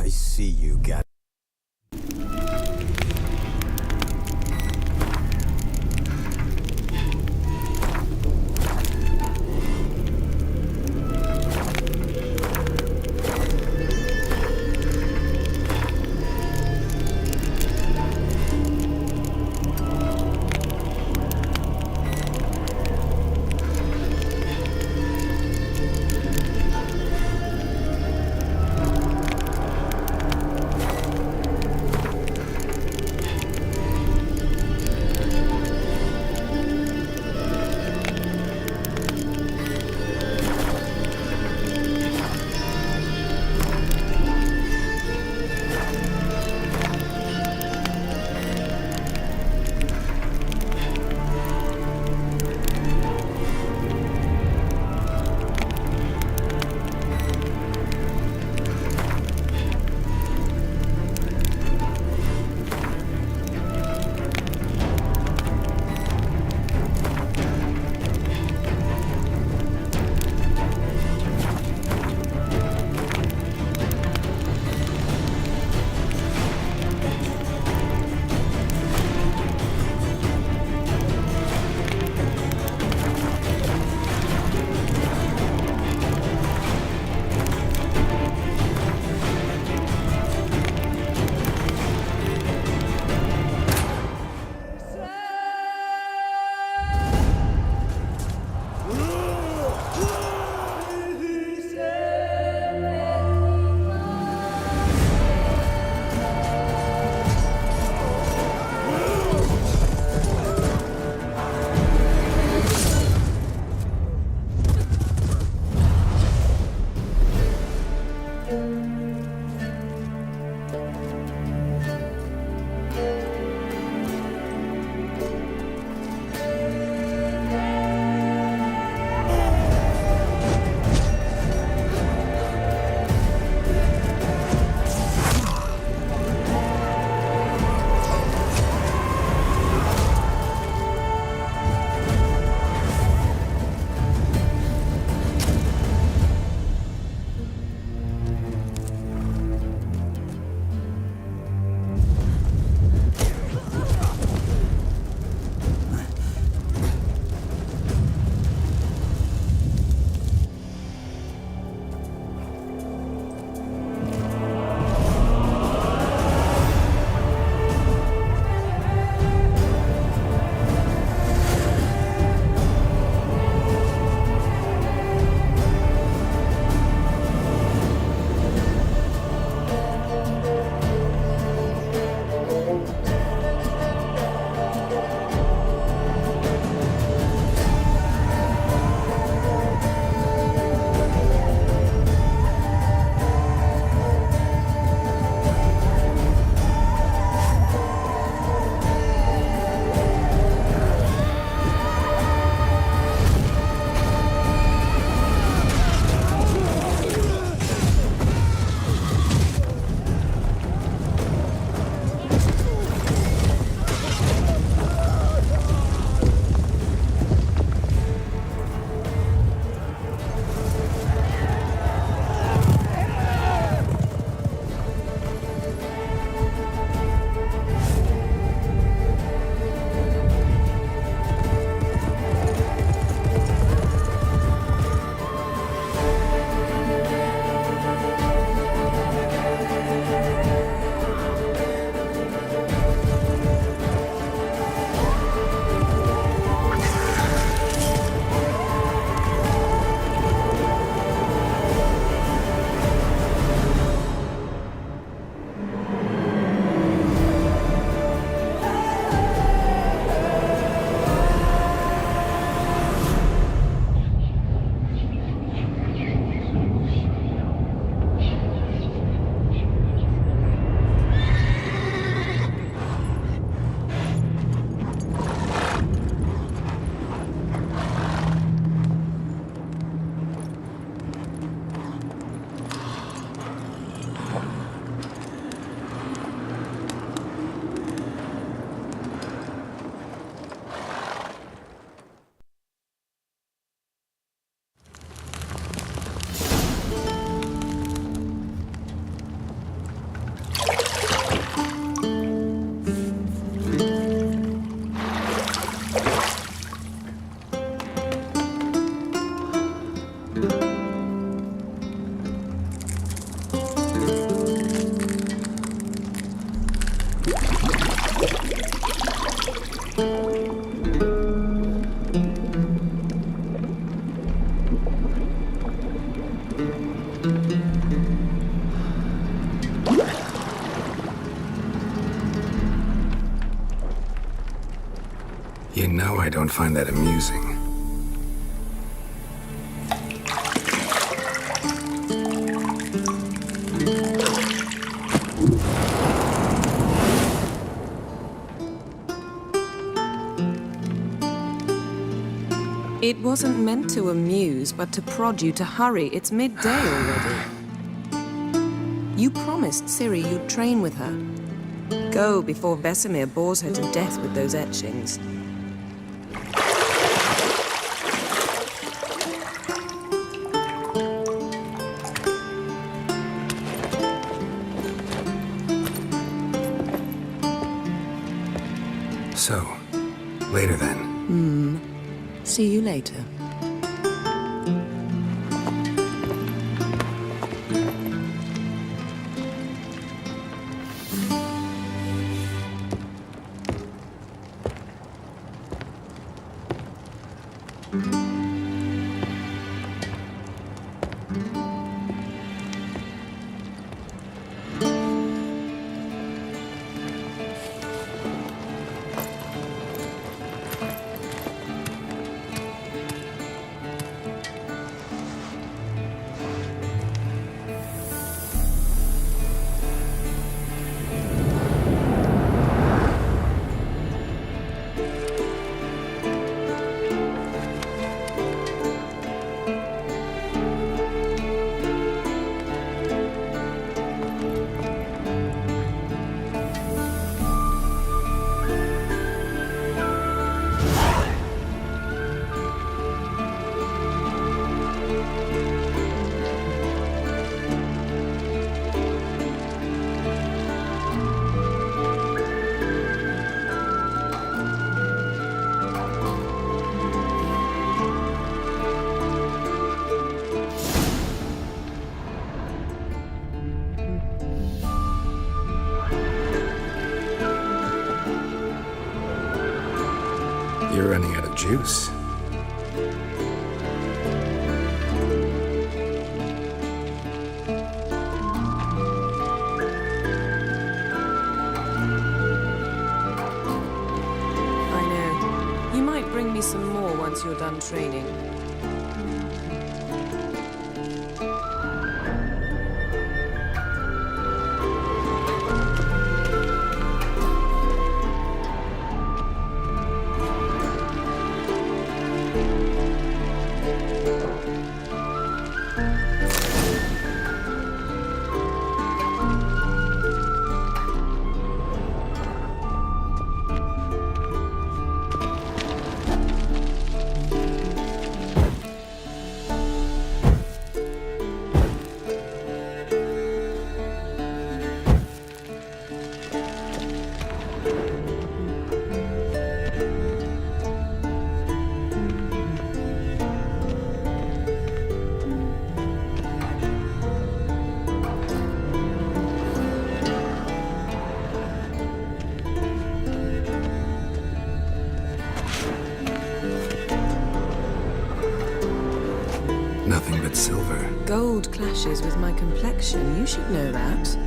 I see you got. Now I don't find that amusing. It wasn't meant to amuse, but to prod you to hurry. It's midday already. You promised Ciri you'd train with her. Go before Vesemir bores her to death with those etchings. So, later then. See you later. You're running out of juice. I know. You might bring me some more once you're done training. Nothing but silver. Gold clashes with my complexion. You should know that.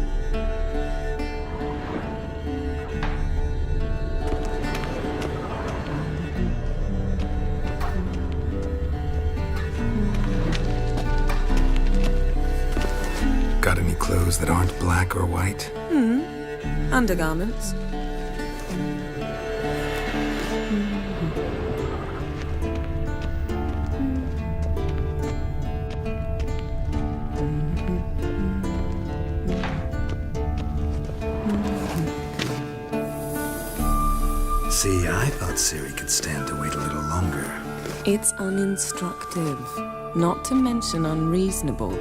Got any clothes that aren't black or white? Undergarments. See, I thought Ciri could stand to wait a little longer. It's uninstructive, not to mention unreasonable.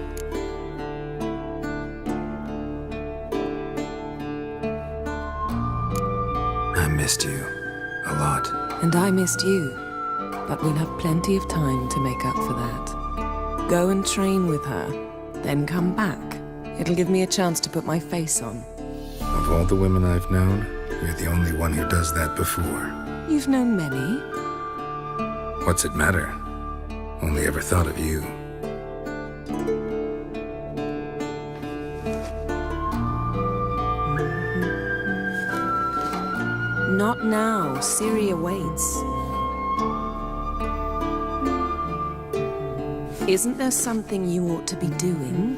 I missed you. A lot. And I missed you. But we'll have plenty of time to make up for that. Go and train with her, then come back. It'll give me a chance to put my face on. Of all the women I've known, you're the only one who does that before. You've known many. What's it matter? Only ever thought of you. Not now. Ciri awaits. Isn't there something you ought to be doing?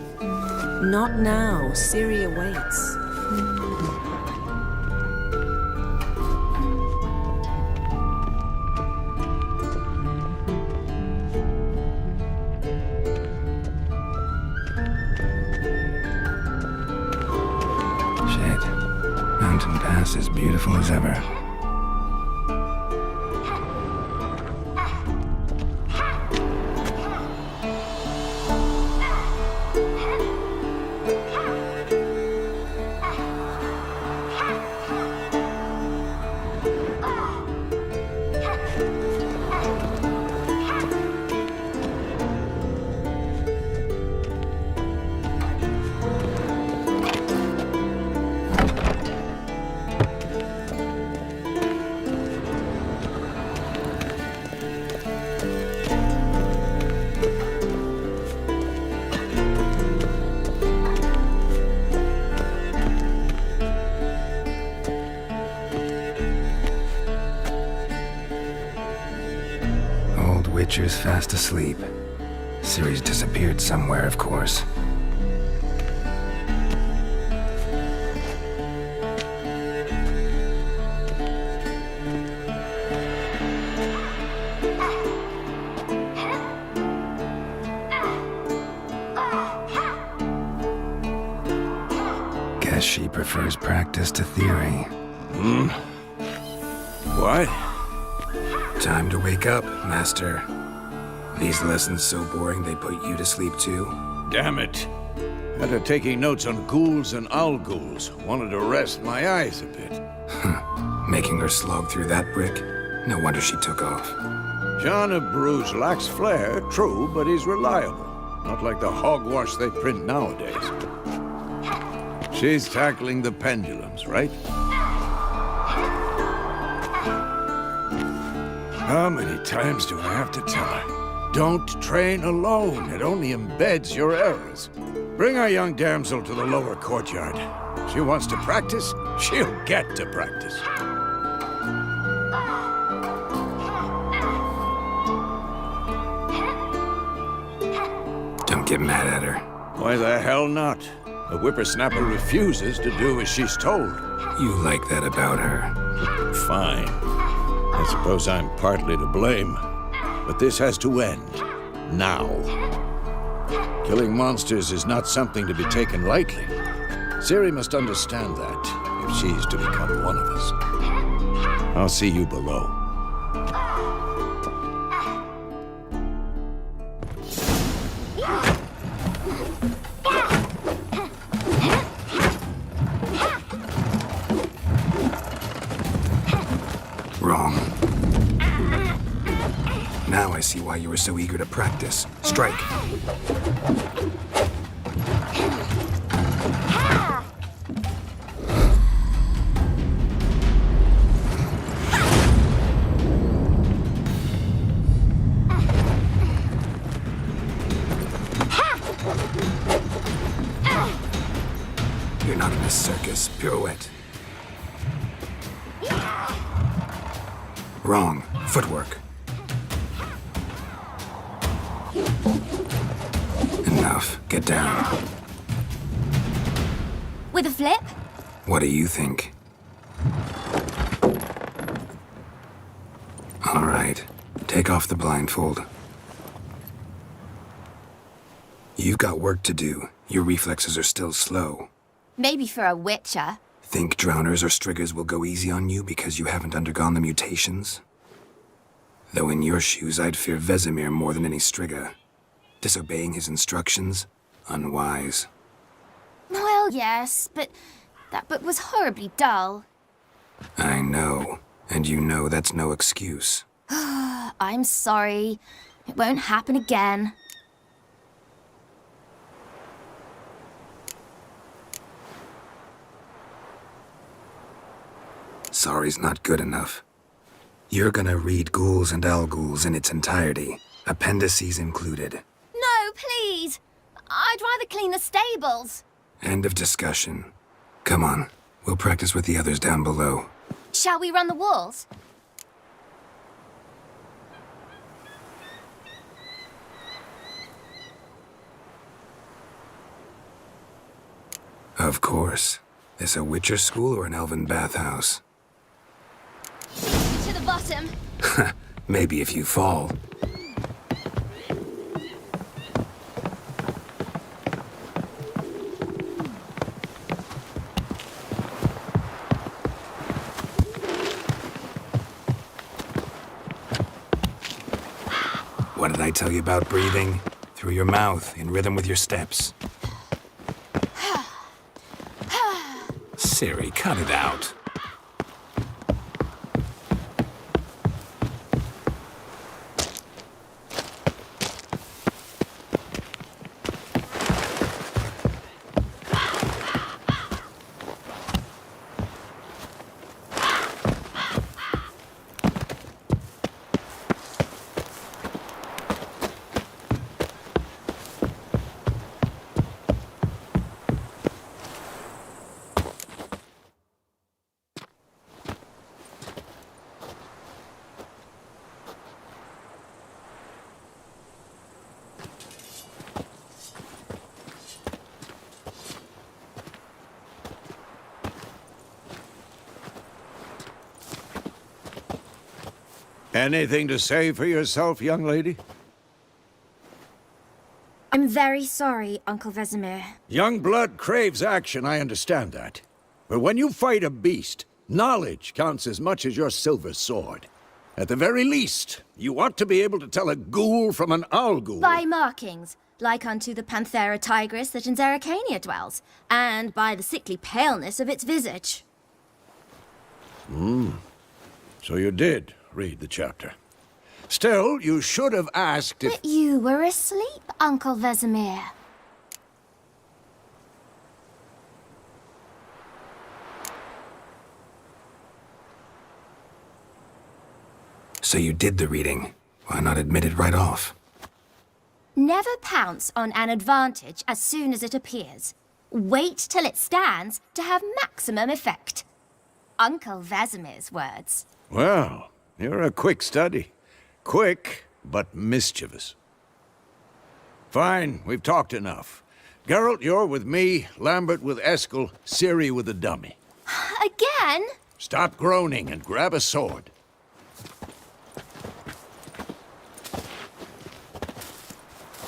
Not now. Ciri awaits. Shit. Mountain Pass is beautiful as ever. Witcher's fast asleep. Ciri's disappeared somewhere, of course. Guess she prefers practice to theory. What? Time to wake up, Master. These lessons so boring they put you to sleep too? Damn it. After taking notes on ghouls and owl-ghouls, wanted to rest my eyes a bit. Making her slog through that brick? No wonder she took off. John of Bruges lacks flair, true, but he's reliable. Not like the hogwash they print nowadays. She's tackling the pendulums, right? How many times do I have to tell her? Don't train alone. It only embeds your errors. Bring our young damsel to the lower courtyard. She wants to practice, she'll get to practice. Don't get mad at her. Why the hell not? The whippersnapper refuses to do as she's told. You like that about her. Fine. I suppose I'm partly to blame. But this has to end. Now. Killing monsters is not something to be taken lightly. Ciri must understand that, if she's to become one of us. I'll see you below. Wrong. Now I see why you were so eager to practice. Strike. You're not in a circus. Pirouette. Wrong. Footwork. Enough. Get down. With a flip? What do you think? All right. Take off the blindfold. You've got work to do. Your reflexes are still slow. Maybe for a witcher. Think drowners or striggers will go easy on you because you haven't undergone the mutations? Though in your shoes, I'd fear Vesemir more than any strigger. Disobeying his instructions? Unwise. Well, yes, but that book was horribly dull. I know. And you know that's no excuse. I'm sorry. It won't happen again. Sorry's not good enough. You're gonna read Ghouls and Owl-Ghouls in its entirety, appendices included. No, please! I'd rather clean the stables. End of discussion. Come on, we'll practice with the others down below. Shall we run the walls? Of course. This a Witcher school or an elven bathhouse? To the bottom. Maybe if you fall. What did I tell you about breathing? Through your mouth, in rhythm with your steps. Ciri, cut it out. Anything to say for yourself, young lady? I'm very sorry, Uncle Vesemir. Young blood craves action, I understand that. But when you fight a beast, knowledge counts as much as your silver sword. At the very least, you ought to be able to tell a ghoul from an owl ghoul. By markings, like unto the Panthera tigris that in Zerrikania dwells, and by the sickly paleness of its visage. So you did read the chapter. Still, you should have asked if... But you were asleep, Uncle Vesemir. So you did the reading. Why not admit it right off? Never pounce on an advantage as soon as it appears. Wait till it stands to have maximum effect. Uncle Vesemir's words. Well, you're a quick study. Quick, but mischievous. Fine, we've talked enough. Geralt, you're with me, Lambert with Eskel, Ciri with the dummy. Again? Stop groaning and grab a sword.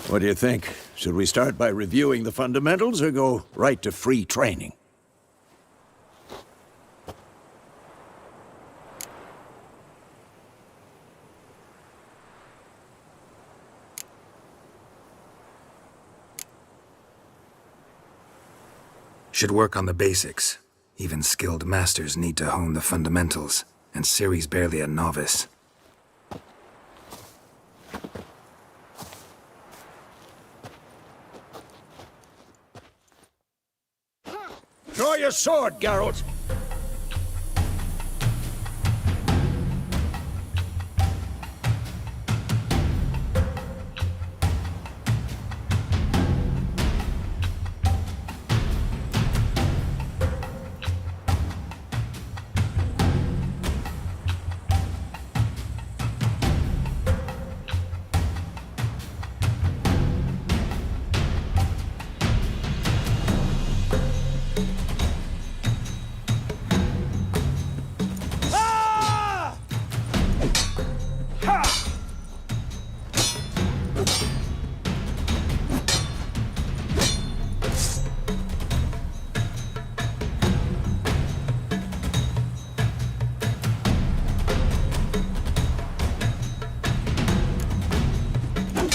What do you think? Should we start by reviewing the fundamentals or go right to free training? Should work on the basics. Even skilled masters need to hone the fundamentals, and Ciri's barely a novice. Draw your sword, Geralt!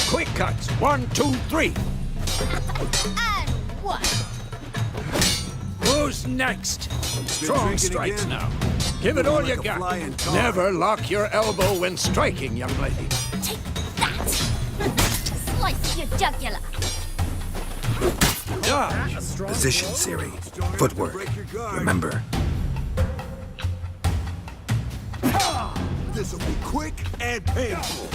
Quick cuts! 1, 2, 3! And one. Who's next? Strong strikes now. Give it all you got. Never lock your elbow when striking, young lady. Take that! Slice your jugular. Dodge. Position, Ciri. Footwork. Remember. This'll be quick and painful.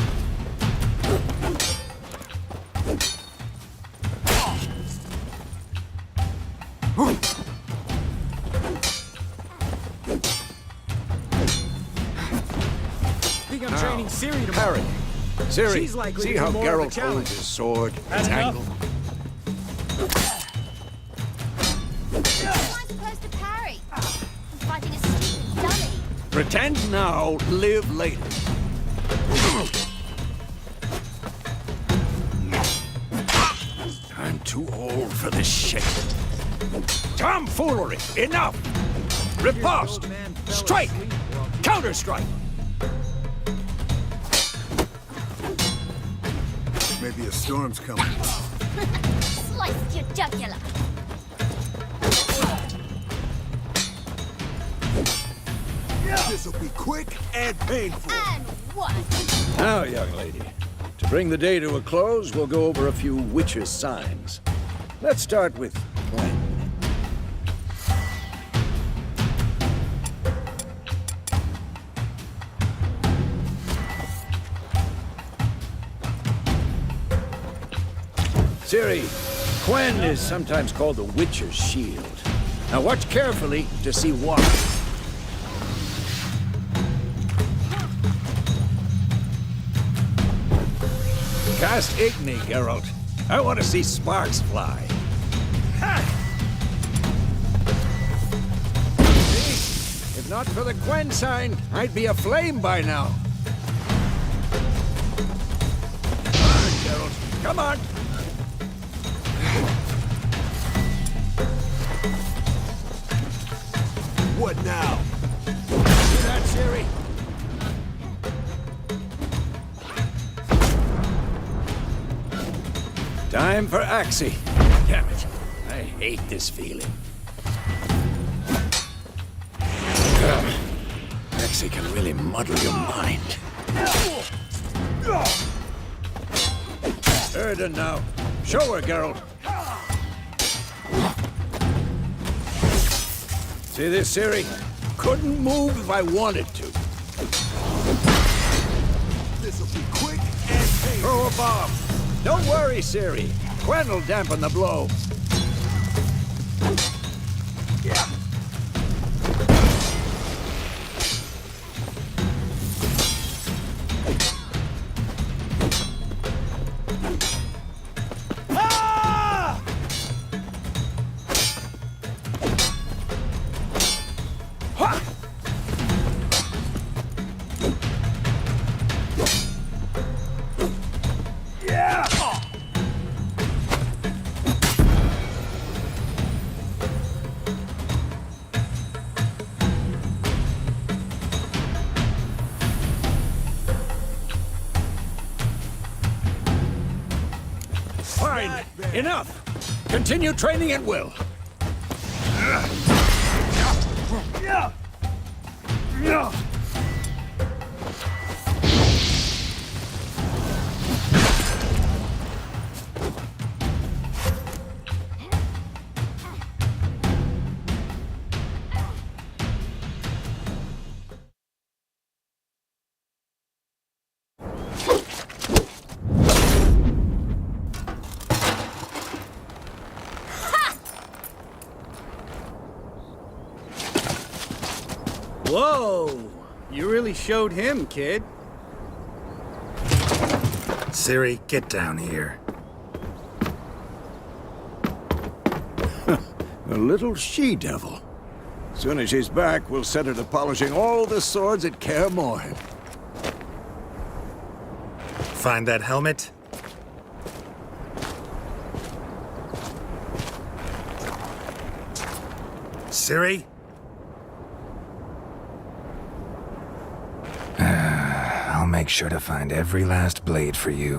Think I'm training Ciri tomorrow. Parry. Ciri, She's likely see to how be more of a Geralt challenge. holds his sword? That's Its enough. angle. Pretend now, live later. I'm too old for this shit. Tomfoolery! Enough! Riposte! Strike! Counter-strike! Maybe a storm's coming. Sliced your jugular. This'll be quick and painful. And what? Now, young lady, to bring the day to a close, we'll go over a few witches' signs. Let's start with Gwen. Ciri, Gwen is sometimes called the Witcher's Shield. Now watch carefully to see why. Cast Igni, Geralt. I want to see sparks fly. Ha! See? If not for the Gwen sign, I'd be aflame by now. Come on, Geralt. Come on! What now? See that, Ciri? Time for Axie. Damn it. I hate this feeling. Axie can really muddle your mind. Erden now. Show her, Geralt. See this, Ciri? Couldn't move if I wanted to. This'll be quick and painful. Throw a bomb. Don't worry, Ciri. Gwen will dampen the blow. Ah! Ha! Yeah! Fine. Enough. Continue training at will. Whoa! You really showed him, kid. Ciri, get down here. A little she-devil. Soon as she's back, we'll set her to polishing all the swords at Kaer Morhen. Find that helmet? Ciri? I'll make sure to find every last blade for you.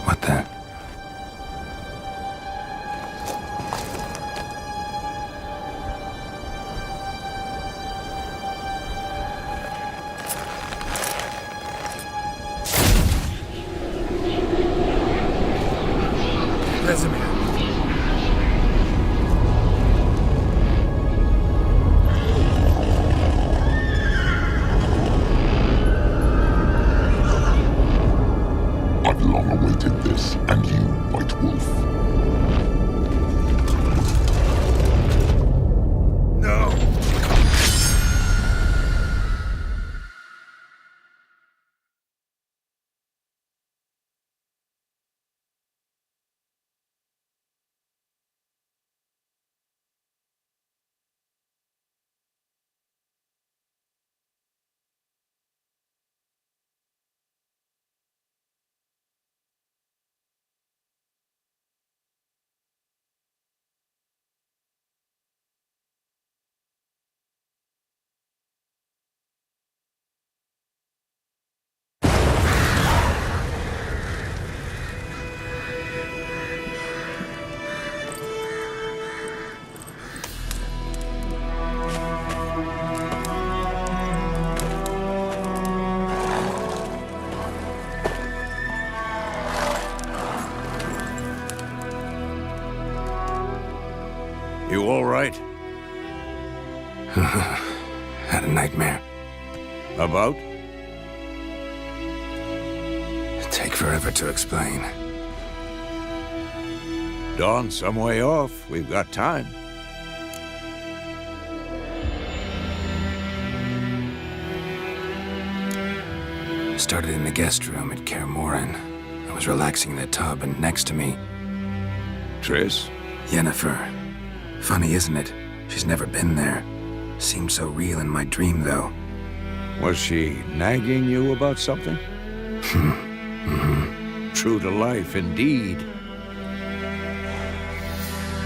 What the? You all right? Had a nightmare. About? Take forever to explain. Dawn's some way off. We've got time. Started in the guest room at Kaer Morhen. I was relaxing in the tub, and next to me, Triss? Yennefer. Funny, isn't it? She's never been there. Seemed so real in my dream, though. Was she nagging you about something? True to life, indeed.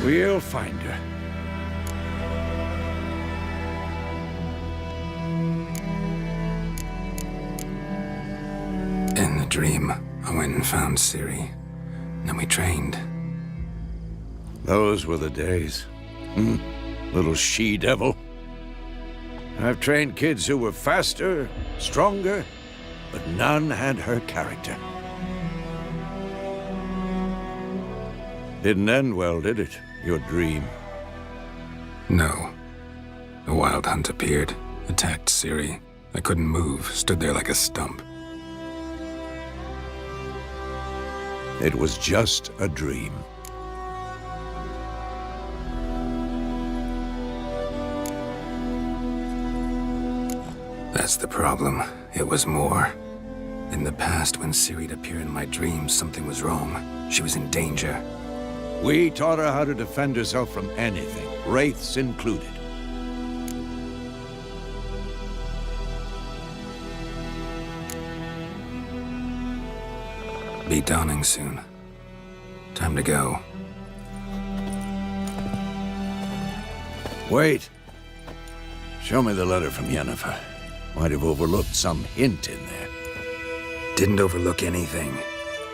We'll find her. In the dream, I went and found Ciri. Then we trained. Those were the days. Little she-devil. I've trained kids who were faster, stronger, but none had her character. Didn't end well, did it? Your dream? No. A wild hunt appeared, attacked Ciri. I couldn't move, stood there like a stump. It was just a dream. That's the problem. It was more. In the past, when Ciri'd appear in my dreams, something was wrong. She was in danger. We taught her how to defend herself from anything, wraiths included. Be dawning soon. Time to go. Wait. Show me the letter from Yennefer. Might have overlooked some hint in there. Didn't overlook anything.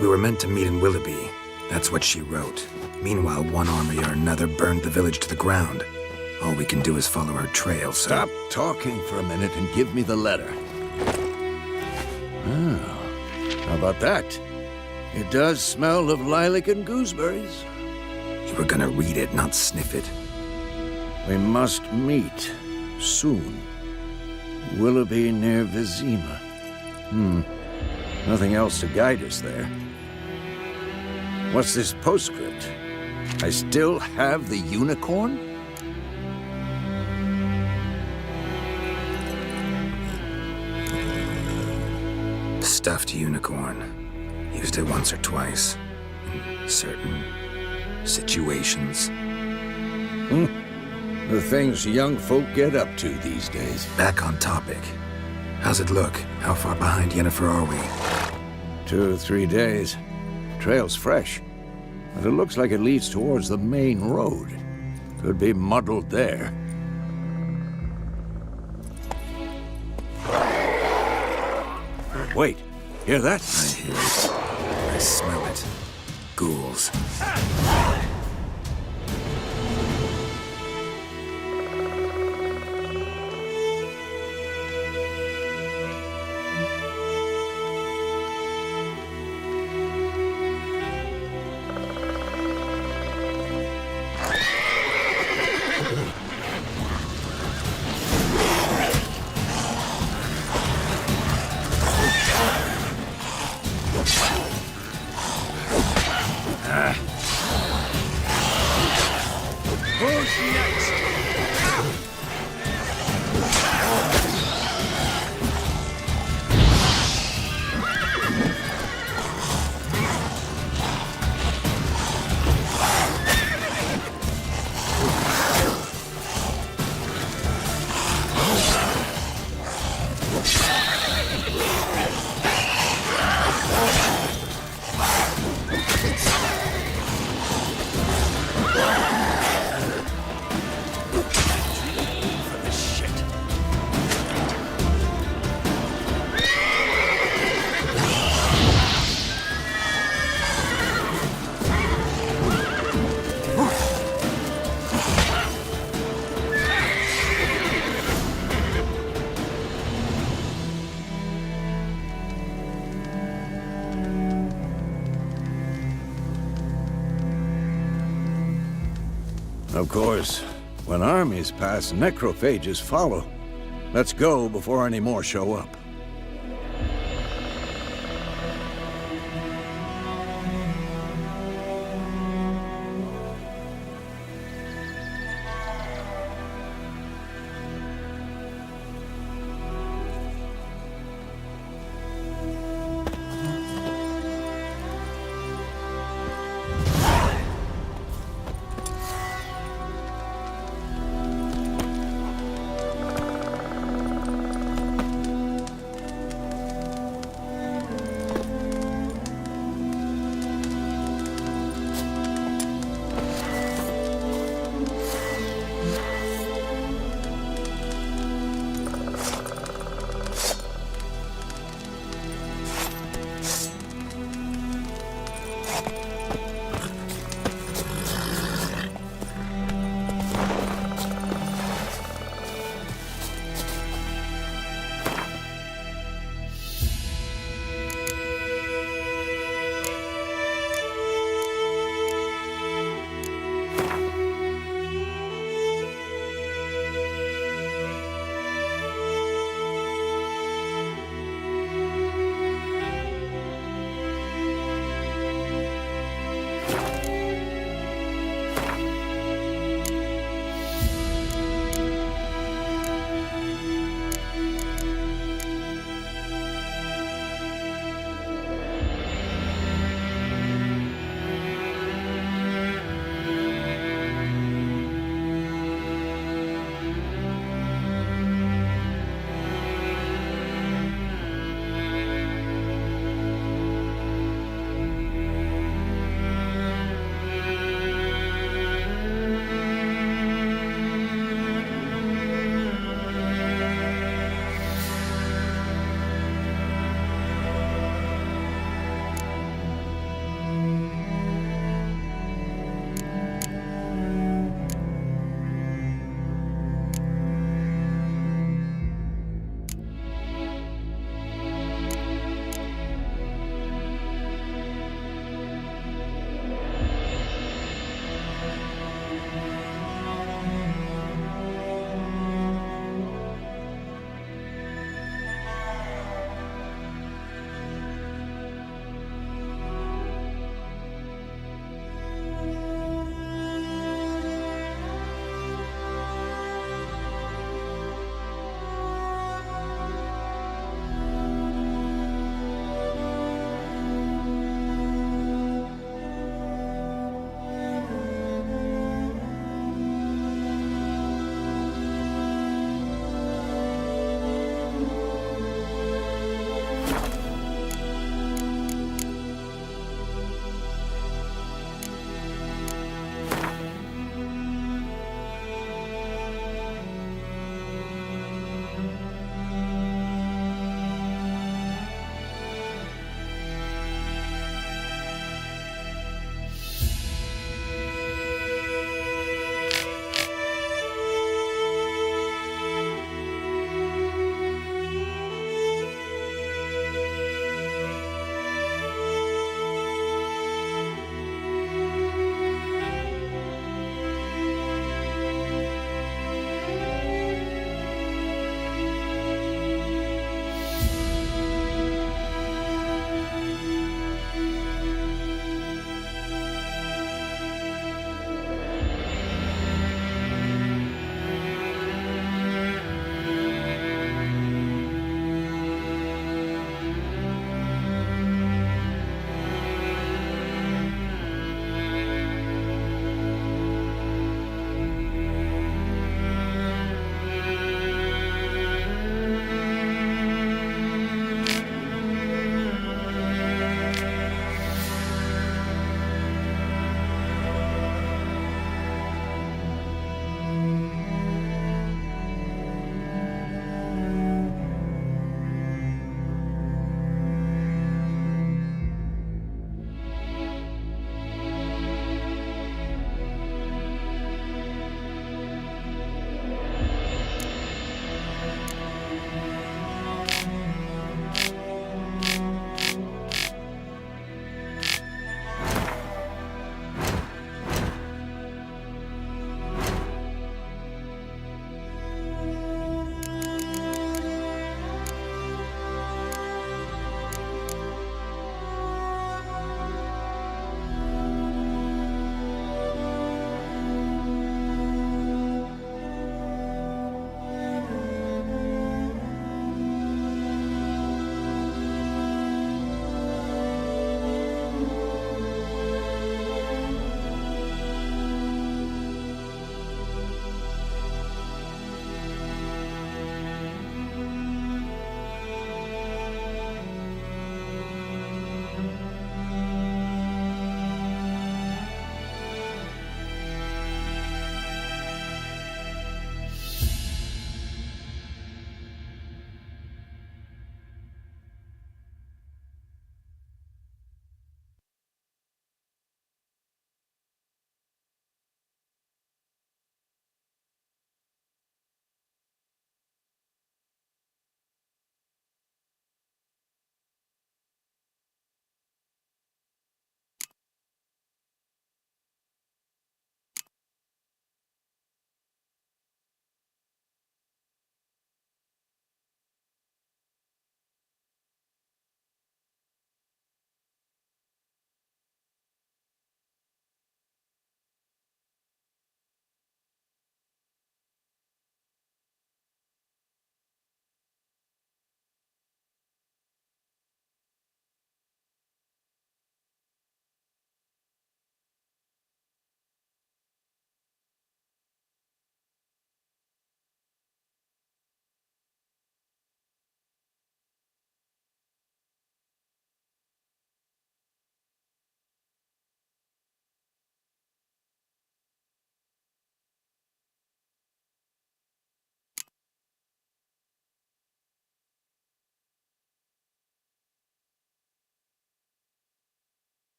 We were meant to meet in Willoughby. That's what she wrote. Meanwhile, one army or another burned the village to the ground. All we can do is follow her trail, so... Stop talking for a minute and give me the letter. Oh, how about that? It does smell of lilac and gooseberries. You were gonna read it, not sniff it. We must meet soon. Willoughby near Vizima. Nothing else to guide us there. What's this postscript? I still have the unicorn? Stuffed unicorn. Used it once or twice. In certain situations. The things young folk get up to these days. Back on topic. How's it look? How far behind Yennefer are we? 2 or 3 days. Trail's fresh, but it looks like it leads towards the main road. Could be muddled there. Wait, hear that? I hear it. I smell it. Ghouls. Of course, when armies pass, necrophages follow. Let's go before any more show up.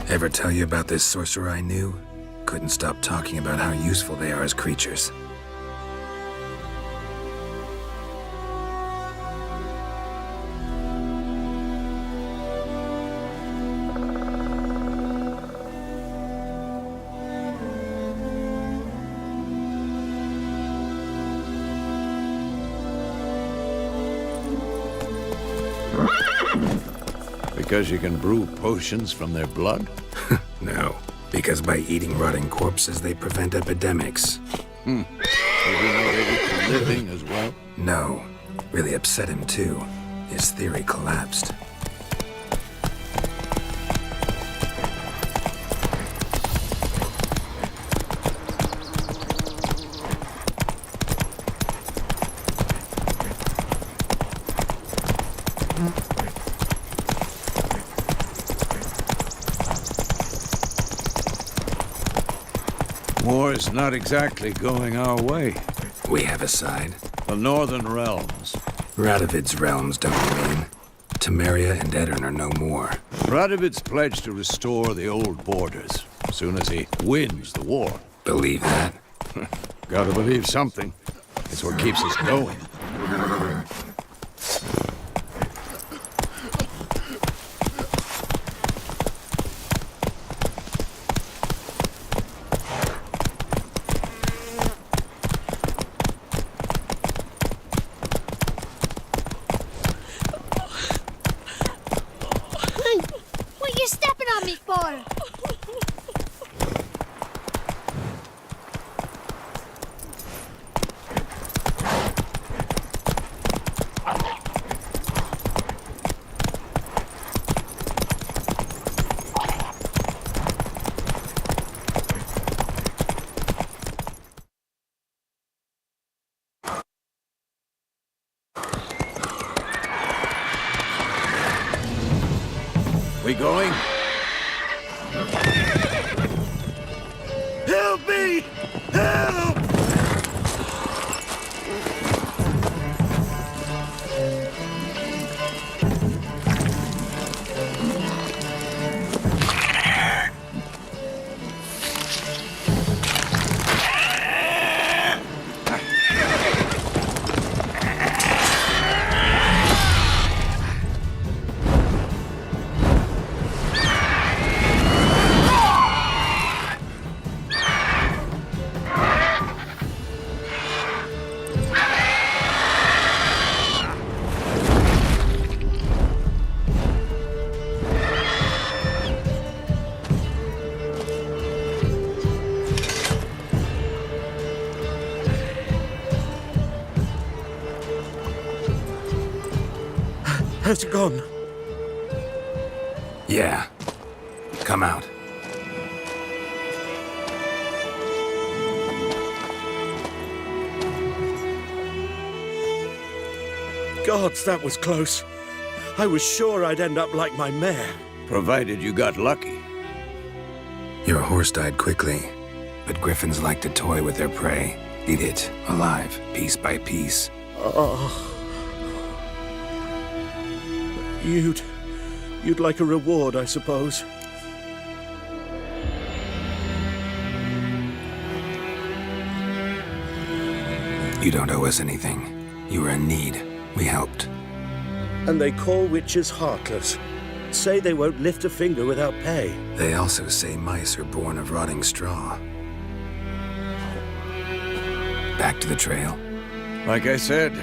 Ever tell you about this sorcerer I knew? Couldn't stop talking about how useful they are as creatures. Because you can brew potions from their blood? No, because by eating rotting corpses, they prevent epidemics. Did you know they eat the living as well? No, really upset him too. His theory collapsed. War's not exactly going our way. We have a side. The Northern Realms. Radovid's realms don't remain. Temeria and Edirn are no more. Radovid's pledged to restore the old borders as soon as he wins the war. Believe that? Gotta believe something. It's what keeps us going. What you stepping on me for? We going? Help me! Help! Has it gone? Yeah. Come out. Gods, that was close. I was sure I'd end up like my mare. Provided you got lucky. Your horse died quickly, but griffins like to toy with their prey. Eat it, alive, piece by piece. Oh. You'd like a reward, I suppose. You don't owe us anything. You were in need. We helped. And they call witches heartless. Say they won't lift a finger without pay. They also say mice are born of rotting straw. Back to the trail. Like I said,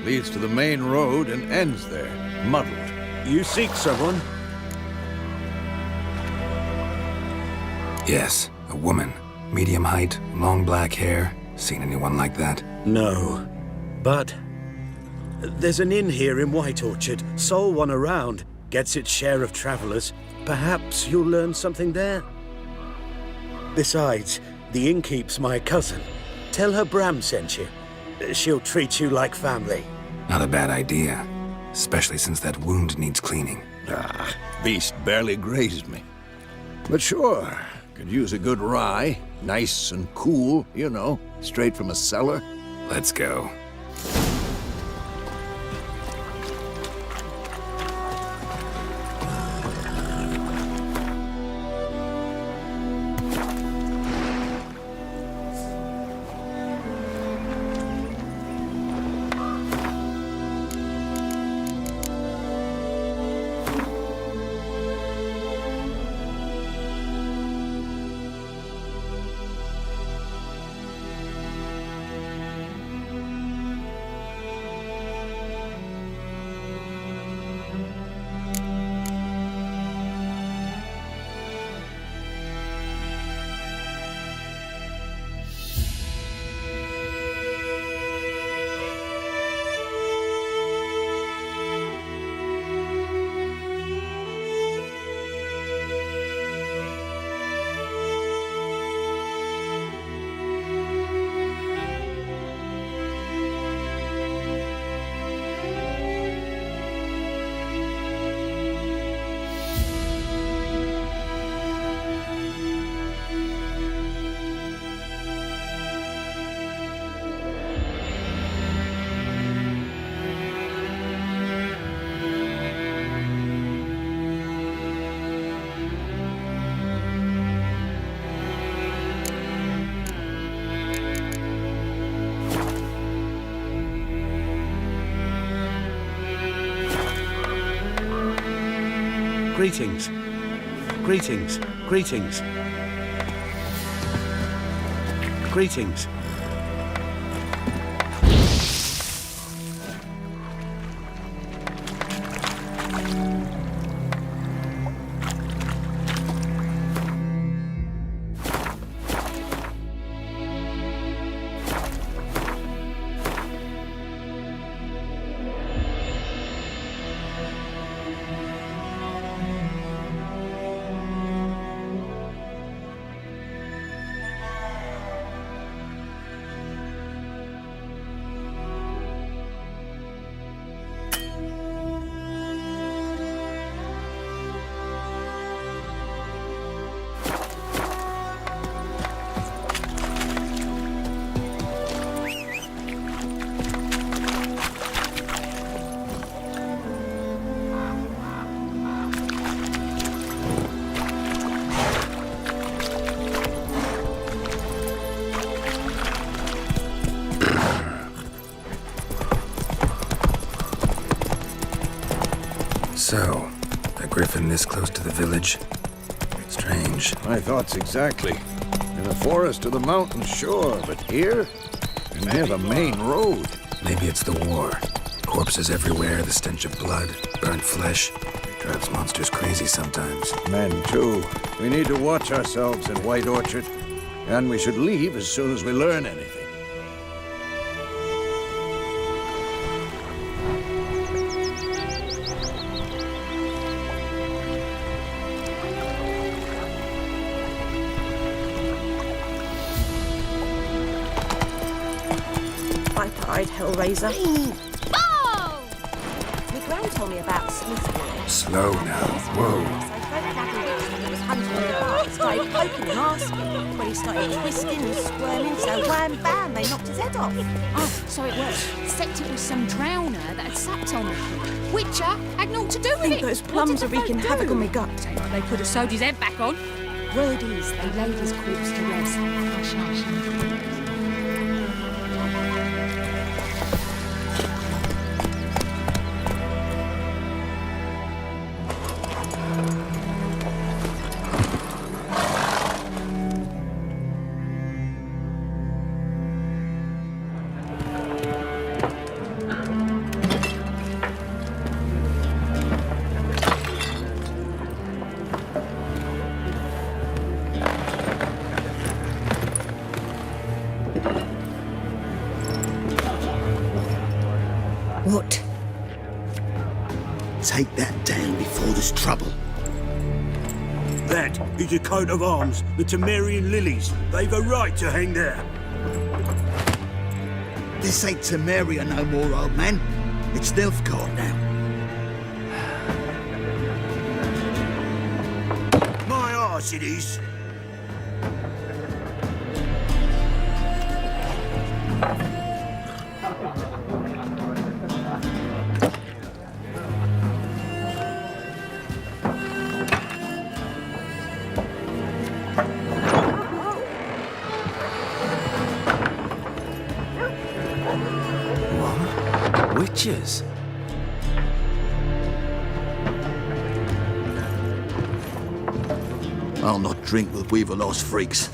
leads to the main road and ends there, muddled. You seek someone? Yes, a woman. Medium height, long black hair. Seen anyone like that? No. But there's an inn here in White Orchard. Sole one around. Gets its share of travelers. Perhaps you'll learn something there. Besides, the innkeep's my cousin. Tell her Bram sent you. She'll treat you like family. Not a bad idea. Especially since that wound needs cleaning. Ah, beast barely grazed me. But sure, could use a good rye. Nice and cool, you know, straight from a cellar. Let's go. Greetings. Greetings. Greetings. Greetings. So, a griffin this close to the village? Strange. My thoughts exactly. In the forest or the mountains, sure, but here? And near the main road. Maybe it's the war. Corpses everywhere, the stench of blood, burnt flesh. Drives monsters crazy sometimes. Men, too. We need to watch ourselves in White Orchard. And we should leave as soon as we learn anything. Hellraiser. Oh! My gran told me about Slithering. Slow now. Whoa. He started poking and asking. When he started twisting and squirming, so wham bam, they knocked his head off. Oh, so it was. Except it was some drowner that had sapped on him. Witcher had naught to do I with think it. those plums are wreaking havoc on my gut. They could have sewed his head back on. Word is, they laid his corpse to rest. Hush, hush. What? Take that down before there's trouble. That is a coat of arms, the Temerian lilies. They've a right to hang there. This ain't Temeria no more, old man. It's Nilfgaard now. My arse it is. Witches. I'll not drink with Weaverlost freaks.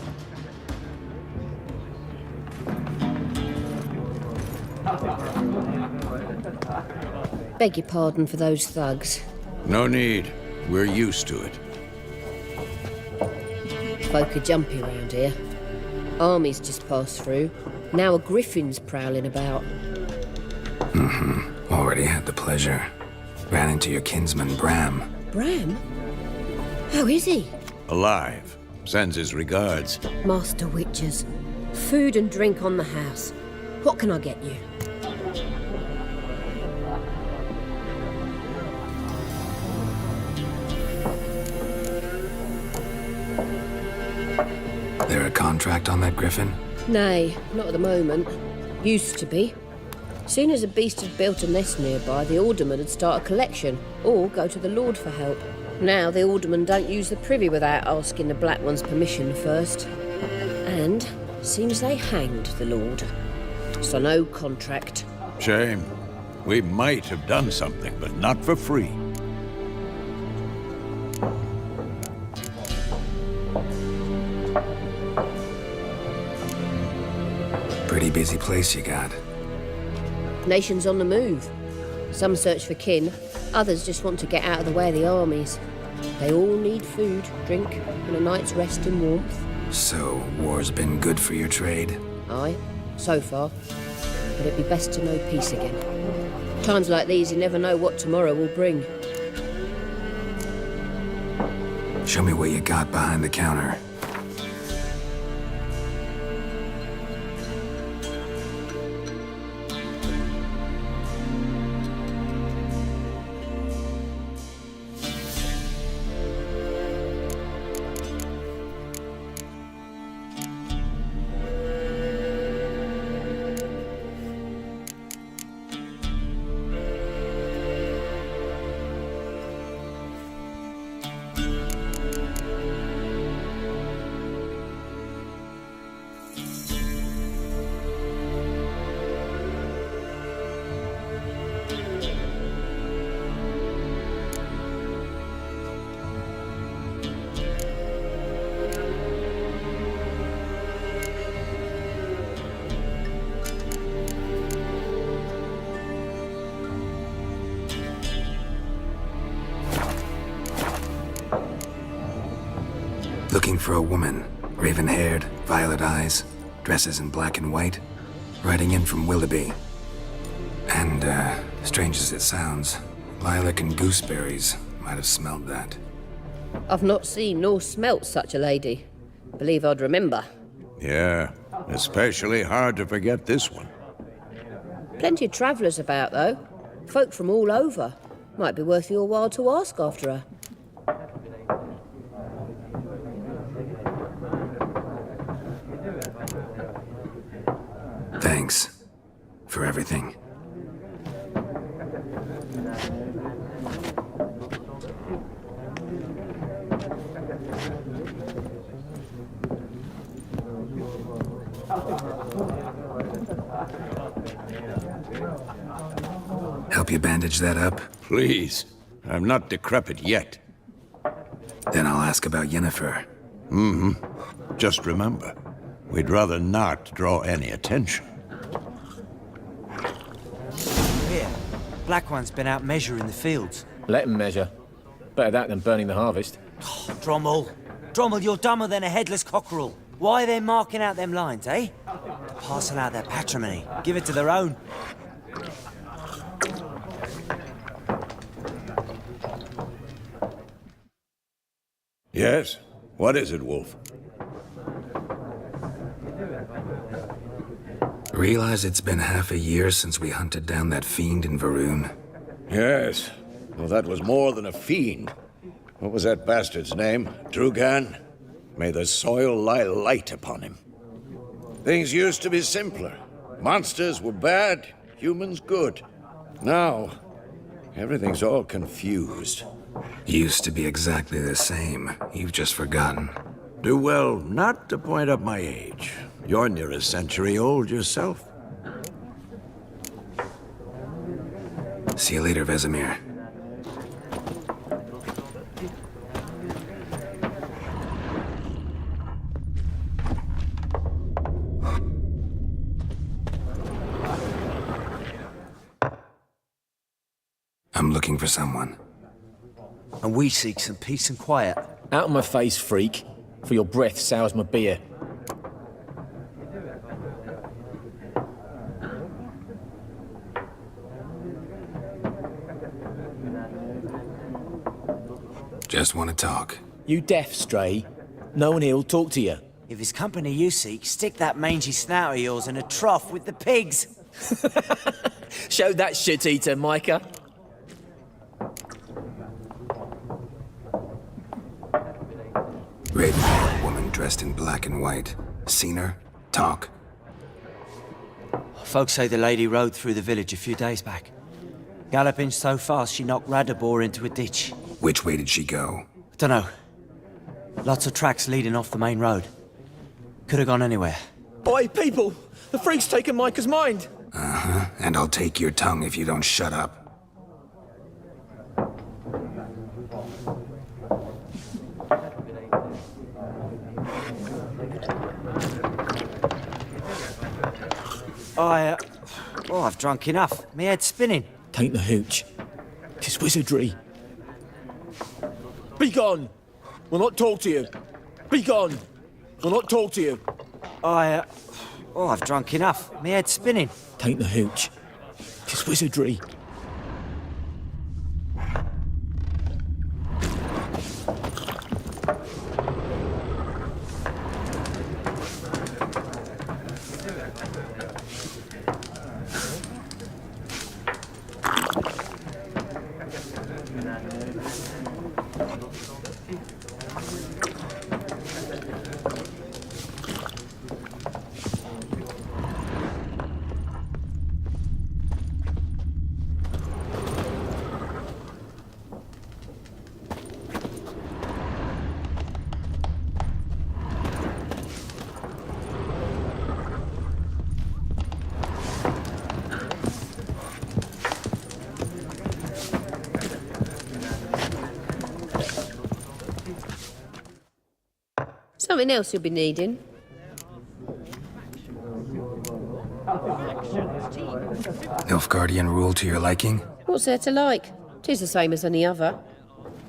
Beg your pardon for those thugs. No need. We're used to it. Folk are jumpy around here. Armies just passed through. Now a griffin's prowling about. Already had the pleasure. Ran into your kinsman, Bram. Bram? How is he? Alive. Sends his regards. Master Witchers. Food and drink on the house. What can I get you? There a contract on that griffin? Nay, not at the moment. Used to be. Soon as a beast had built a nest nearby, the alderman would start a collection, or go to the Lord for help. Now the aldermen don't use the privy without asking the Black One's permission first. And seems they hanged the Lord. So no contract. Shame. We might have done something, but not for free. Pretty busy place you got. Nations on the move. Some search for kin, others just want to get out of the way of the armies. They all need food, drink, and a night's rest and warmth. So, war's been good for your trade? Aye, so far. But it'd be best to know peace again. Times like these, you never know what tomorrow will bring. Show me what you got behind the counter. Looking for a woman, raven-haired, violet eyes, dresses in black and white, riding in from Willoughby. And, strange as it sounds, lilac and gooseberries might have smelled that. I've not seen nor smelt such a lady. Believe I'd remember. Yeah, especially hard to forget this one. Plenty of travellers about, though. Folk from all over. Might be worth your while to ask after her. Thanks for everything. Help you bandage that up? Please. I'm not decrepit yet. Then I'll ask about Yennefer. Just remember, we'd rather not draw any attention. Here, Black One's been out measuring the fields. Let him measure. Better that than burning the harvest. Drommel. Drommel, you're dumber than a headless cockerel. Why are they marking out them lines, eh? To parcel out their patrimony. Give it to their own. Yes? What is it, Wolf? Realize it's been half a year since we hunted down that fiend in Varun? Yes. Well, that was more than a fiend. What was that bastard's name? Drugan? May the soil lie light upon him. Things used to be simpler. Monsters were bad, humans good. Now, everything's all confused. Used to be exactly the same. You've just forgotten. Do well not to point up my age. You're near a century old yourself. See you later, Vesemir. I'm looking for someone. And we seek some peace and quiet. Out of my face, freak. For your breath sours my beer. Just want to talk. You deaf, Stray? No one here'll talk to you. If it's company you seek, stick that mangy snout of yours in a trough with the pigs. Show that shit-eater, Micah. Raven-haired woman dressed in black and white. Seen her? Talk. Folks say the lady rode through the village a few days back. Galloping so fast she knocked Radabor into a ditch. Which way did she go? Dunno. Lots of tracks leading off the main road. Could have gone anywhere. Oi, people! The freak's taken Micah's mind! Uh-huh. And I'll take your tongue if you don't shut up. I've drunk enough. My head's spinning. Tain't the hooch. 'Tis wizardry. Be gone! We'll not talk to you. Be gone! We'll not talk to you. I've drunk enough. My head's spinning. Tain't the hooch. 'Tis wizardry. Something else you'll be needing. Nilfgaardian rule to your liking? What's there to like? 'Tis the same as any other.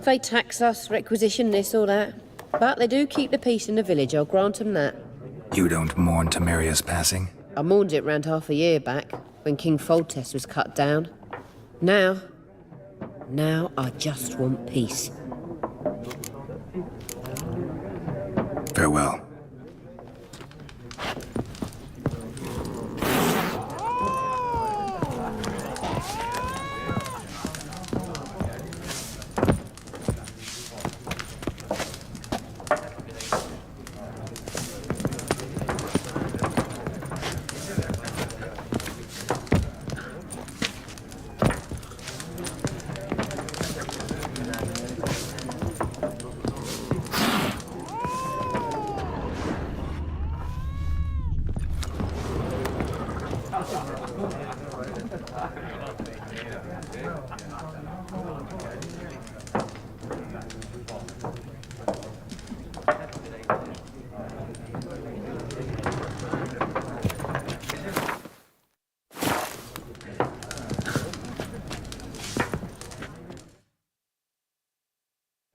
They tax us, requisition this or that. But they do keep the peace in the village, I'll grant 'em that. You don't mourn Temeria's passing? I mourned it round half a year back, when King Foltest was cut down. Now I just want peace. Farewell.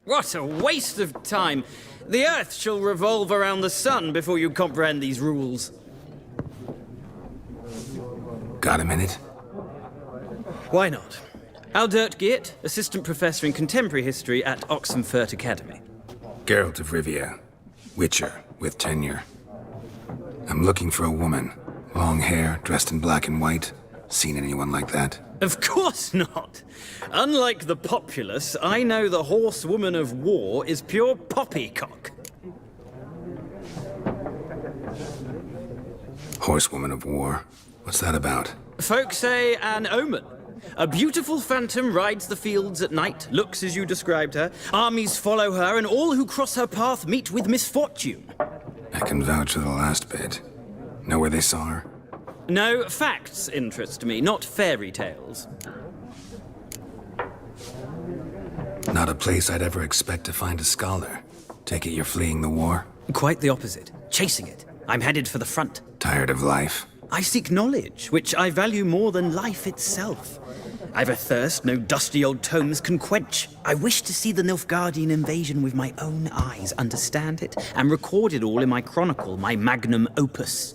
What a waste of time! The Earth shall revolve around the sun before you comprehend these rules. Got a minute? Why not? Aldert Geert, Assistant Professor in Contemporary History at Oxenfurt Academy. Geralt of Rivia. Witcher, with tenure. I'm looking for a woman. Long hair, dressed in black and white. Seen anyone like that? Of course not! Unlike the populace, I know the horsewoman of war is pure poppycock. Horsewoman of war? What's that about? Folk say an omen. A beautiful phantom rides the fields at night, looks as you described her. Armies follow her, and all who cross her path meet with misfortune. I can vouch for the last bit. Know where they saw her? No, facts interest me, not fairy tales. Not a place I'd ever expect to find a scholar. Take it you're fleeing the war? Quite the opposite. Chasing it. I'm headed for the front. Tired of life? I seek knowledge, which I value more than life itself. I've a thirst no dusty old tomes can quench. I wish to see the Nilfgaardian invasion with my own eyes, understand it, and record it all in my chronicle, my magnum opus.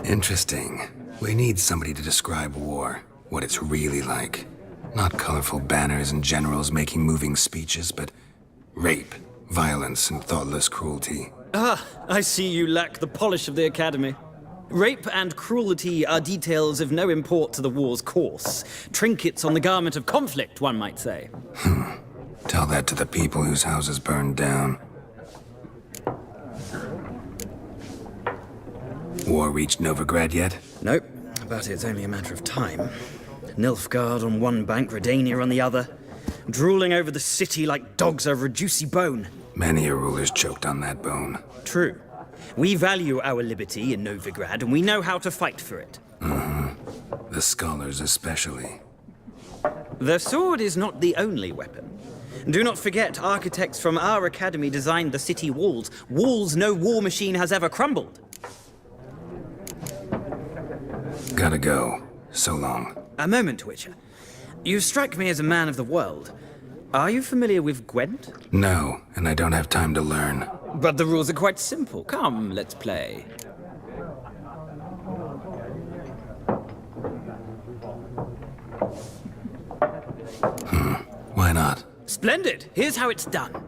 Interesting. We need somebody to describe war, what it's really like. Not colorful banners and generals making moving speeches, but rape, violence, and thoughtless cruelty. Ah, I see you lack the polish of the Academy. Rape and cruelty are details of no import to the war's course. Trinkets on the garment of conflict, one might say. Tell that to the people whose houses burned down. War reached Novigrad yet? Nope, but it's only a matter of time. Nilfgaard on one bank, Redania on the other. Drooling over the city like dogs over a juicy bone. Many a ruler's choked on that bone. True. We value our liberty in Novigrad, and we know how to fight for it. The scholars especially. The sword is not the only weapon. Do not forget, architects from our academy designed the city walls. Walls no war machine has ever crumbled. Gotta go. So long. A moment, Witcher. You strike me as a man of the world. Are you familiar with Gwent? No, and I don't have time to learn. But the rules are quite simple. Come, let's play. Why not? Splendid! Here's how it's done.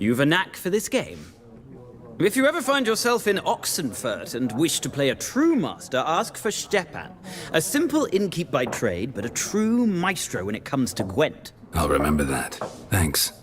You've a knack for this game. If you ever find yourself in Oxenfurt and wish to play a true master, ask for Stepan. A simple innkeep by trade, but a true maestro when it comes to Gwent. I'll remember that. Thanks.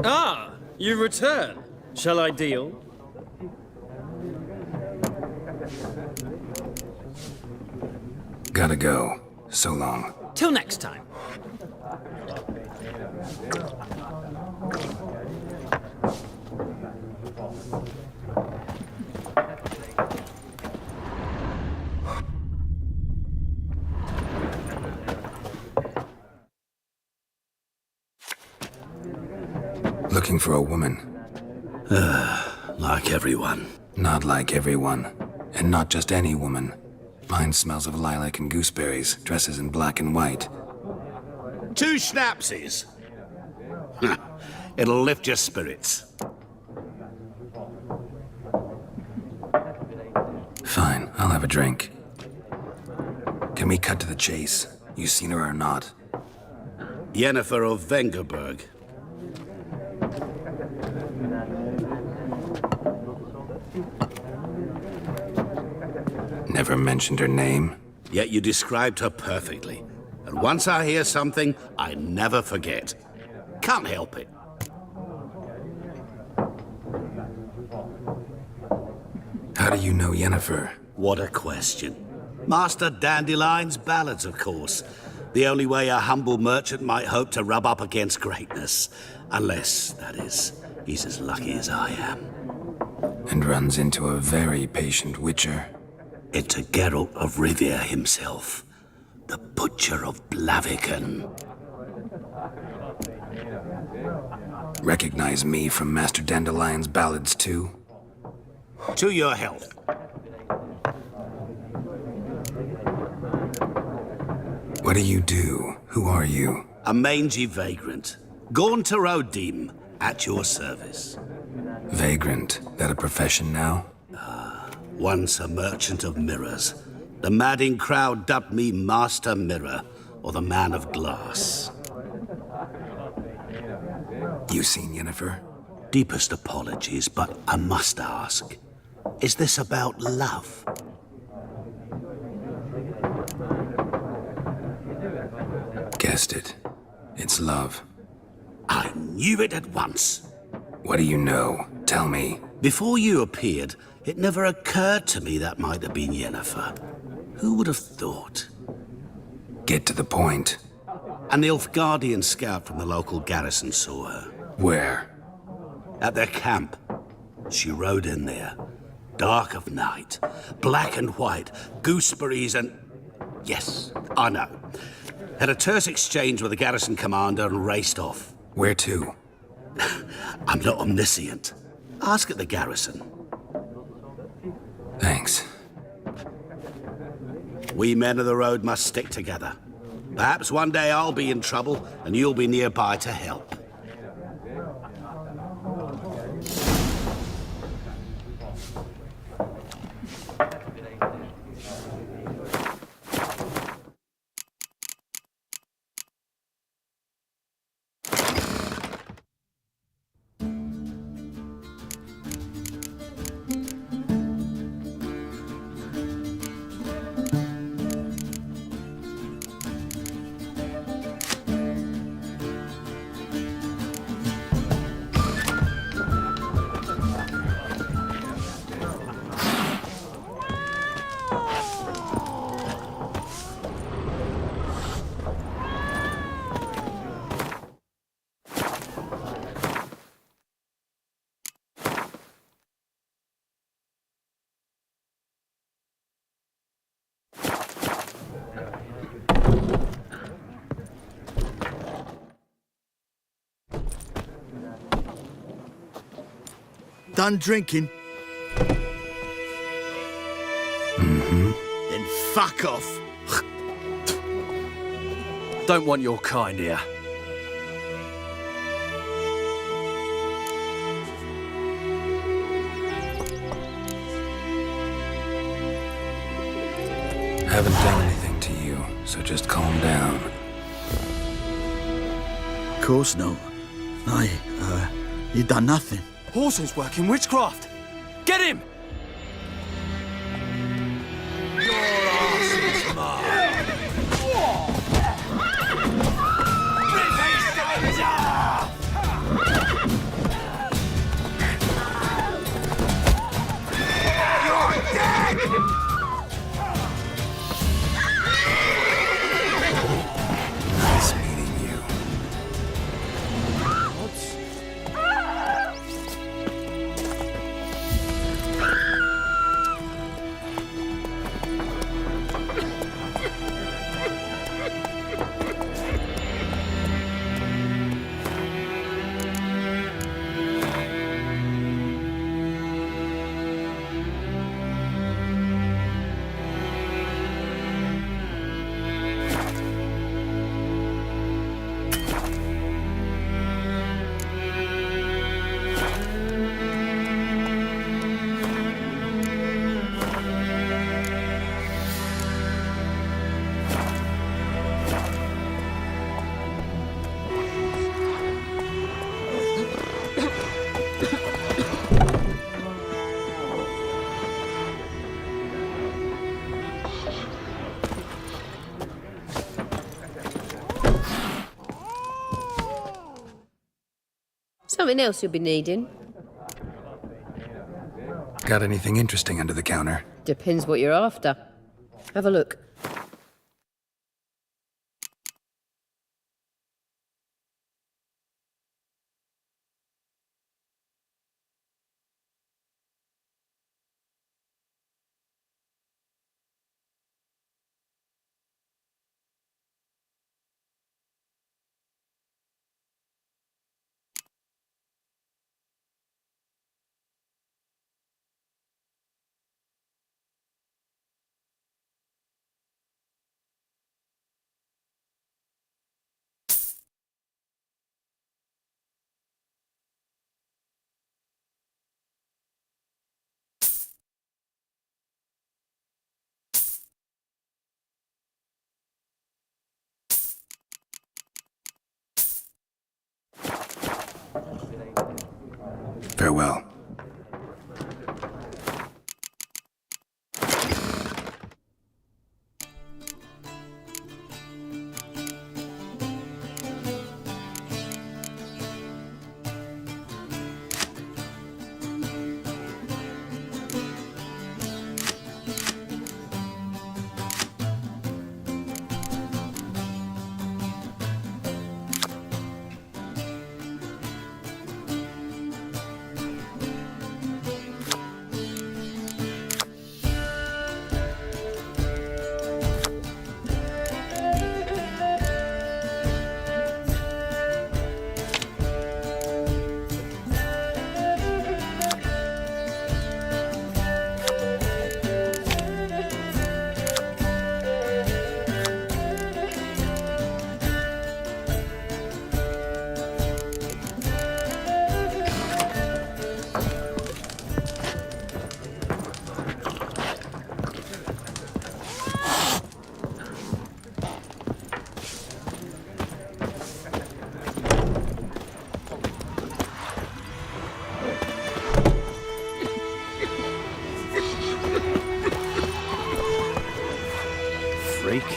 Ah, you return. Shall I deal? Gotta go. So long. Till next time. Looking for a woman. Like everyone. Not like everyone. And not just any woman. Mine smells of lilac and gooseberries, dresses in black and white. 2 schnapsies. It'll lift your spirits. Fine, I'll have a drink. Can we cut to the chase? You seen her or not? Yennefer of Vengerberg. Never mentioned her name. Yet you described her perfectly. And once I hear something, I never forget. Can't help it. How do you know Yennefer? What a question. Master Dandelion's ballads, of course. The only way a humble merchant might hope to rub up against greatness. Unless, that is, he's as lucky as I am. And runs into a very patient witcher. Into Geralt of Rivia himself. The Butcher of Blaviken. Recognize me from Master Dandelion's ballads too? To your health. What do you do? Who are you? A mangy vagrant. Gone to Rodim, at your service. Vagrant. That a profession now? Once a merchant of mirrors. The madding crowd dubbed me Master Mirror, or the Man of Glass. You seen Yennefer? Deepest apologies, but I must ask. Is this about love? Guessed it. It's love. I knew it at once. What do you know? Tell me. Before you appeared, it never occurred to me that might have been Yennefer. Who would have thought? Get to the point. A Nilfgaardian scout from the local garrison saw her. Where? At their camp. She rode in there. Dark of night. Black and white. Gooseberries and... Yes, I know. Had a terse exchange with the garrison commander and raced off. Where to? I'm not omniscient. Ask at the garrison. Thanks. We men of the road must stick together. Perhaps one day I'll be in trouble and you'll be nearby to help. Done drinking? Mm-hmm. Then fuck off. Don't want your kind here. Haven't done anything to you, so just calm down. Of course not. You done nothing. Horson's working witchcraft. Get him! Your ass is mine. You're dead! Nice meeting you. Something else you'll be needing? Got anything interesting under the counter? Depends what you're after. Have a look. Farewell.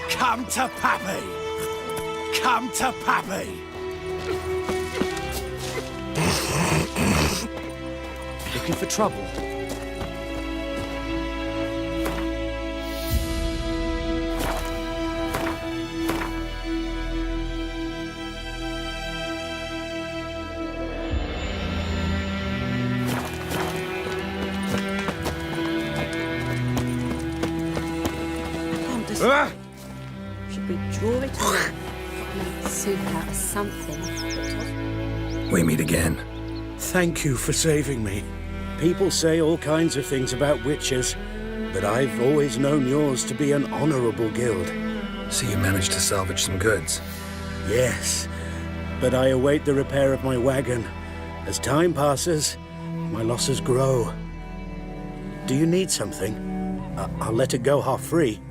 Come to Pappy! Come to Pappy! Looking for trouble? Should we draw it or make soup out of something? We meet again. Thank you for saving me. People say all kinds of things about witches, but I've always known yours to be an honorable guild. So you managed to salvage some goods? Yes, but I await the repair of my wagon. As time passes, my losses grow. Do you need something? I'll let it go half-free.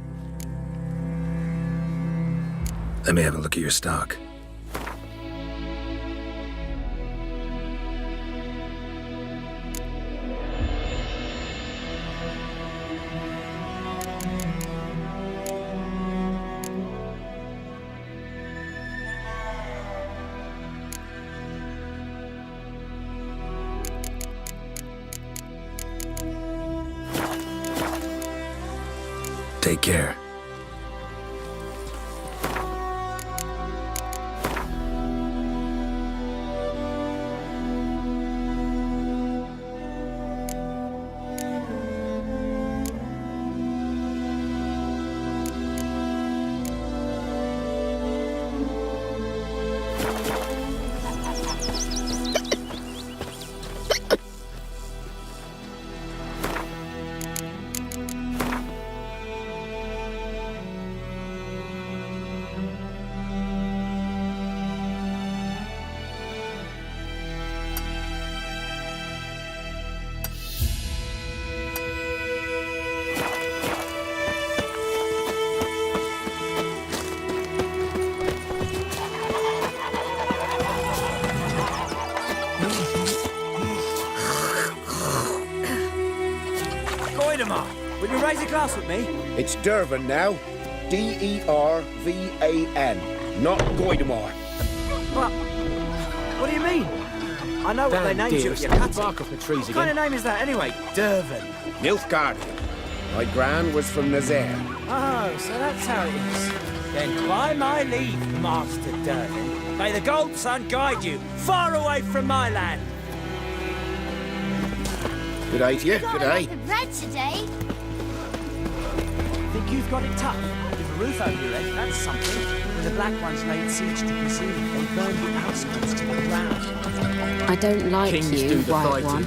Let me have a look at your stock. Take care. Will you raise a glass with me? It's Dervan now. D-E-R-V-A-N. Not Goidemar. But what do you mean? I know what they named you at your cutting. Bark off the trees What kind of name is that anyway? Dervan. Nilfgaardian. My gran was from Nazaire. Oh, so that's how it is. Then by my leave, Master Dervan, may the Gold Sun guide you far away from my land. Good day to you, good day. The bread today. Think you've got it tough? With a roof over your head, that's something. When the Black Ones laid siege to Brazil, they burned the outskirts to the ground. I don't like Kings you, do the White fighting. One.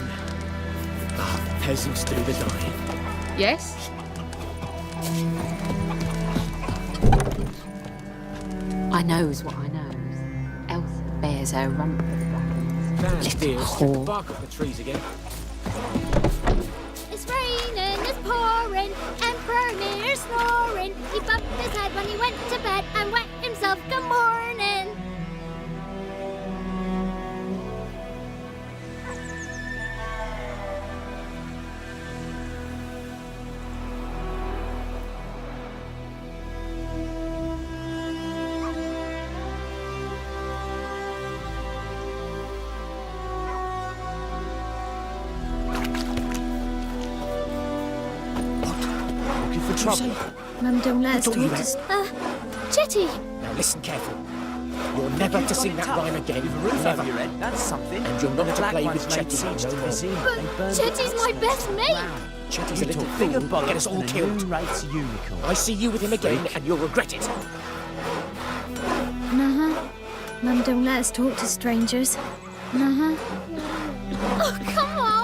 Peasants do the dying. Yes? I knows what I knows. Elsa bears her rump for the Black Ones. Little whore. Bark off the trees again. It's raining, it's pouring, Emperor near snoring. He bumped his head when he went to bed and wet himself good morning. trouble. Mum, don't let us That's all talk you to... Chetty! Now listen careful. You're never to sing that rhyme again. With a roof Never. over your head, that's something. And you're not The to black play ones with laid Chetty siege to no the more. museum. But They burned Chetty's my best mate! Chetty's You a little talk bigger fool. bollocks Get us all than a killed. new race unicorn. I see you with him again, and you'll regret it. Uh-huh. Mum, don't let us talk to strangers. Uh-huh. Oh, come on!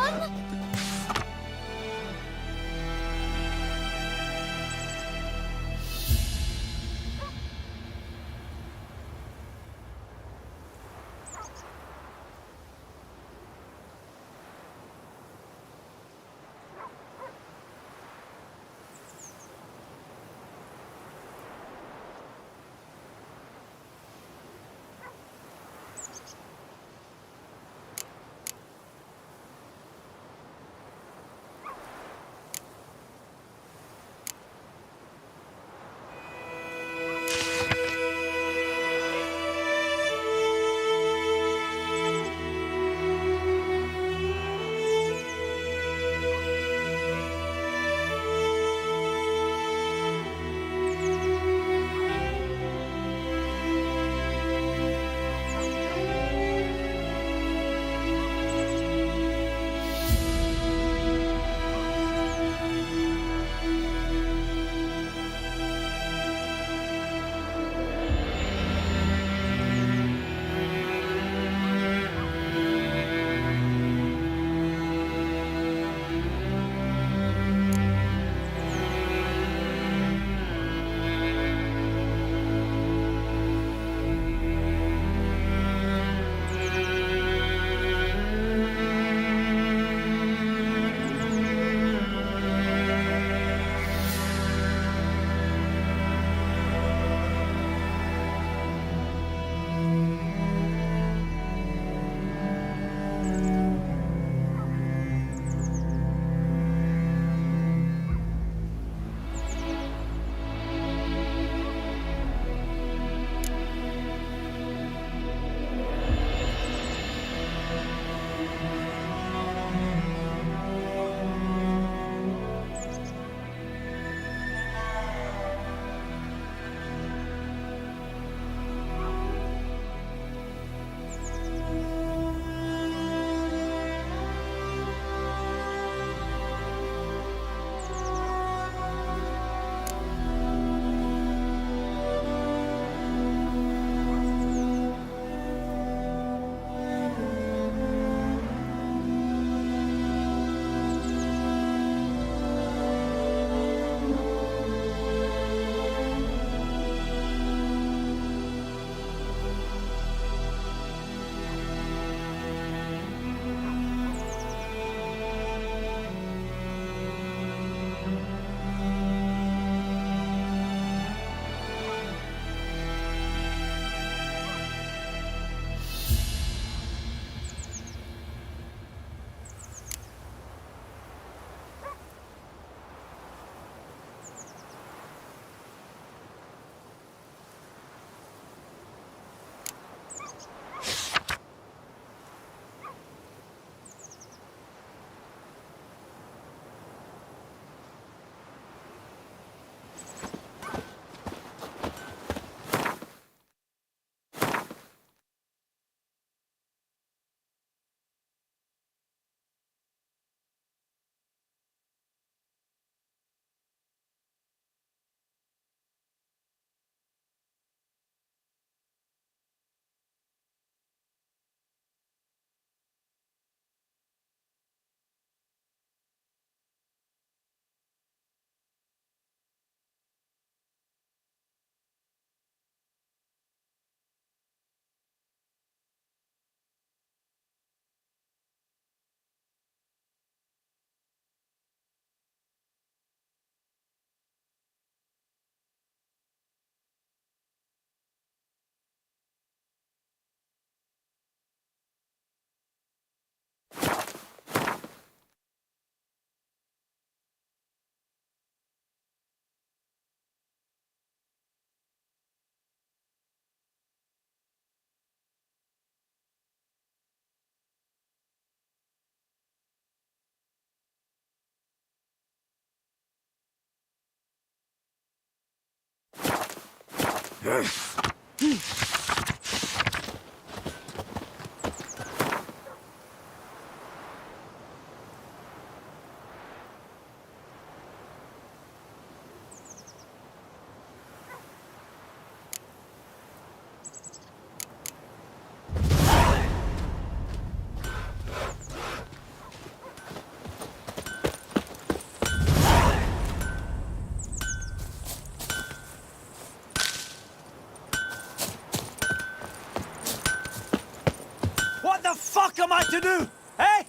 What the fuck am I to do? Eh?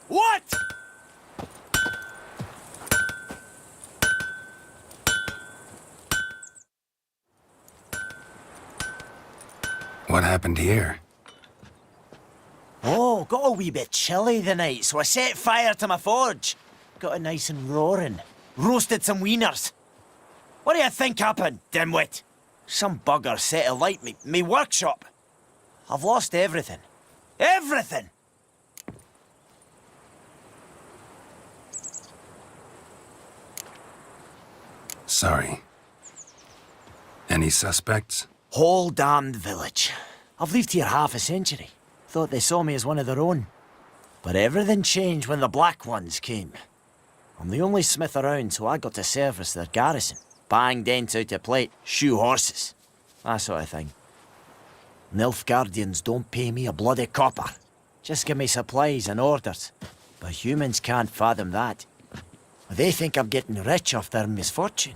What? What happened here? Oh, got a wee bit chilly the night, so I set fire to my forge. Got it nice and roaring. Roasted some wieners. What do you think happened, dimwit? Some bugger set alight me workshop. I've lost everything. Everything! Sorry. Any suspects? Whole damned village. I've lived here half a century. Thought they saw me as one of their own. But everything changed when the Black Ones came. I'm the only smith around, so I got to service their garrison. Bang dents out of plate, shoe horses. That sort of thing. Nilfgaardians don't pay me a bloody copper. Just give me supplies and orders. But humans can't fathom that. They think I'm getting rich off their misfortune.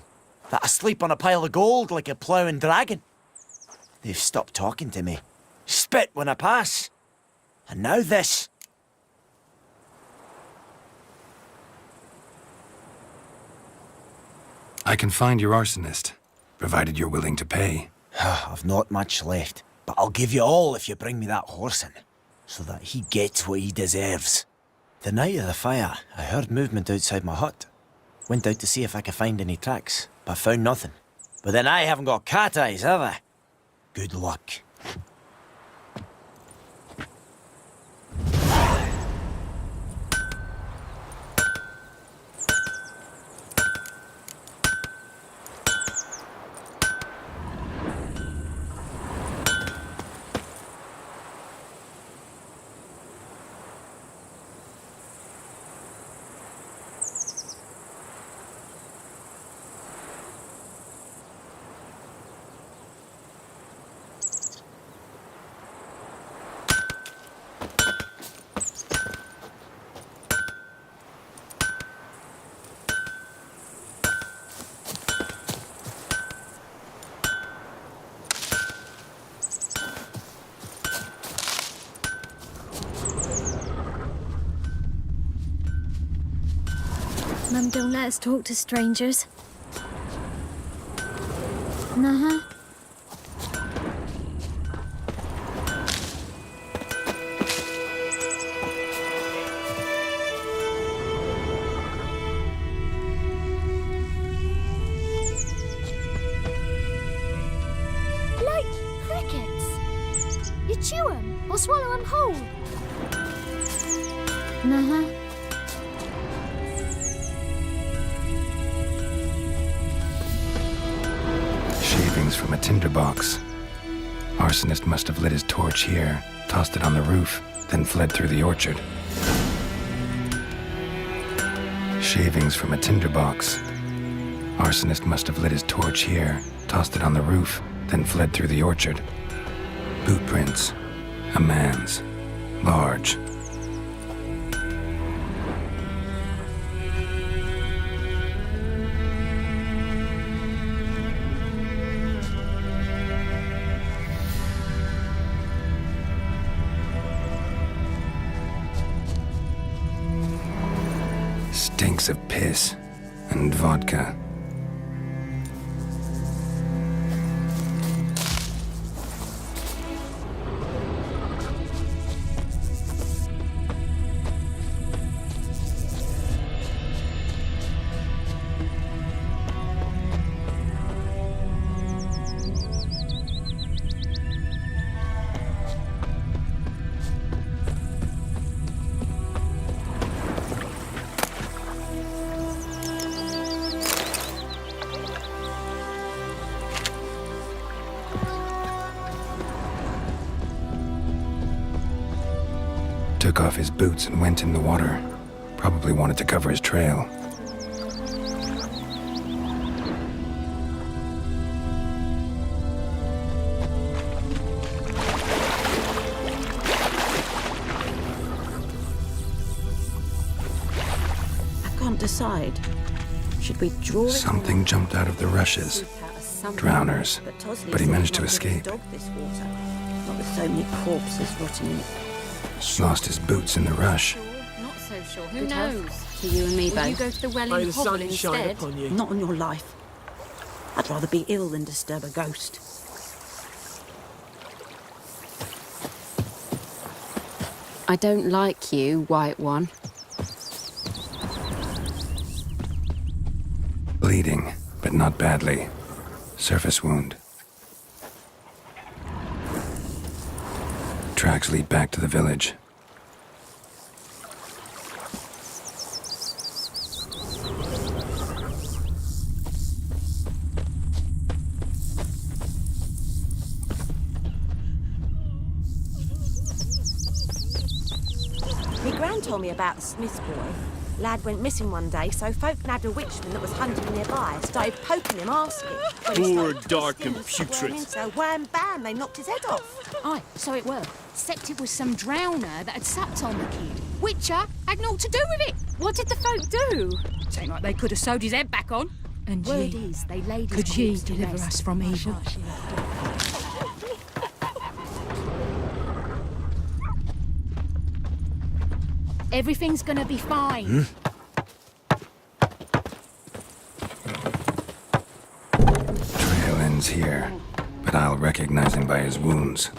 That I sleep on a pile of gold like a ploughing dragon. They've stopped talking to me. Spit when I pass. And now this. I can find your arsonist, provided you're willing to pay. I've not much left, but I'll give you all if you bring me that horse in, so that he gets what he deserves. The night of the fire, I heard movement outside my hut. Went out to see if I could find any tracks, but found nothing. But then I haven't got cat eyes, have I? Good luck. Mum don't let us talk to strangers. Uh-huh. Like crickets. You chew 'em or swallow 'em whole. Uh-huh. Shavings from a tinderbox. Arsonist must have lit his torch here, tossed it on the roof, then fled through the orchard. Shavings from a tinderbox. Arsonist must have lit his torch here, tossed it on the roof, then fled through the orchard. Boot prints. A man's. Large. Stinks of piss and vodka. took off his boots and went in the water. Probably wanted to cover his trail. I can't decide. Should we draw it? Something jumped out of the rushes. Drowners. But he managed to escape. Dog this water. Not with so many corpses rotting in it. Lost his boots in the rush. Not so sure. Who knows? To you and me Will both. you go to the well May in the Hovel sun shine instead? upon you. Not on your life. I'd rather be ill than disturb a ghost. I don't like you, White One. Bleeding, but not badly. Surface wound. Tracks lead back to the village. My gran told me about the Smith's boy. Lad went missing one day, so folk nabbed a witchman that was hunting nearby. Started poking him, asking. When he Poor started dark twisting and squirming, putrid. So wham bam, they knocked his head off. Aye, so it were. Except it was some drowner that had sapped on the kid. Witcher had naught to do with it. What did the folk do? Seemed like they could have sewed his head back on. And word is, they laid his could ye corpse to deliver rest. us from evil? Everything's gonna be fine. Trail ends here, but I'll recognize him by his wounds.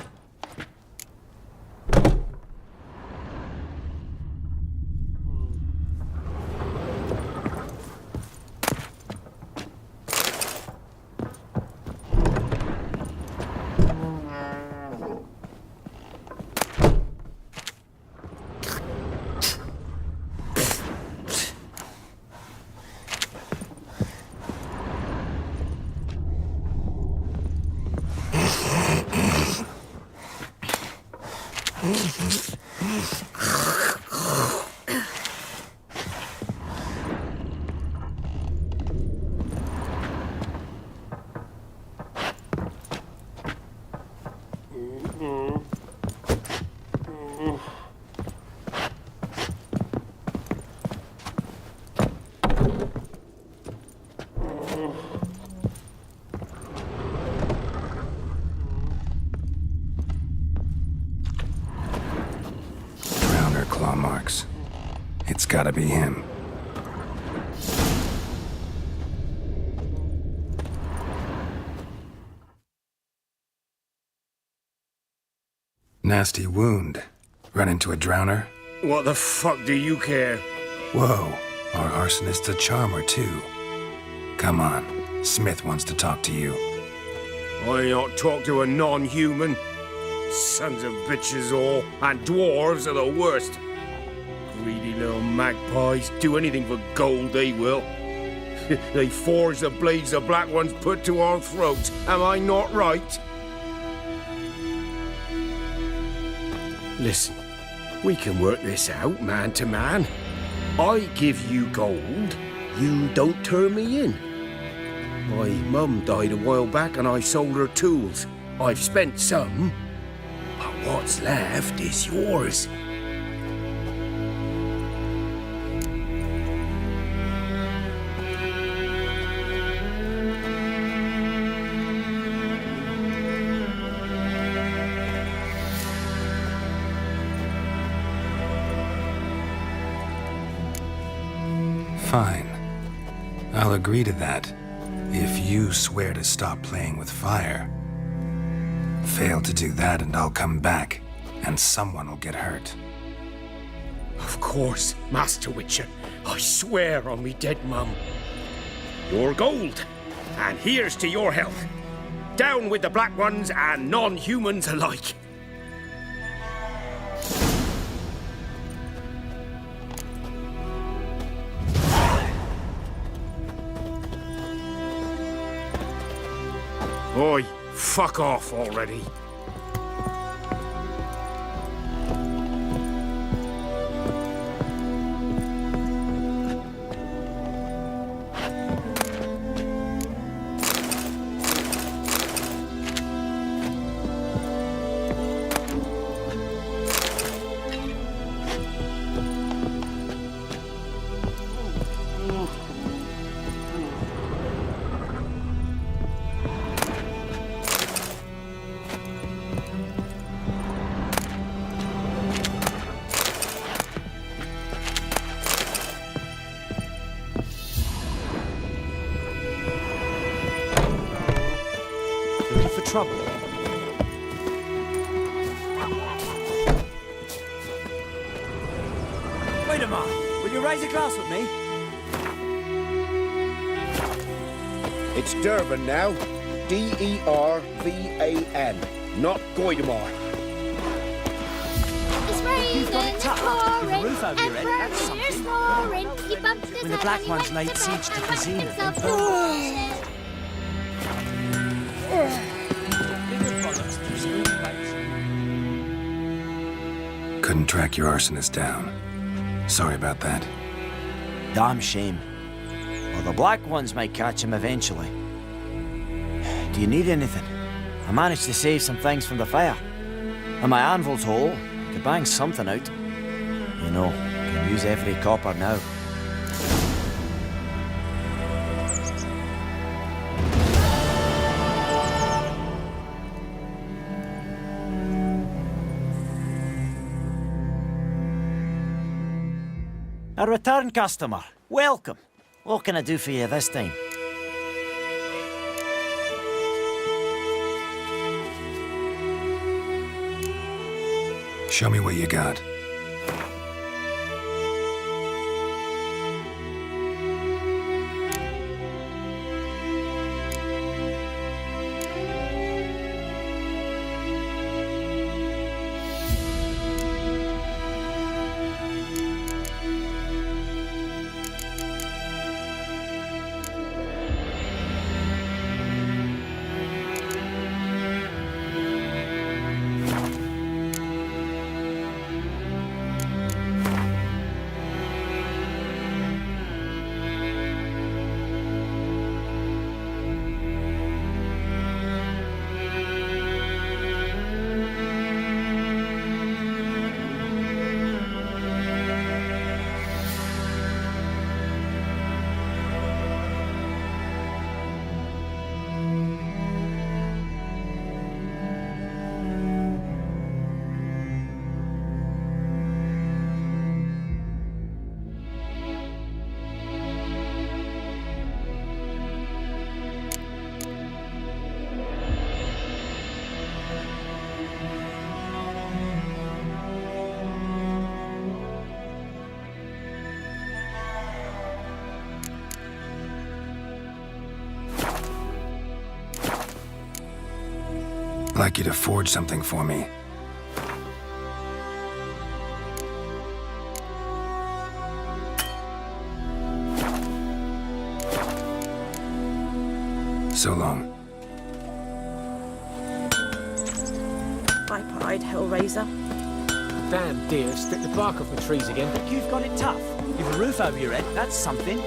Claw marks. It's gotta be him. Nasty wound. Run into a drowner? What the fuck do you care? Whoa, our arsonist's a charmer too. Come on, Smith wants to talk to you. I not talk to a non-human. Sons of bitches all, and dwarves are the worst. Greedy little magpies, do anything for gold, they will. They forge the blades the black ones put to our throats, am I not right? Listen, we can work this out, man to man. I give you gold, you don't turn me in. My mum died a while back and I sold her tools. I've spent some, but what's left is yours. Fine. I'll agree to that, if you swear to stop playing with fire. Fail to do that and I'll come back, and someone will get hurt. Of course, Master Witcher. I swear on me dead mum. Your gold, and here's to your health. Down with the black ones and non-humans alike. Oi, fuck off already. trouble? Wait a minute. Will you raise a glass with me? It's Durban now. D-E-R-V-A-N. Not Goidemar. It's raining, it's pouring, and Bernie is roaring. He bumped his When the head Black and he Ones went laid to siege bed to and whacked Vizina, himself they full of bullshit. Couldn't track your arsonist down. Sorry about that. Damn shame. Well, the Black Ones might catch him eventually. Do you need anything? I managed to save some things from the fire. And my anvil's whole. I could bang something out. You know, can use every copper now. A return customer. Welcome. What can I do for you this time? Show me what you got. I'd like you to forge something for me. So long. High pride, Hellraiser. Damn deer, stripped the bark off the trees again. You've got it tough. You've a roof over your head, that's something.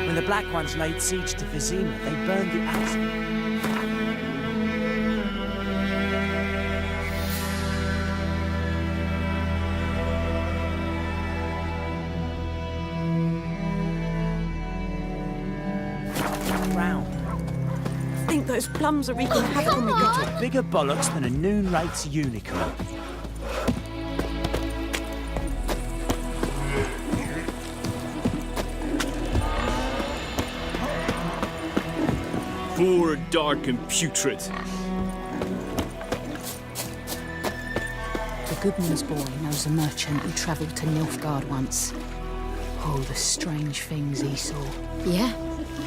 When the Black Ones laid siege to Vizina, they burned the axe. I think those plums are wreaking havoc on me. Got bigger bollocks than a noon rate's unicorn. Poor, dark, and putrid. The goodman's boy knows a merchant who travelled to Nilfgaard once. Oh, the strange things he saw. Yeah?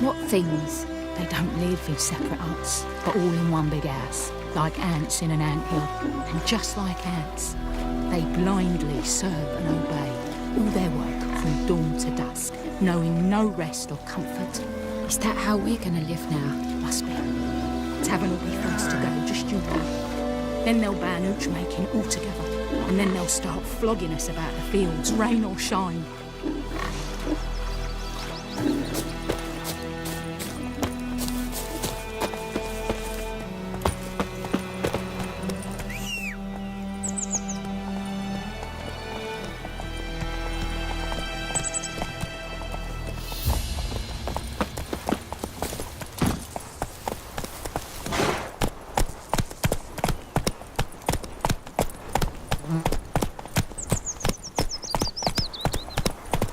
What things? They don't live in separate huts, but all in one big house, like ants in an anthill. And just like ants, they blindly serve and obey. All their work from dawn to dusk, knowing no rest or comfort. Is that how we're gonna live now? Must be. Tavern will be first to go, just you wait. Then they'll ban ooch making altogether, and then they'll start flogging us about the fields, rain or shine.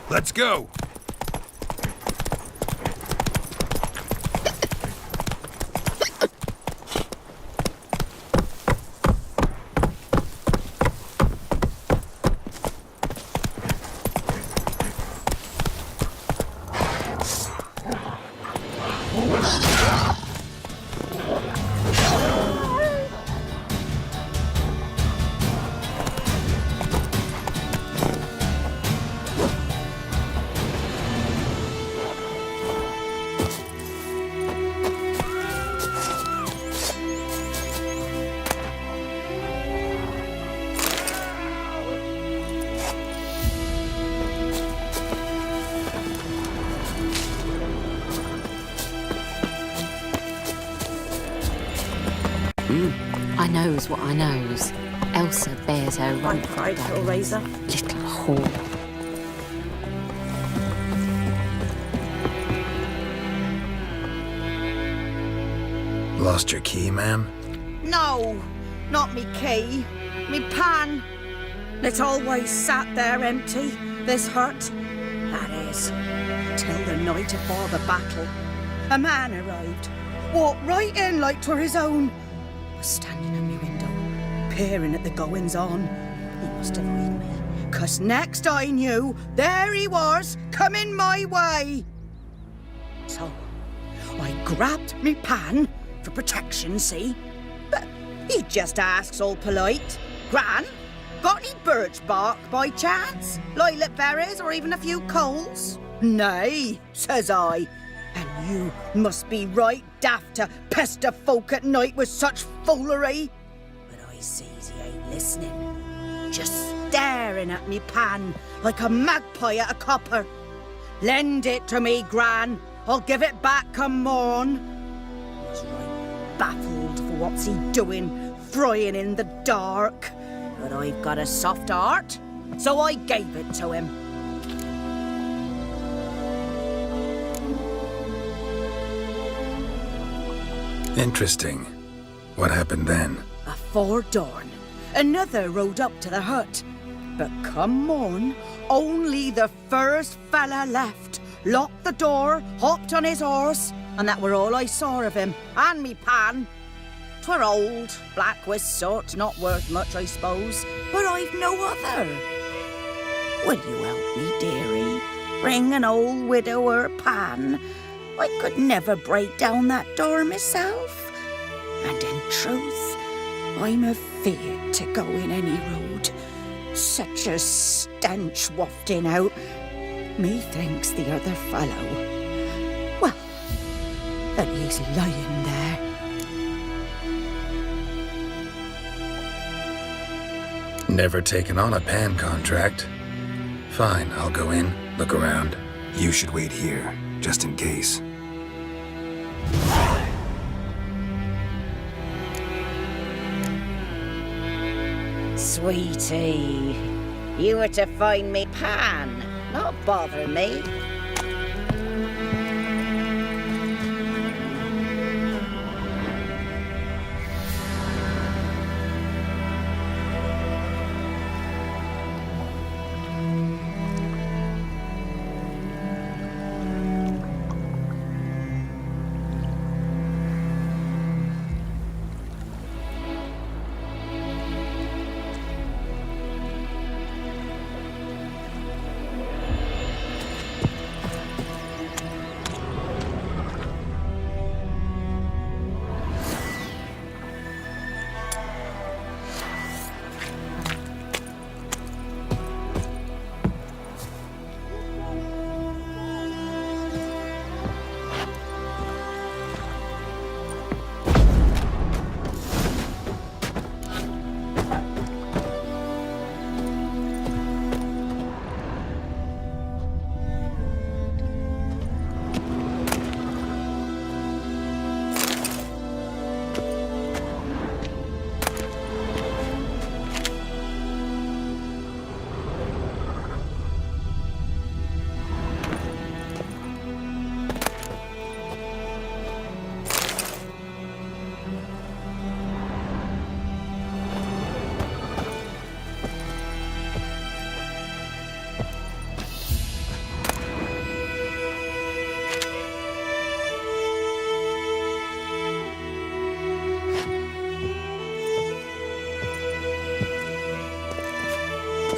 Let's go! I knows what I knows. Elsa bears her rump for Right, little razor. Little whore. Lost your key, ma'am? No, not me key. Me pan. It's always sat there empty, this hut. That is, till the night afore the battle. A man arrived, walked right in like 'twere his own. Was standing at me window, peering at the goings-on. He must have read me, 'cause next I knew, there he was, coming my way. So, I grabbed me pan, for protection, see? But he just asks all polite, Gran, got any birch bark by chance? Lilac berries or even a few coals? Nay, says I. And you must be right daft to pester folk at night with such foolery. But I sees he ain't listening, just staring at me pan like a magpie at a copper. Lend it to me, Gran. I'll give it back come morn. Was right baffled for what's he doing, frying in the dark. But I've got a soft heart, so I gave it to him. Interesting. What happened then? Afore dawn, another rode up to the hut. But come morn, only the first fella left, locked the door, hopped on his horse, and that were all I saw of him, and me pan. 'Twere old, black with soot, not worth much, I suppose, but I've no other. Will you help me, dearie? Bring an old widower pan. I could never break down that door myself. And in truth, I'm afeard to go in any road. Such a stench wafting out. Methinks the other fellow, well, that he's lying there. Never taken on a pan contract. Fine, I'll go in, look around. You should wait here, just in case. Sweetie, you were to find me pan, not bother me.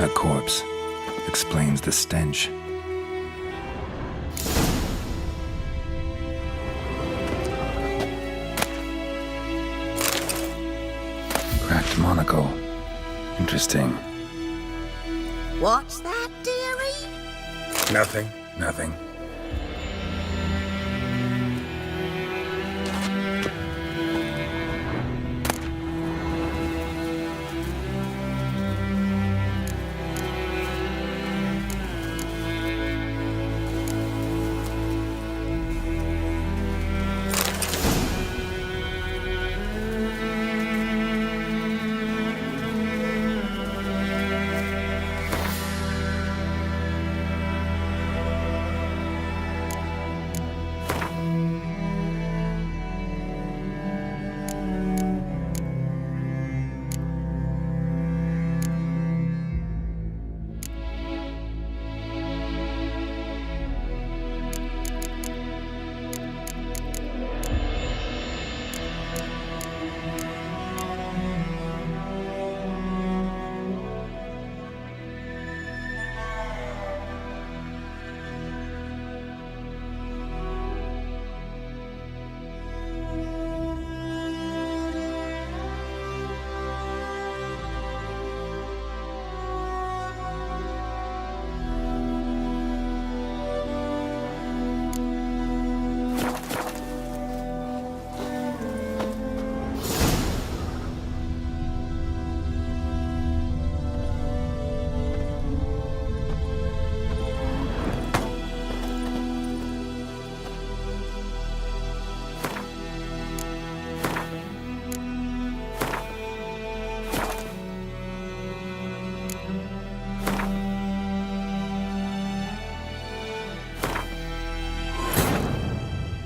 A corpse explains the stench. Cracked monocle. Interesting. What's that, dearie? Nothing. Nothing.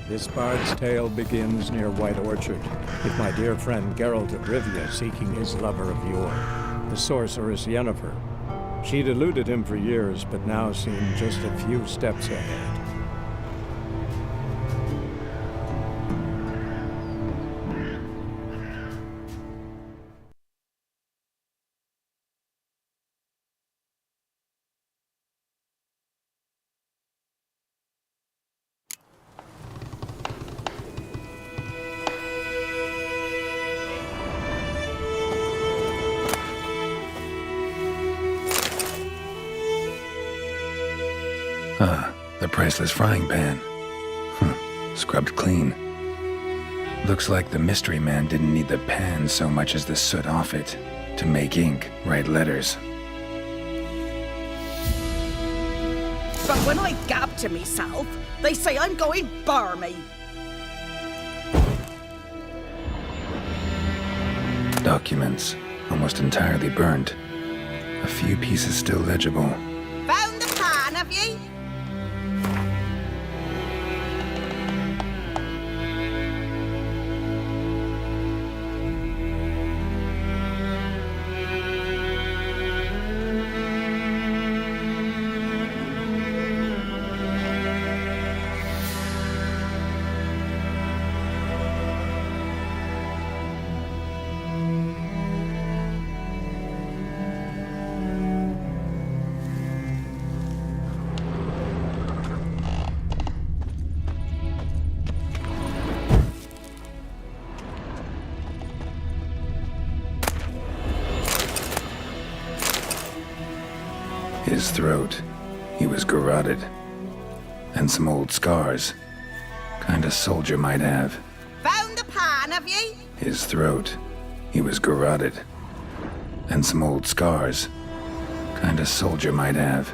This bard's tale begins near White Orchard, with my dear friend Geralt of Rivia seeking his lover of yore, the sorceress Yennefer. She'd eluded him for years, but now seemed just a few steps ahead. The priceless frying pan. Scrubbed clean. Looks like the mystery man didn't need the pan so much as the soot off it to make ink, write letters. But when I gab to myself, they say I'm going barmy. Documents, almost entirely burnt. A few pieces still legible. Found the pan, have ye? His throat, he was garroted. And some old scars. Kind a soldier might have. Found the pan, have ye? His throat, he was garroted. And some old scars. Kind a soldier might have.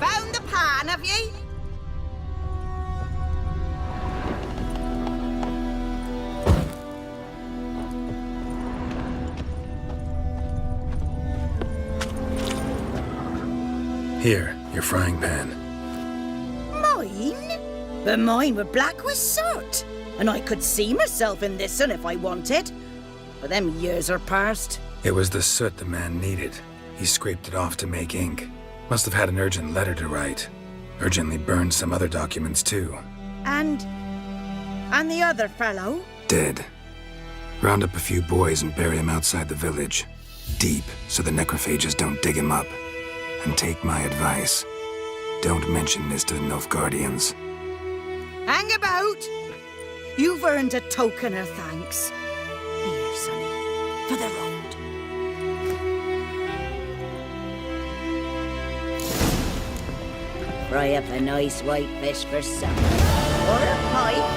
Found the pan, have ye? Here, your frying pan. Mine? But mine were black with soot. And I could see myself in this one if I wanted. But them years are past. It was the soot the man needed. He scraped it off to make ink. Must have had an urgent letter to write. Urgently burned some other documents too. And the other fellow? Dead. Round up a few boys and bury him outside the village. Deep, so the necrophages don't dig him up. And take my advice. Don't mention this to the Nilfgaardians. Hang about! You've earned a token of thanks. Here, sonny, for the road. Fry up a nice white fish for supper. Or a pie.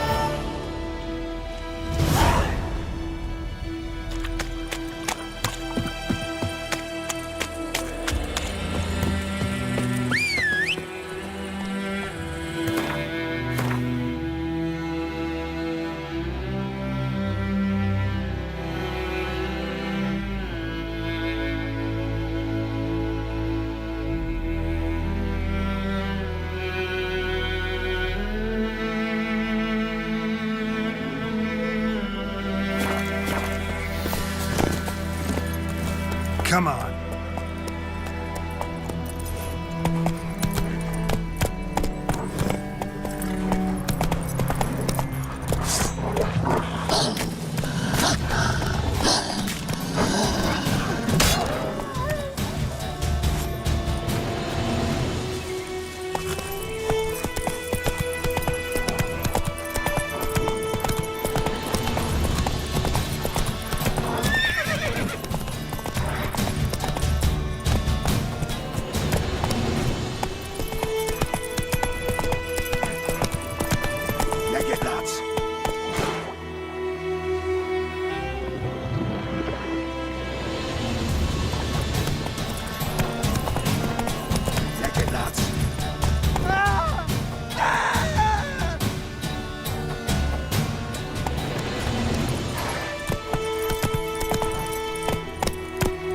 Come on.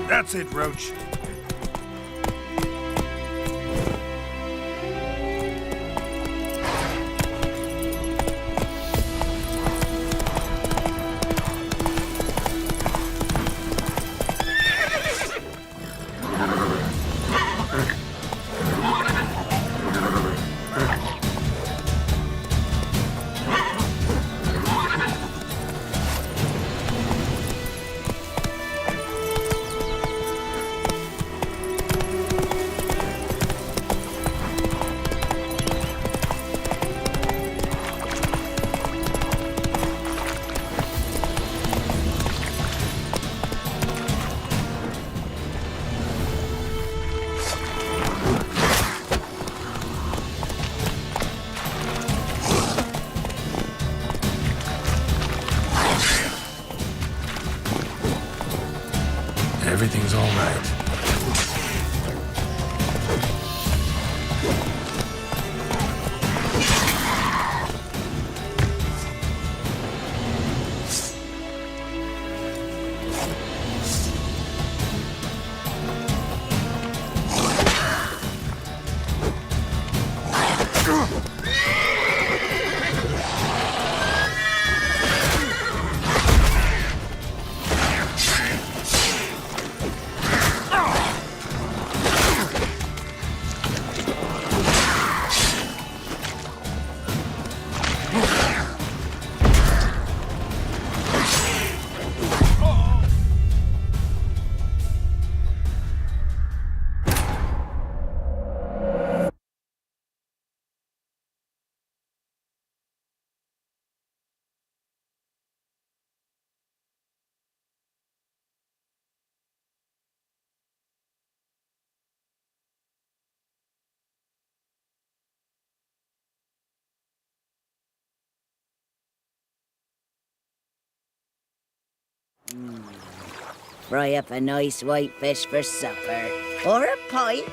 That's it, Roach. Everything's all right. Fry up a nice white fish for supper. Or a pike.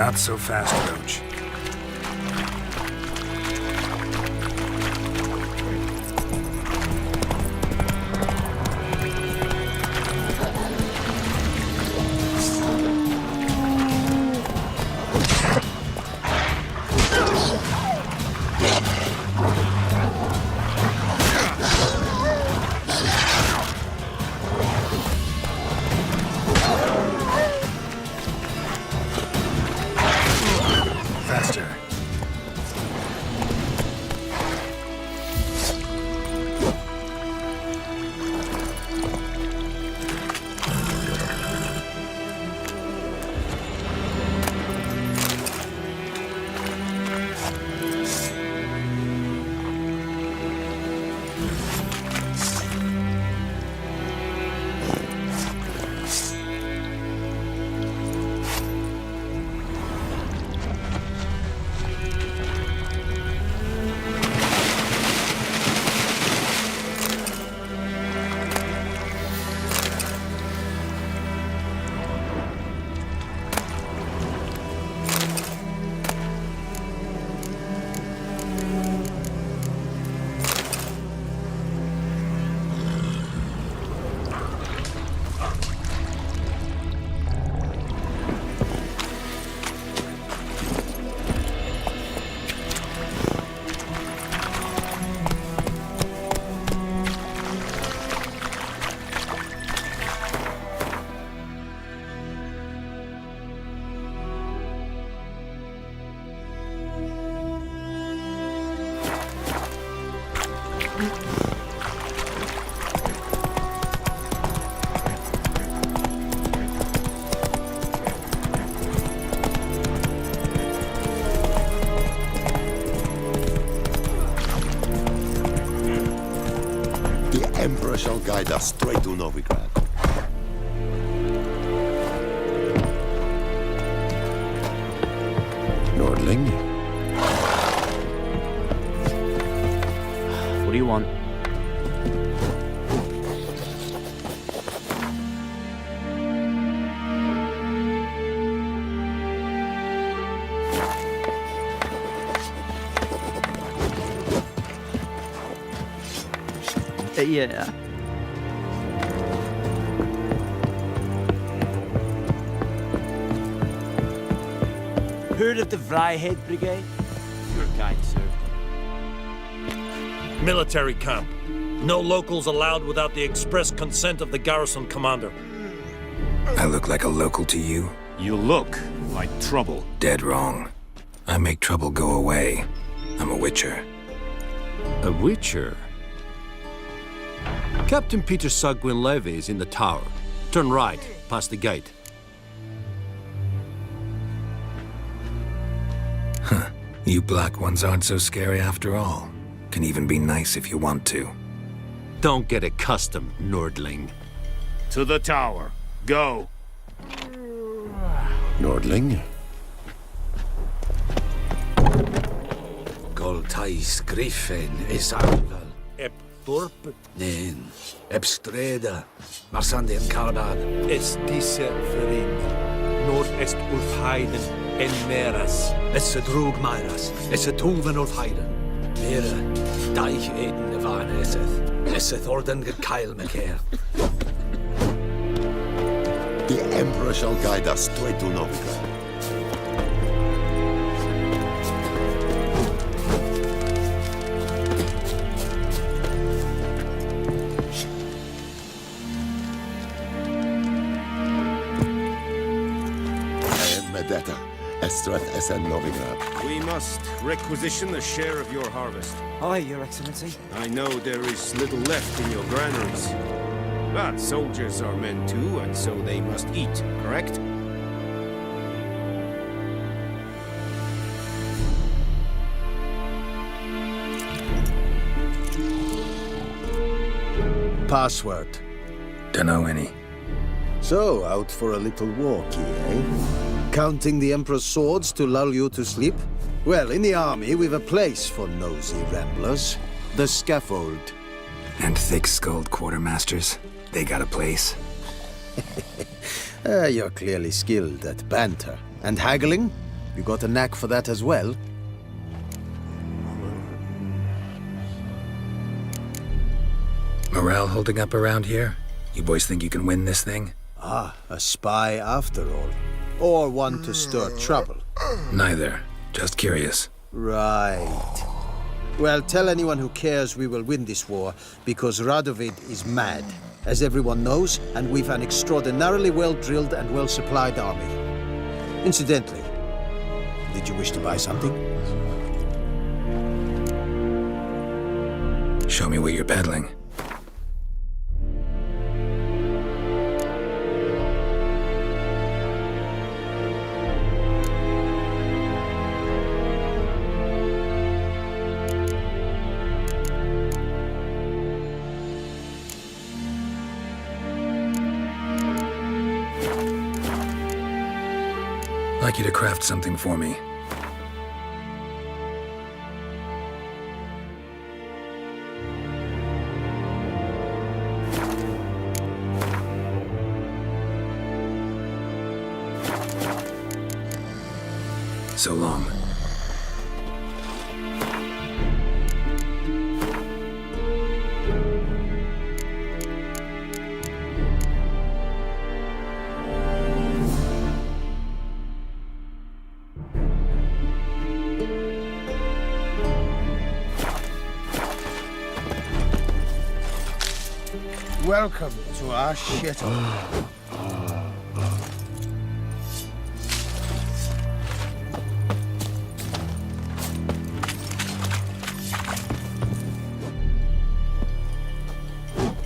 Not so fast, Roach. Emperor shall guide us straight to Novigrad. Nordling? What do you want? Yeah. Heard of the Vryhead Brigade? Your kind, sir. Military camp. No locals allowed without the express consent of the garrison commander. I look like a local to you? You look like trouble. Dead wrong. I make trouble go away. I'm a witcher. A witcher? Captain Peter Sagwin Levy is in the tower. Turn right, past the gate. Huh. You black ones aren't so scary after all. Can even be nice if you want to. Don't get accustomed, Nordling. To the tower. Go. Nordling? Goltais Griffin is Arvel. Ep Thorp? Nen. Ep Streda. Marsandi en Karbad. Es disse verin. Nord-est Ulfheiden en Meras. Esse drog Meiras. Esse Tuven Ulfheiden. Mere. Deich eden van Esseth. Esseth orden gekeil mekeer. The Emperor shall guide us straight to Novigrad. Medetta, Estrat Essen Novigrad. We must requisition a share of your harvest. Aye, Your Excellency. I know there is little left in your granaries. But soldiers are men too, and so they must eat, correct? Password. Dunno any. So, out for a little walkie, eh? Counting the Emperor's swords to lull you to sleep? Well, in the army, we've a place for nosy ramblers. The scaffold. And thick-skulled quartermasters. They got a place. You're clearly skilled at banter. And haggling? You got a knack for that as well? Morale holding up around here? You boys think you can win this thing? Ah, a spy after all. Or one to stir trouble. Neither. Just curious. Right. Well, tell anyone who cares we will win this war, because Radovid is mad, as everyone knows, and we've an extraordinarily well-drilled and well-supplied army. Incidentally, did you wish to buy something? Show me what you're peddling. I'd like you to craft something for me. So long. Welcome to our shuttle.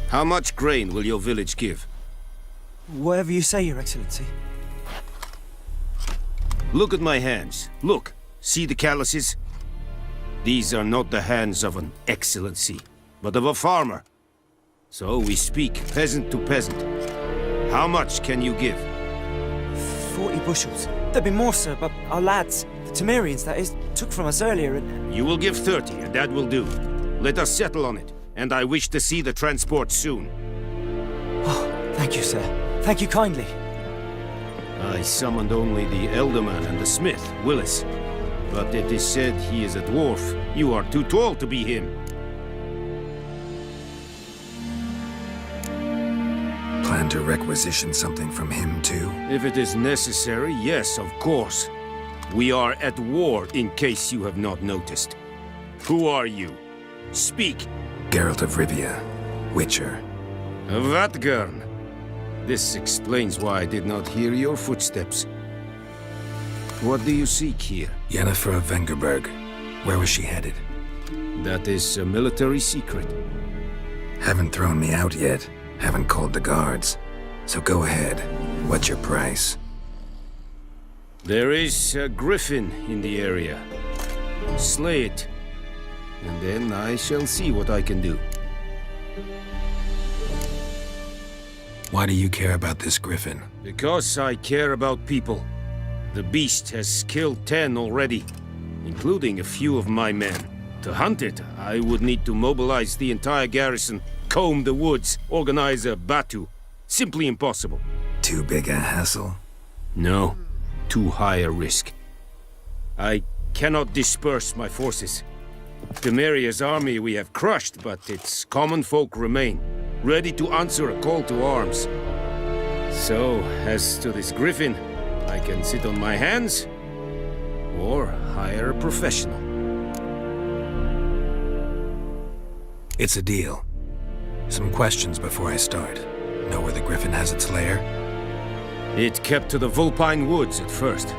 How much grain will your village give? Whatever you say, Your Excellency. Look at my hands. Look. See the calluses? These are not the hands of an excellency, but of a farmer. So we speak peasant to peasant. How much can you give? 40 bushels. There'd be more, sir, but our lads, the Temerians, that is, took from us earlier and... You will give 30, and that will do. Let us settle on it, and I wish to see the transport soon. Oh, thank you, sir. Thank you kindly. I summoned only the Elderman and the smith, Willis. But it is said he is a dwarf. You are too tall to be him. Plan to requisition something from him, too? If it is necessary, yes, of course. We are at war, in case you have not noticed. Who are you? Speak! Geralt of Rivia, Witcher. Vatgern. This explains why I did not hear your footsteps. What do you seek here? Yennefer of Vengerberg. Where was she headed? That is a military secret. Haven't thrown me out yet. Haven't called the guards. So go ahead. What's your price? There is a griffin in the area. Slay it. And then I shall see what I can do. Why do you care about this griffin? Because I care about people. The beast has killed 10 already, including a few of my men. To hunt it, I would need to mobilize the entire garrison, comb the woods, organize a batu. Simply impossible. Too big a hassle? No, too high a risk. I cannot disperse my forces. Temeria's army we have crushed, but its common folk remain, ready to answer a call to arms. So, as to this griffin, I can sit on my hands, or hire a professional. It's a deal. Some questions before I start. Know where the griffin has its lair? It kept to the Vulpine Woods at first.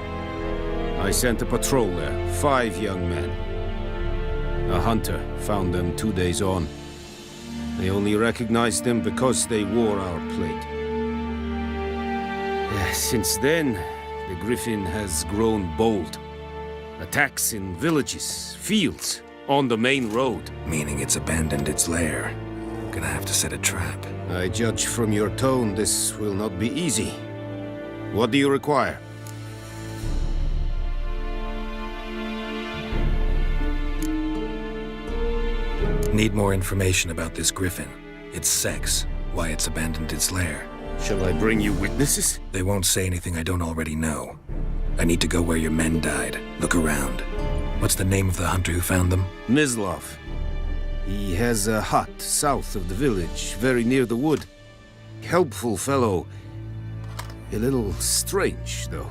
I sent a patrol there, 5 young men. A hunter found them 2 days on. They only recognized them because they wore our plate. Since then, the griffin has grown bold. Attacks in villages, fields, on the main road. Meaning it's abandoned its lair. Gonna have to set a trap. I judge from your tone this will not be easy. What do you require? Need more information about this griffin. Its sex, why it's abandoned its lair. Shall I bring you witnesses? They won't say anything I don't already know. I need to go where your men died. Look around. What's the name of the hunter who found them? Mislov. He has a hut south of the village, very near the wood. Helpful fellow. A little strange, though.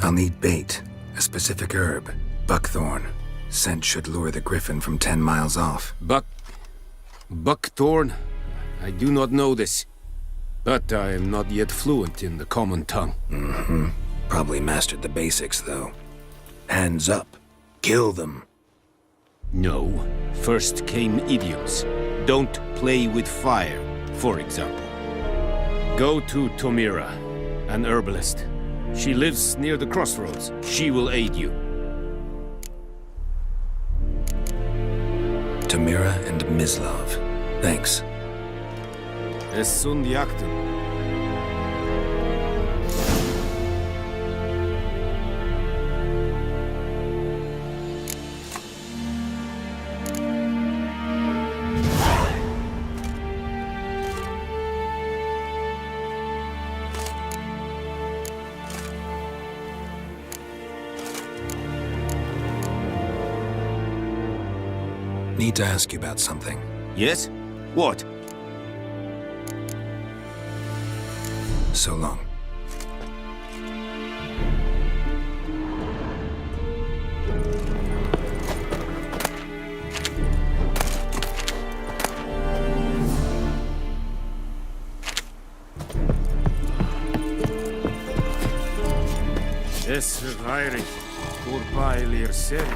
I'll need bait. A specific herb. Buckthorn. Scent should lure the griffin from 10 miles off. Buckthorn? I do not know this. But I am not yet fluent in the common tongue. Mm-hmm. Probably mastered the basics, though. Hands up. Kill them. No. First came idioms. Don't play with fire, for example. Go to Tomira, an herbalist. She lives near the crossroads. She will aid you. Tomira and Mislov. Thanks. Es sunt jactum. Need to ask you about something. Yes? What? So long. Es reirig, voorbij ser.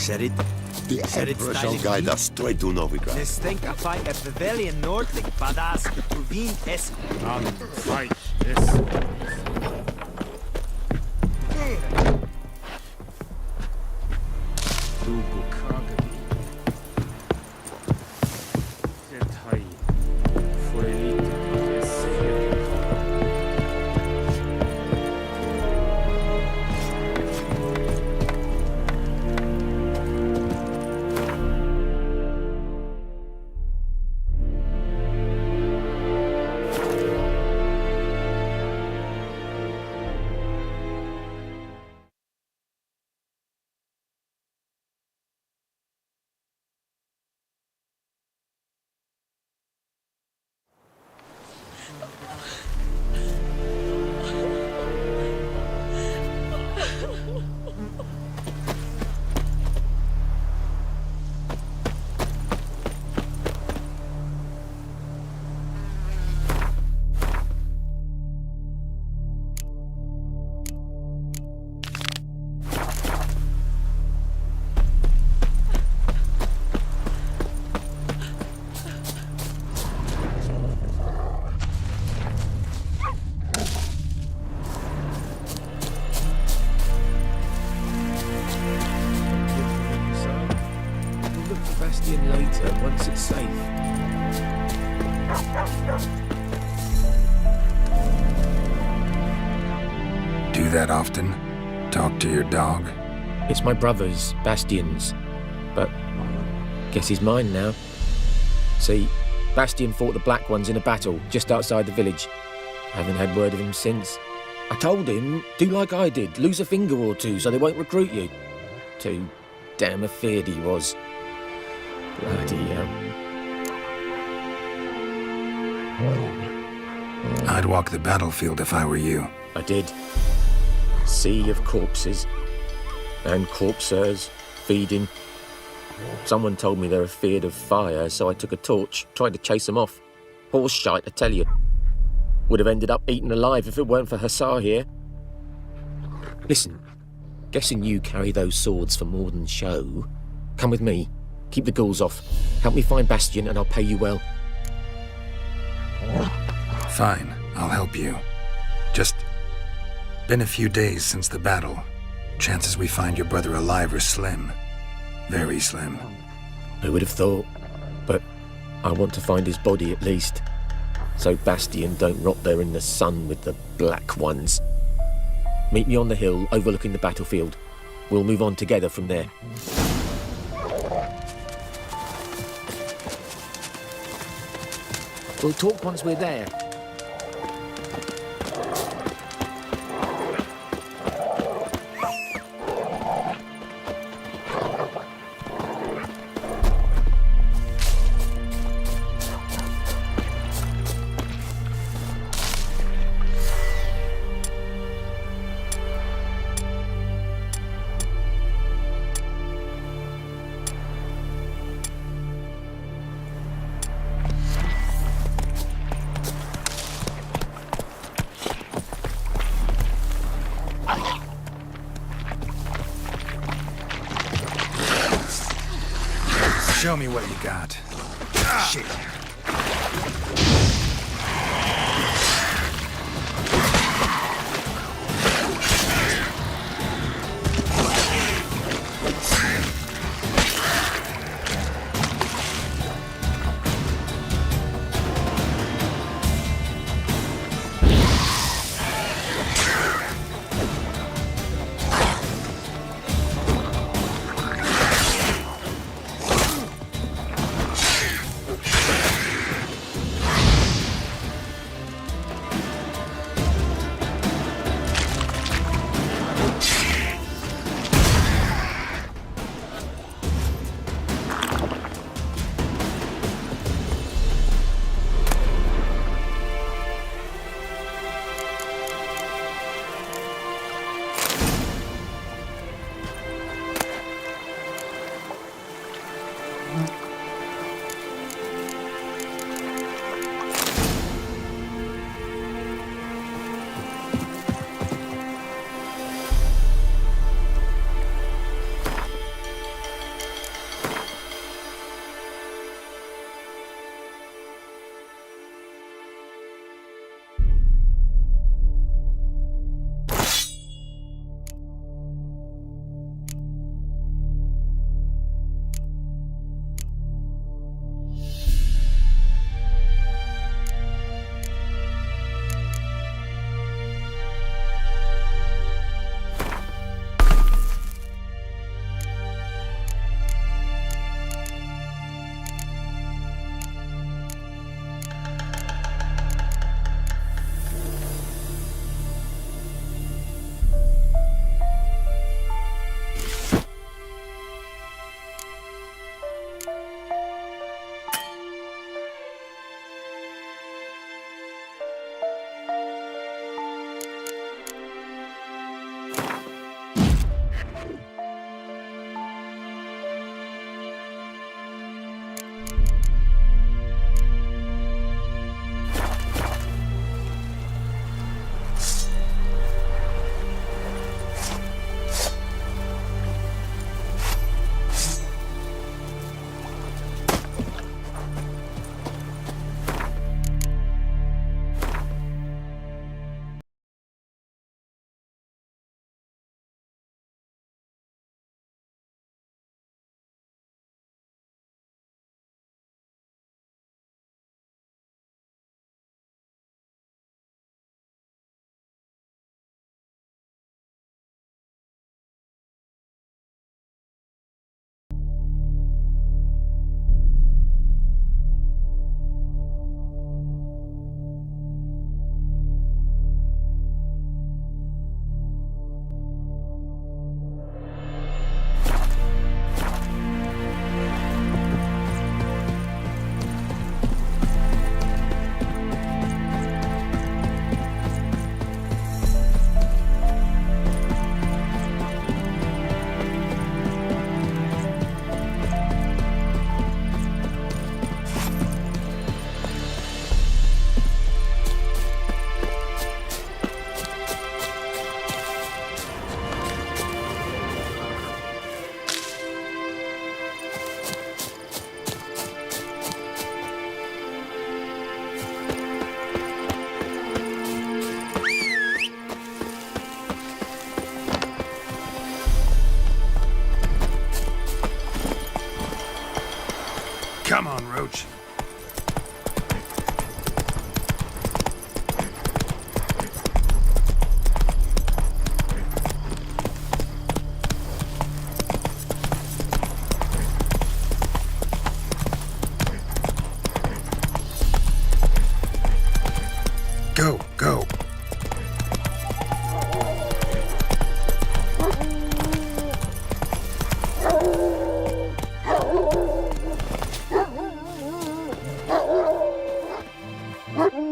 Said The Emperor shall guide us straight to Novigrad. This think I fight a pavilion nordling, badass, Provine es. Fight this. Later, once it's safe. Do that often? Talk to your dog? It's my brother's, Bastian's, but guess he's mine now. See, Bastian fought the Black Ones in a battle just outside the village. Haven't had word of him since. I told him, do like I did, lose a finger or two so they won't recruit you. Too damn afeard he was. Bloody hell. I'd walk the battlefield if I were you. I did. Sea of corpses. And corpsers, feeding. Someone told me they're afeard of fire, so I took a torch, tried to chase them off. Horse shite, I tell you. Would have ended up eaten alive if it weren't for Hussar here. Listen, guessing you carry those swords for more than show. Come with me. Keep the ghouls off. Help me find Bastian and I'll pay you well. Fine, I'll help you. Just been a few days since the battle. Chances we find your brother alive are slim. Very slim. Who would have thought? But I want to find his body at least. So Bastian don't rot there in the sun with the Black Ones. Meet me on the hill overlooking the battlefield. We'll move on together from there. We'll talk once we're there. Show me what you got. Shit. Go, go.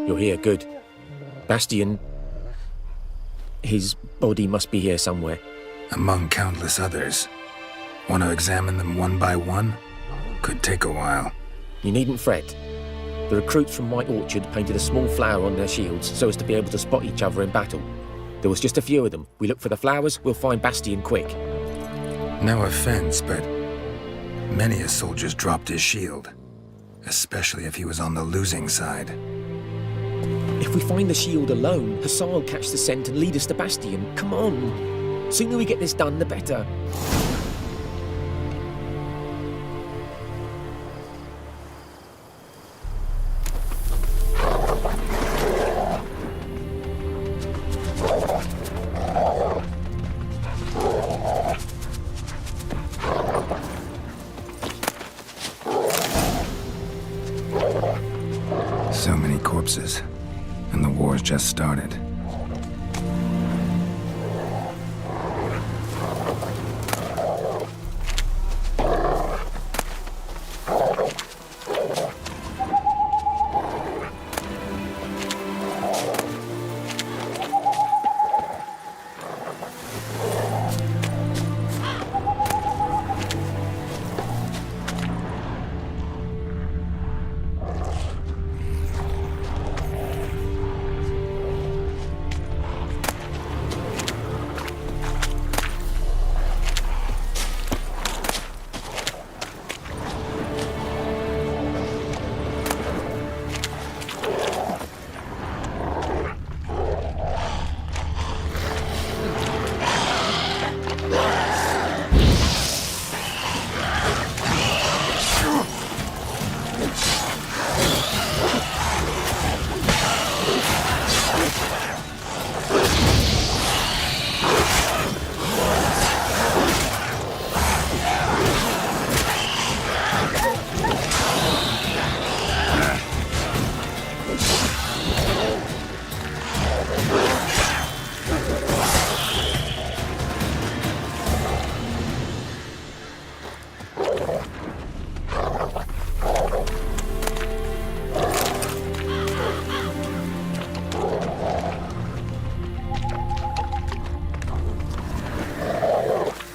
You're here, good. Bastian... his body must be here somewhere. Among countless others. Want to examine them one by one? Could take a while. You needn't fret. The recruits from White Orchard painted a small flower on their shields so as to be able to spot each other in battle. There was just a few of them. We look for the flowers, we'll find Bastian quick. No offense, but many a soldier's dropped his shield. Especially if he was on the losing side. If we find the shield alone, Hussar will catch the scent and lead us to Bastian. Come on. Sooner we get this done, the better. So many corpses. And the war's just started.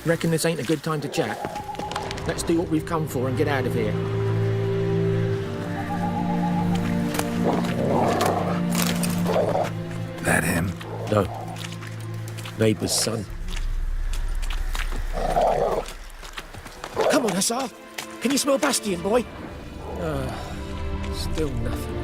Reckon this ain't a good time to chat? Let's do what we've come for and get out of here. That him? No. Neighbour's son. Come on, Hussar! Can you smell Bastian, boy? Still nothing.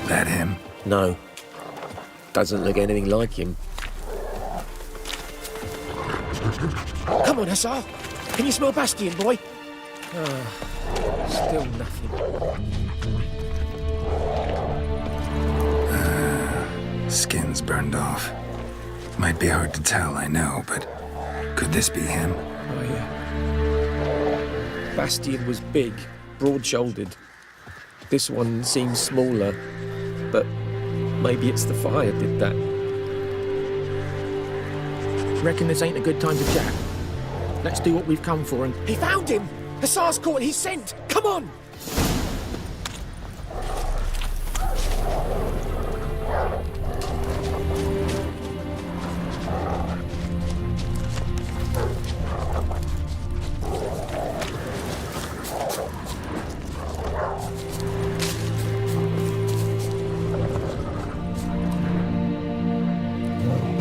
That him? No. Doesn't look anything like him. Come on, Hussar! Can you smell Bastian, boy? Still nothing. Skin's burned off. Might be hard to tell, I know, but could this be him? Oh, yeah. Bastian was big, broad-shouldered. This one seems smaller, but maybe it's the fire did that. Reckon this ain't a good time to chat? Let's do what we've come for and... He found him! Hussar's caught his scent! Come on!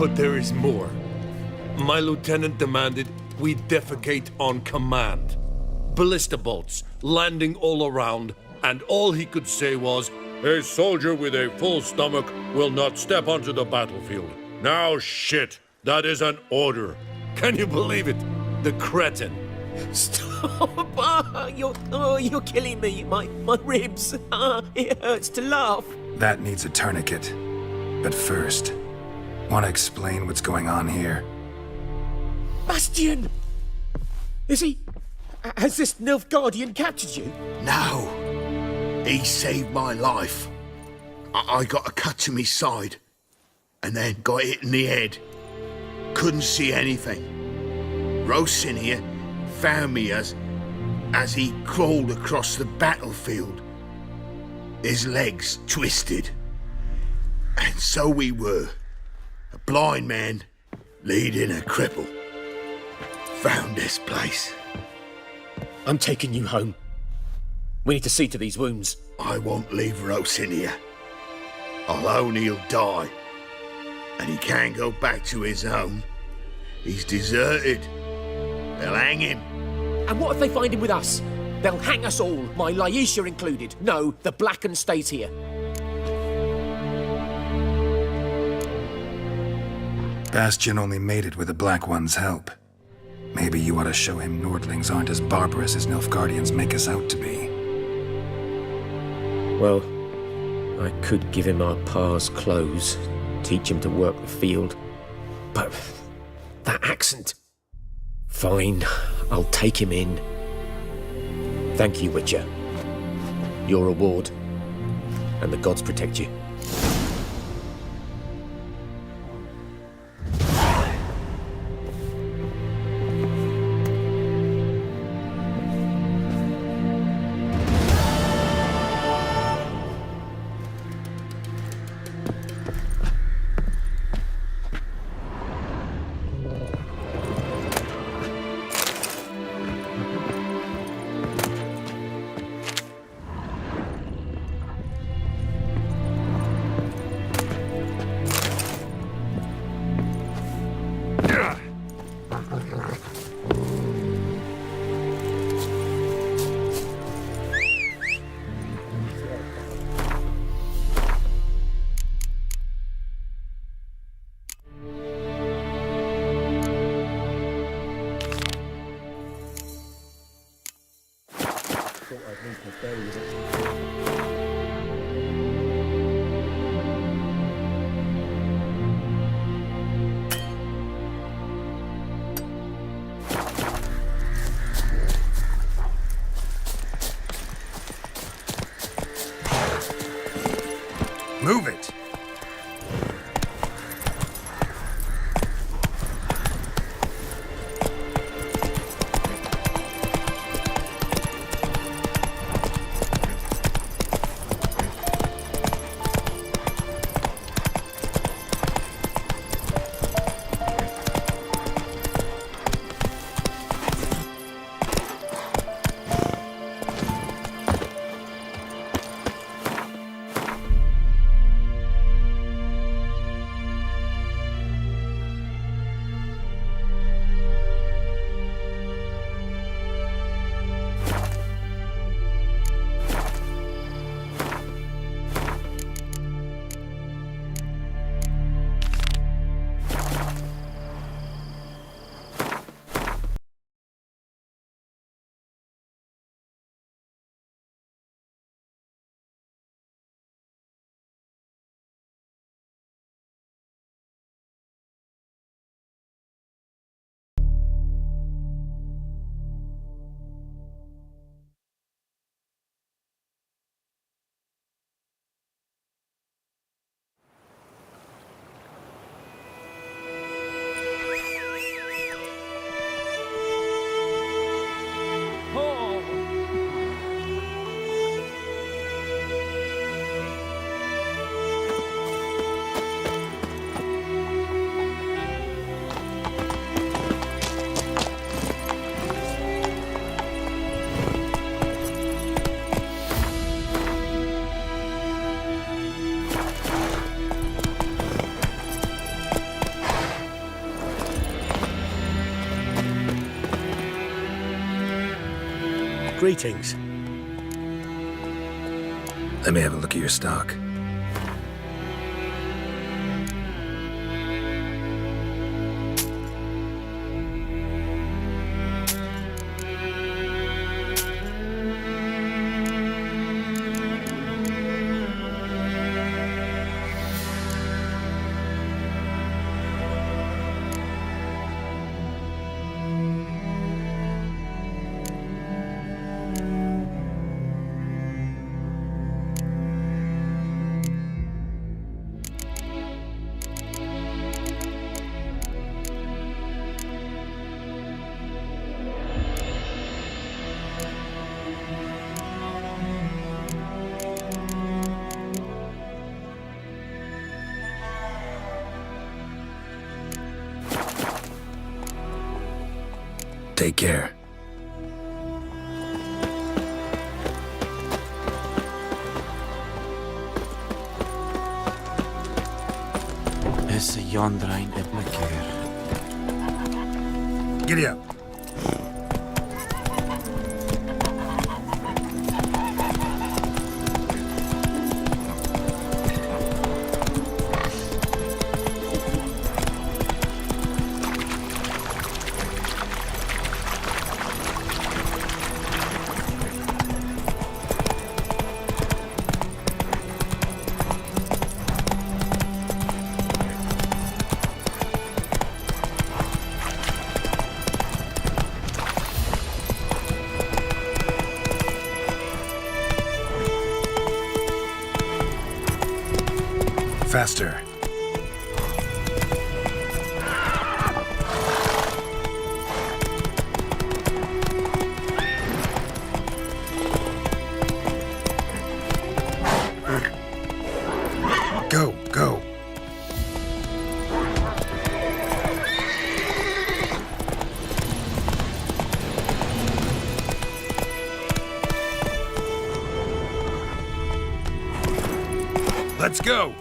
But there is more. My lieutenant demanded we defecate on command. Ballista bolts landing all around, and all he could say was, "A soldier with a full stomach will not step onto the battlefield." Now shit, that is an order. Can you believe it? The cretin. Stop! You're killing me. My ribs. It hurts to laugh. That needs a tourniquet. But first, want to explain what's going on here? Bastian! Has this Nilfgaardian captured you? No. He saved my life. I got a cut to me side, and then got hit in the head. Couldn't see anything. Rosinia found me as he crawled across the battlefield. His legs twisted. And so we were. A blind man leading a cripple. Found this place. I'm taking you home. We need to see to these wounds. I won't leave Rosinia. Alone he'll die. And he can't go back to his own. He's deserted. They'll hang him. And what if they find him with us? They'll hang us all, my Laisha included. No, the Blacken stays here. Bastian only made it with the Black One's help. Maybe you ought to show him Nordlings aren't as barbarous as Nilfgaardians make us out to be. Well, I could give him our pa's clothes, teach him to work the field. But that accent... Fine, I'll take him in. Thank you, Witcher. Your reward. And the gods protect you. Move it! Greetings. Let me have a look at your stock. Take care. Is yonder ain't it, my care. Giddy up. Faster. Go, go. Let's go.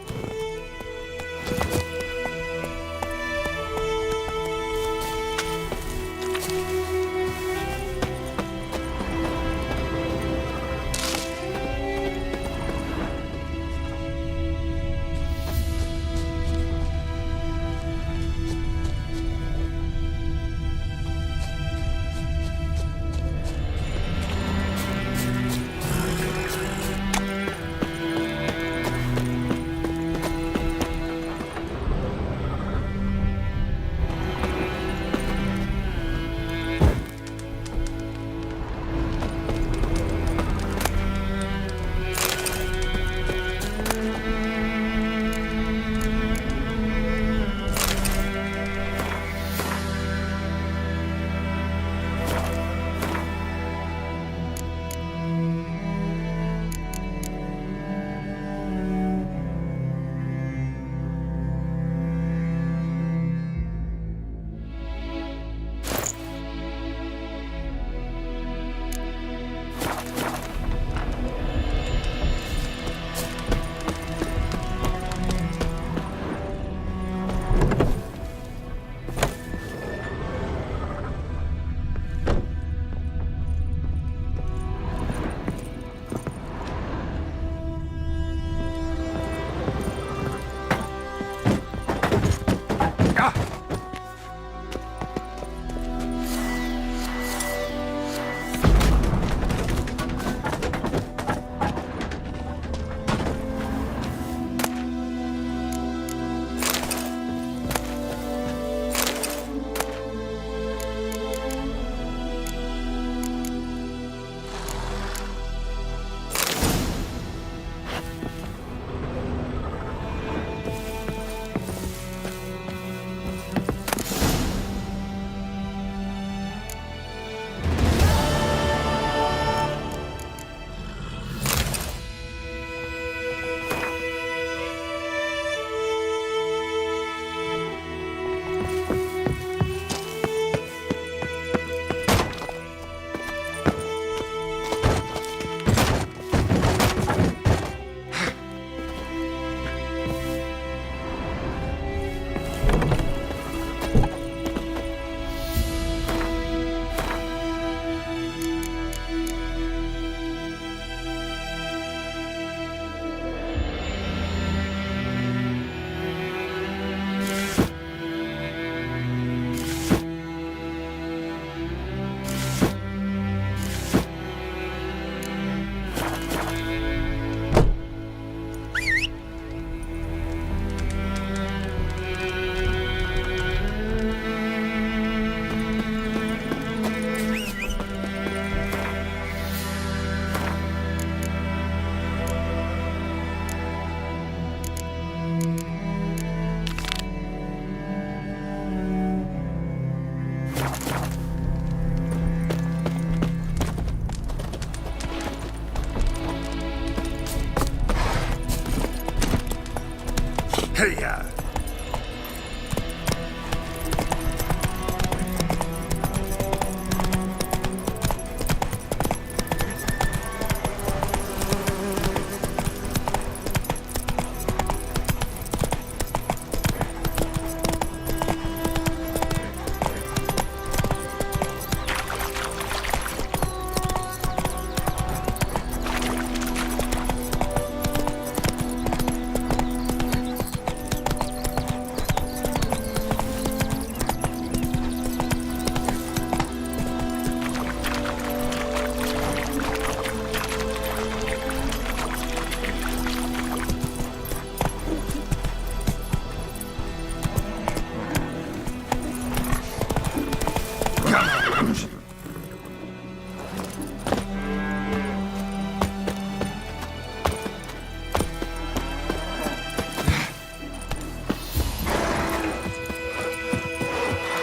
Hiya!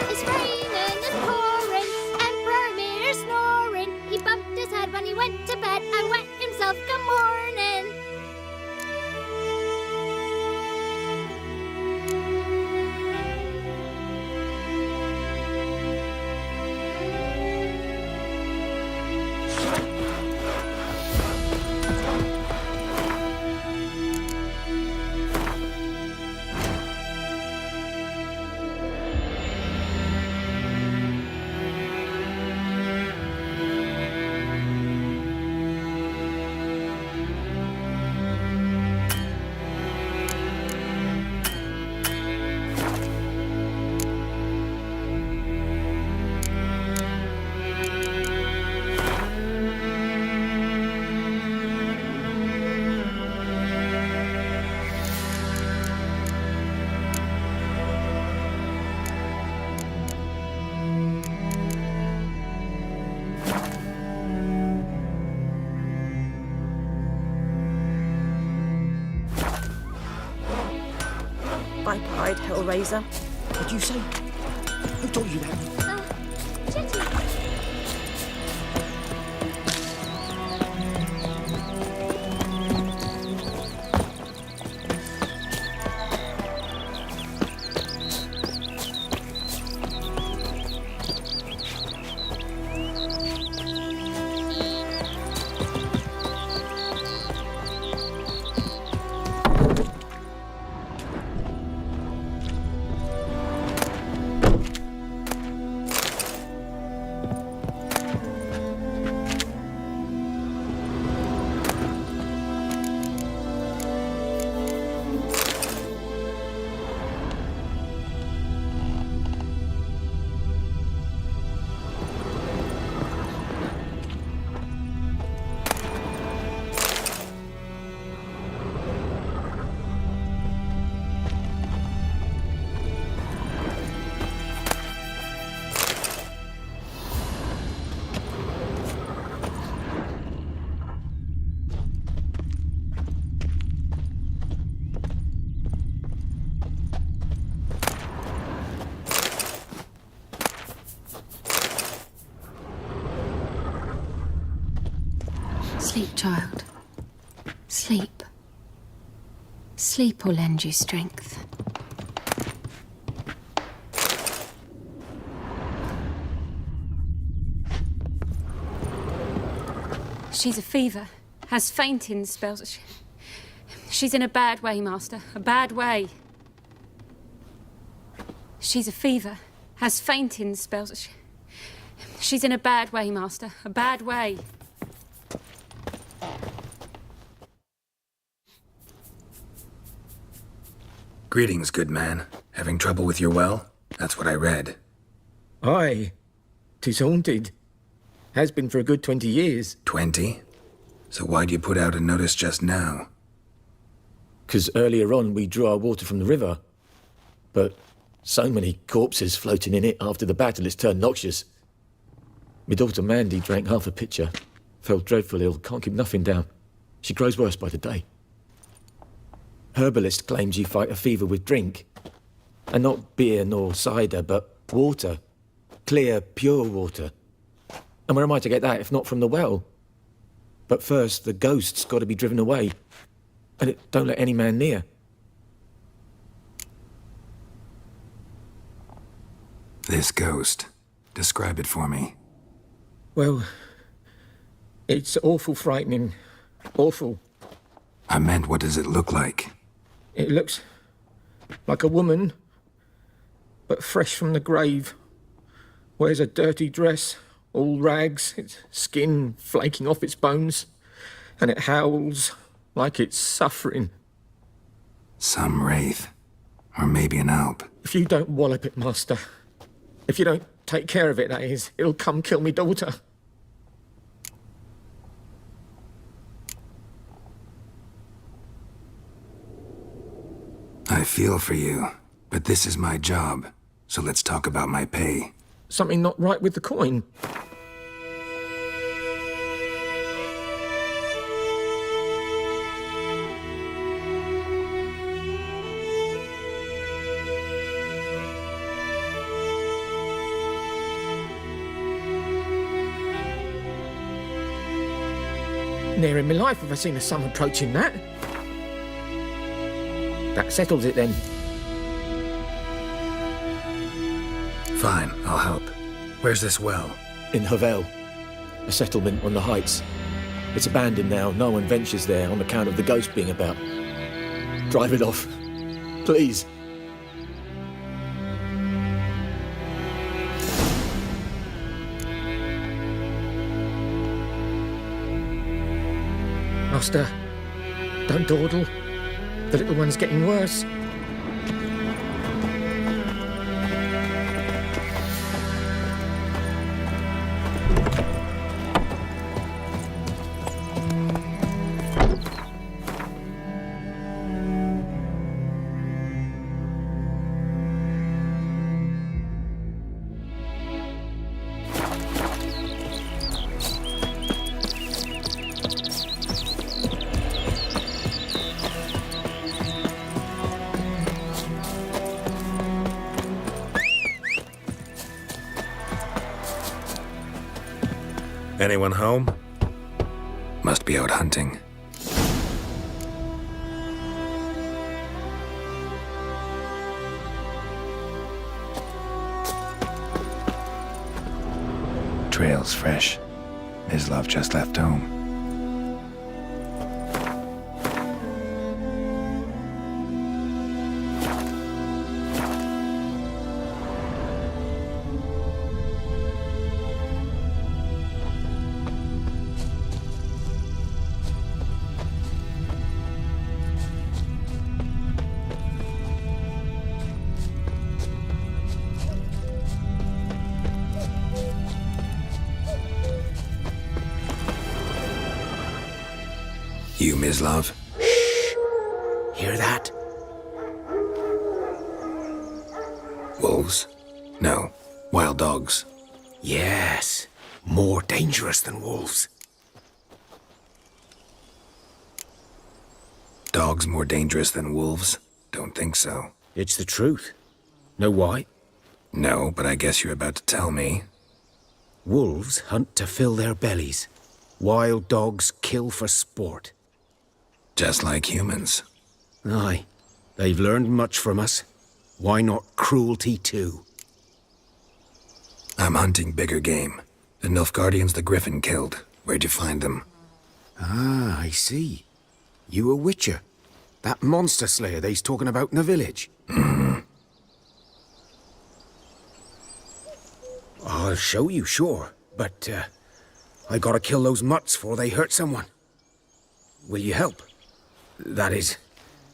It's raining, it's pouring, Emperor Mirror snoring. He bumped his head when he went to bed and wet himself good morning. Bye-bye, Hellraiser. What'd you say? Who told you that? Jetty. Sleep, child. Sleep. Sleep will lend you strength. She's a fever. Has fainting spells. She's in a bad way, Master. A bad way. She's a fever. Has fainting spells. She's in a bad way, Master. A bad way. Greetings, good man. Having trouble with your well? That's what I read. Aye. 'Tis haunted. Has been for a good 20 years. 20? So why'd you put out a notice just now? 'Cause earlier on we drew our water from the river. But so many corpses floating in it after the battle it's turned noxious. My daughter Mandy drank half a pitcher. Fell dreadful ill, can't keep nothing down. She grows worse by the day. Herbalist claims you fight a fever with drink. And not beer nor cider, but water. Clear, pure water. And where am I to get that if not from the well? But first, the ghost's got to be driven away. And it don't let any man near. This ghost. Describe it for me. Well, it's awful frightening. Awful. I meant, what does it look like? It looks like a woman, but fresh from the grave. Wears a dirty dress, all rags, its skin flaking off its bones, and it howls like it's suffering. Some wraith. Or maybe an alp. If you don't wallop it, Master, if you don't take care of it, that is, it'll come kill me daughter. I feel for you, but this is my job, so let's talk about my pay. Something not right with the coin. Never in my life have I seen a sum approaching that. That settles it then. Fine, I'll help. Where's this well? In Havel, a settlement on the heights. It's abandoned now. No one ventures there on account of the ghost being about. Drive it off, please. Master, don't dawdle. The little one's getting worse. Anyone home? Must be out hunting. Trail's fresh. Mislav just left home. You, Mislav? Hear that? Wolves? No. Wild dogs. Yes. More dangerous than wolves. Dogs more dangerous than wolves? Don't think so. It's the truth. Know why? No, but I guess you're about to tell me. Wolves hunt to fill their bellies. Wild dogs kill for sport. Just like humans. Aye. They've learned much from us. Why not cruelty too? I'm hunting bigger game. The Nilfgaardians the Griffin killed. Where'd you find them? Ah, I see. You a witcher. That monster slayer they's talking about in the village. Mm-hmm. I'll show you, sure. But, I gotta kill those mutts before they hurt someone. Will you help? That is,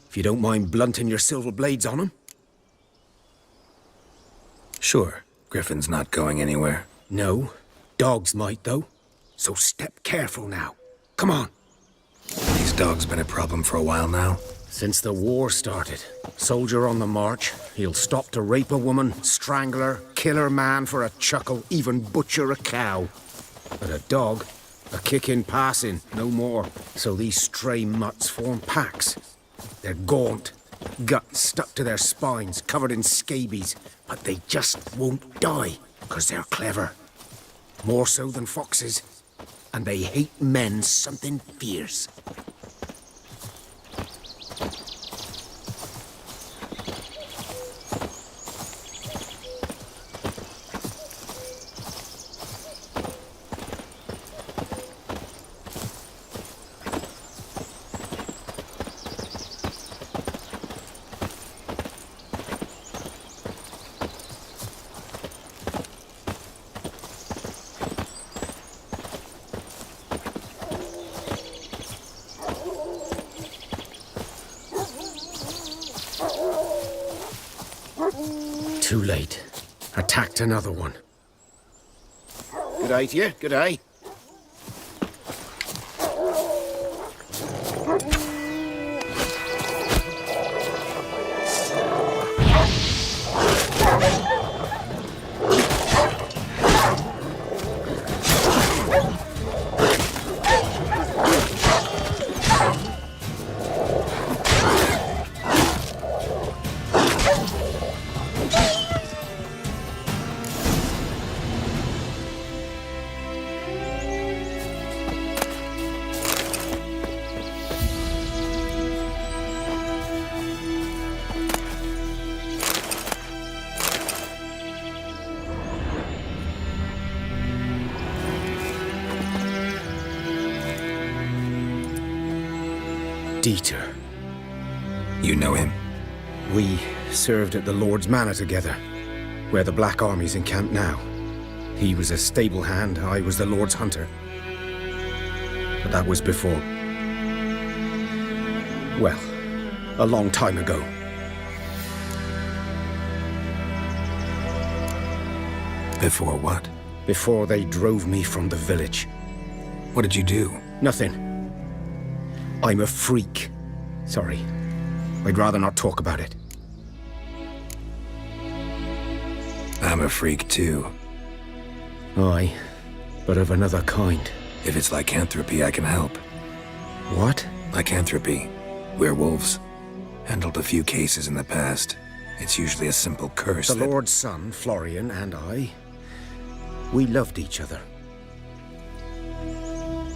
if you don't mind blunting your silver blades on them. Sure. Griffin's not going anywhere. No. Dogs might, though. So step careful now. Come on. These dogs been a problem for a while now? Since the war started. Soldier on the march. He'll stop to rape a woman, strangle her, kill her man for a chuckle, even butcher a cow. But a dog, a kick in passing, no more. So these stray mutts form packs. They're gaunt, guts stuck to their spines, covered in scabies. But they just won't die, 'cause they're clever. More so than foxes. And they hate men something fierce. Too late. Attacked another one. Good day to you, good day. Dieter. You know him? We served at the Lord's Manor together, where the Black Army's encamped now. He was a stable hand, I was the Lord's hunter. But that was before... well, a long time ago. Before what? Before they drove me from the village. What did you do? Nothing. I'm a freak. Sorry. I'd rather not talk about it. I'm a freak too. Aye, but of another kind. If it's lycanthropy, I can help. What? Lycanthropy. Werewolves. Handled a few cases in the past. It's usually a simple curse The that... Lord's son, Florian, and I, we loved each other.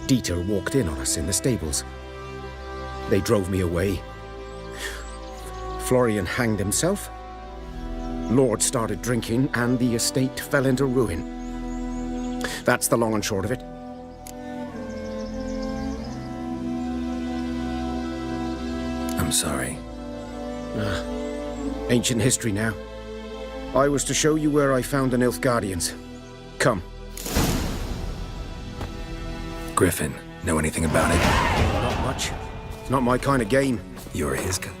Dieter walked in on us in the stables. They drove me away. Florian hanged himself. Lord started drinking, and the estate fell into ruin. That's the long and short of it. I'm sorry. Ancient history now. I was to show you where I found the Nilfgaardians. Come. Griffin, know anything about it? Not much. It's not my kind of game. You're his kind.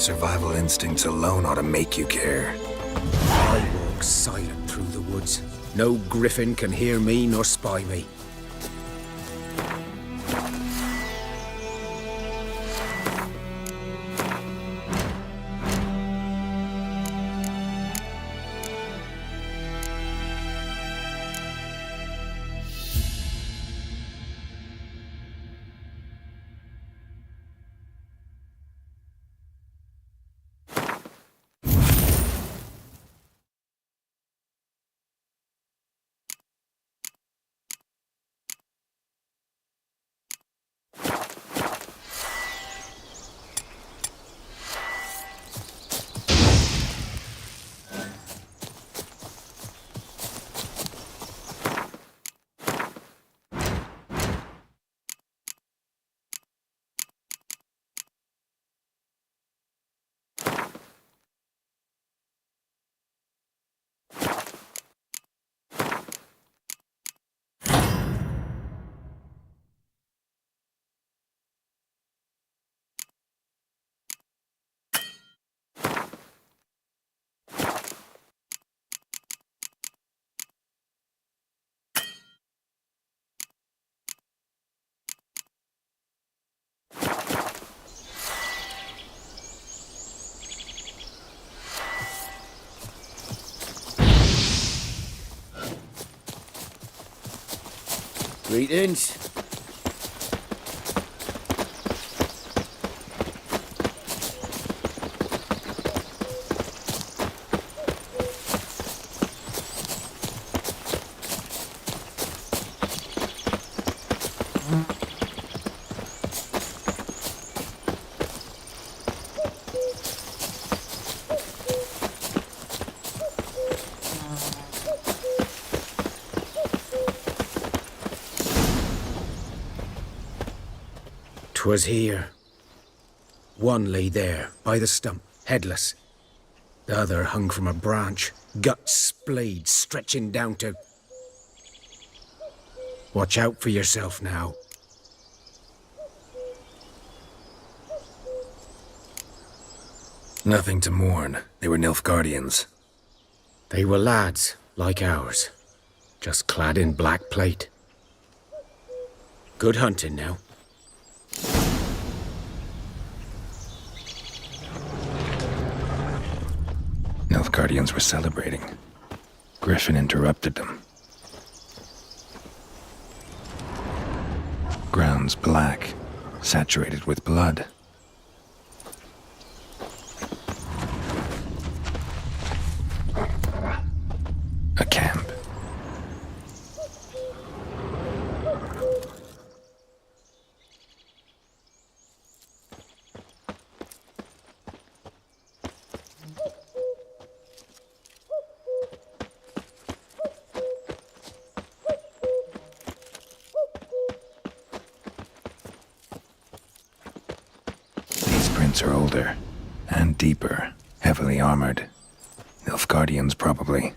Survival instincts alone ought to make you care. I walk silent through the woods. No griffin can hear me nor spy me. Greetings. 'Twas here. One lay there, by the stump, headless. The other hung from a branch, guts splayed, stretching down to... Watch out for yourself now. Nothing to mourn. They were Nilfgaardians. They were lads, like ours, just clad in black plate. Good hunting now. Nilfgaardians were celebrating. Griffin interrupted them. Grounds black, saturated with blood. A camp. These prints are older and deeper, heavily armored. Nilfgaardians, probably.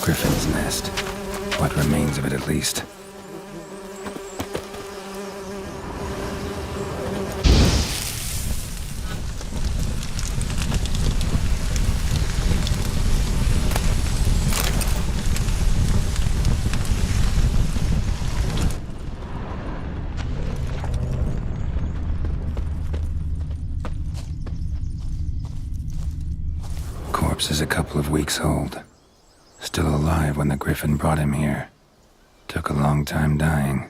Griffin's nest. What remains of it, at least. Corpse is a couple of weeks old. Still alive when the Griffin brought him here. Took a long time dying.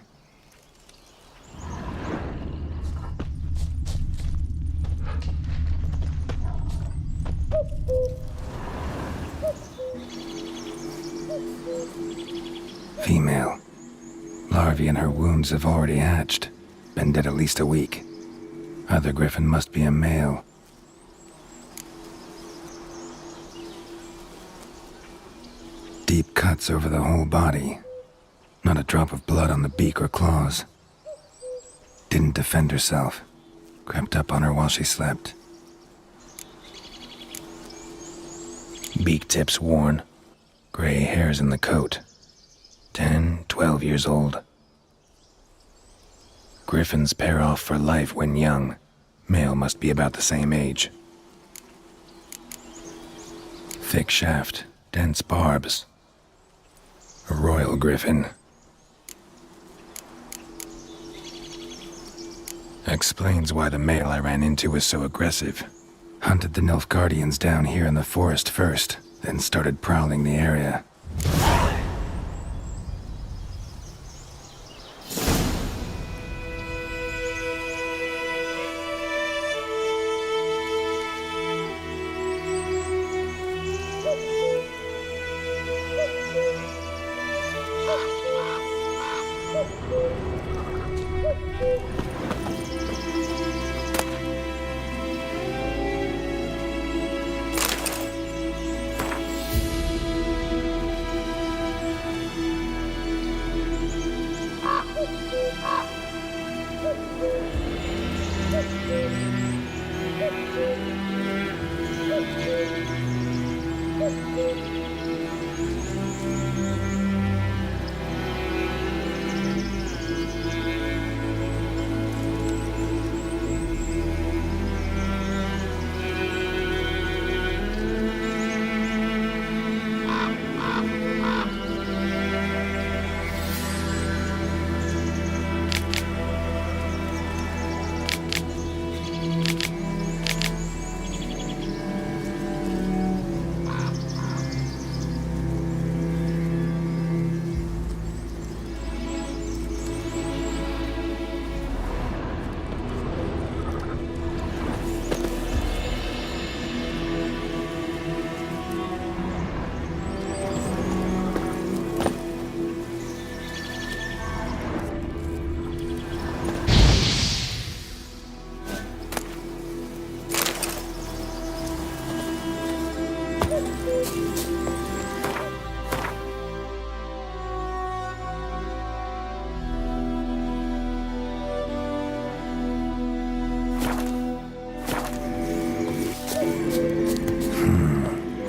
Female. Larvae in her wounds have already hatched. Been dead at least a week. Other Griffin must be a male. Deep cuts over the whole body. Not a drop of blood on the beak or claws. Didn't defend herself. Crept up on her while she slept. Beak tips worn. Gray hairs in the coat. 10, 12 years old. Griffins pair off for life when young. Male must be about the same age. Thick shaft, dense barbs. A royal griffin. Explains why the male I ran into was so aggressive. Hunted the Nilfgaardians down here in the forest first, then started prowling the area.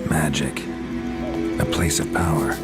Magic. A place of power.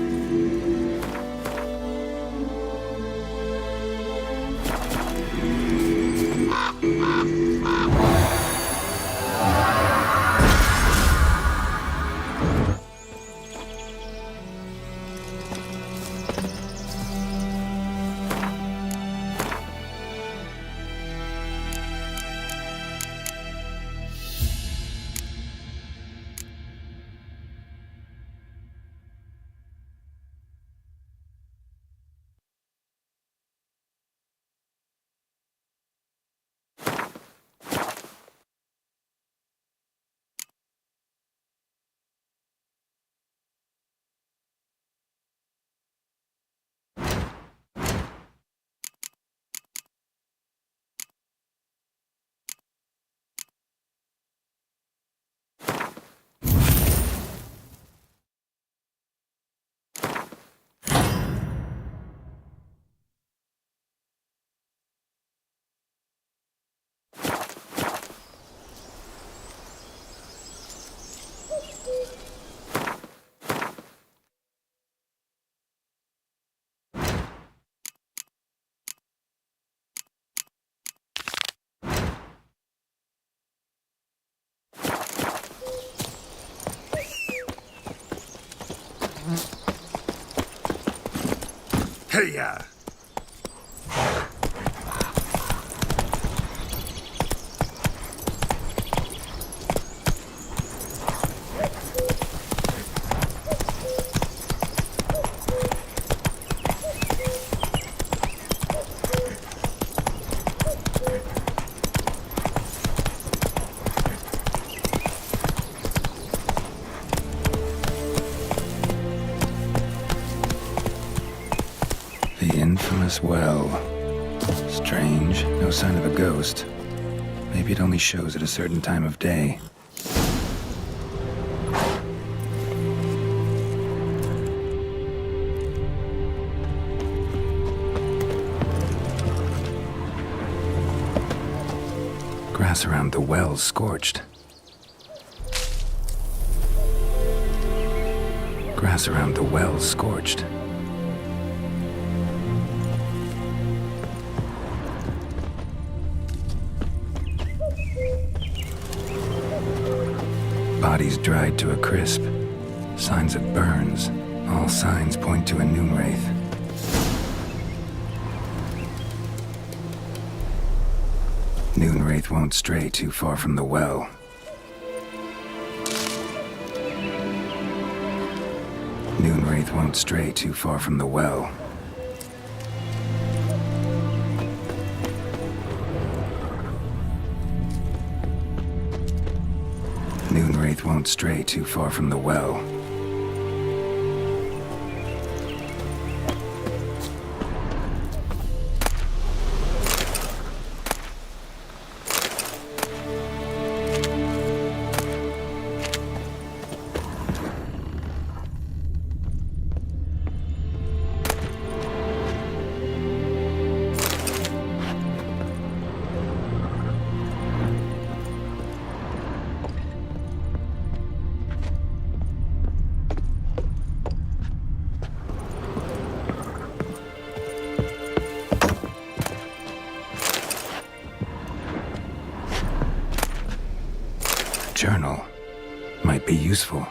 Hey-ya! Well, strange. No sign of a ghost. Maybe it only shows at a certain time of day. Grass around the well's scorched. Grass around the well's scorched. Bodies dried to a crisp. Signs of burns. All signs point to a noon wraith. Noon wraith won't stray too far from the well. Noon wraith won't stray too far from the well. Noon wraith won't stray too far from the well. journal might be useful.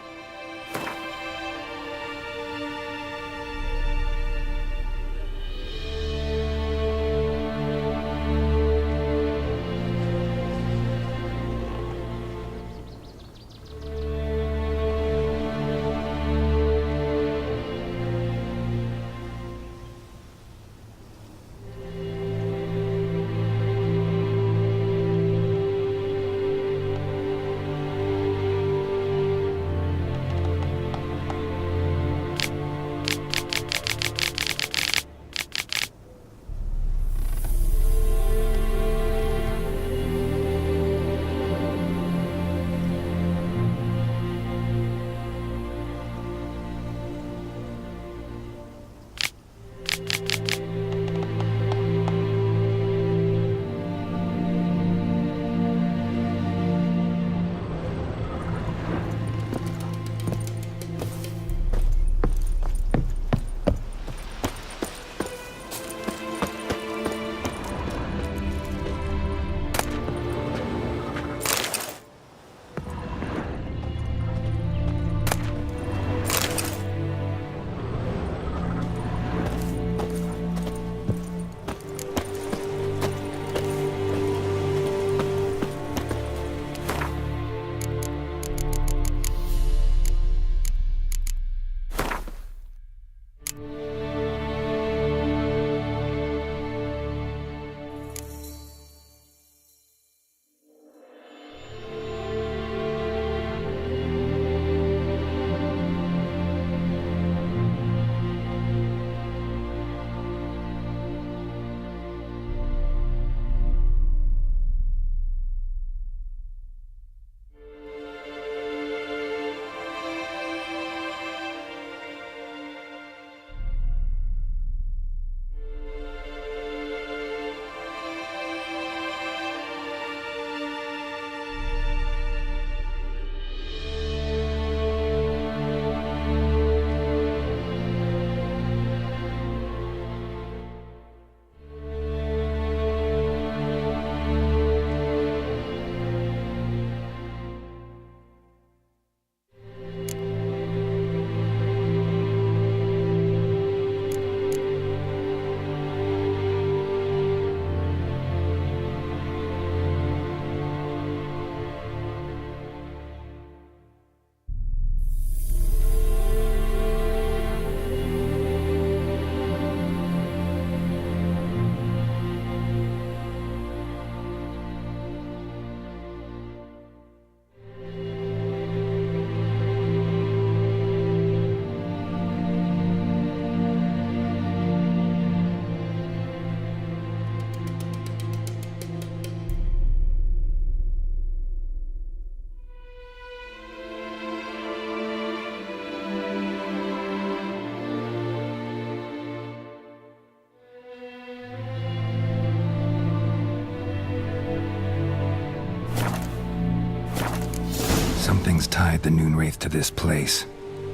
Something's tied the Noonwraith to this place.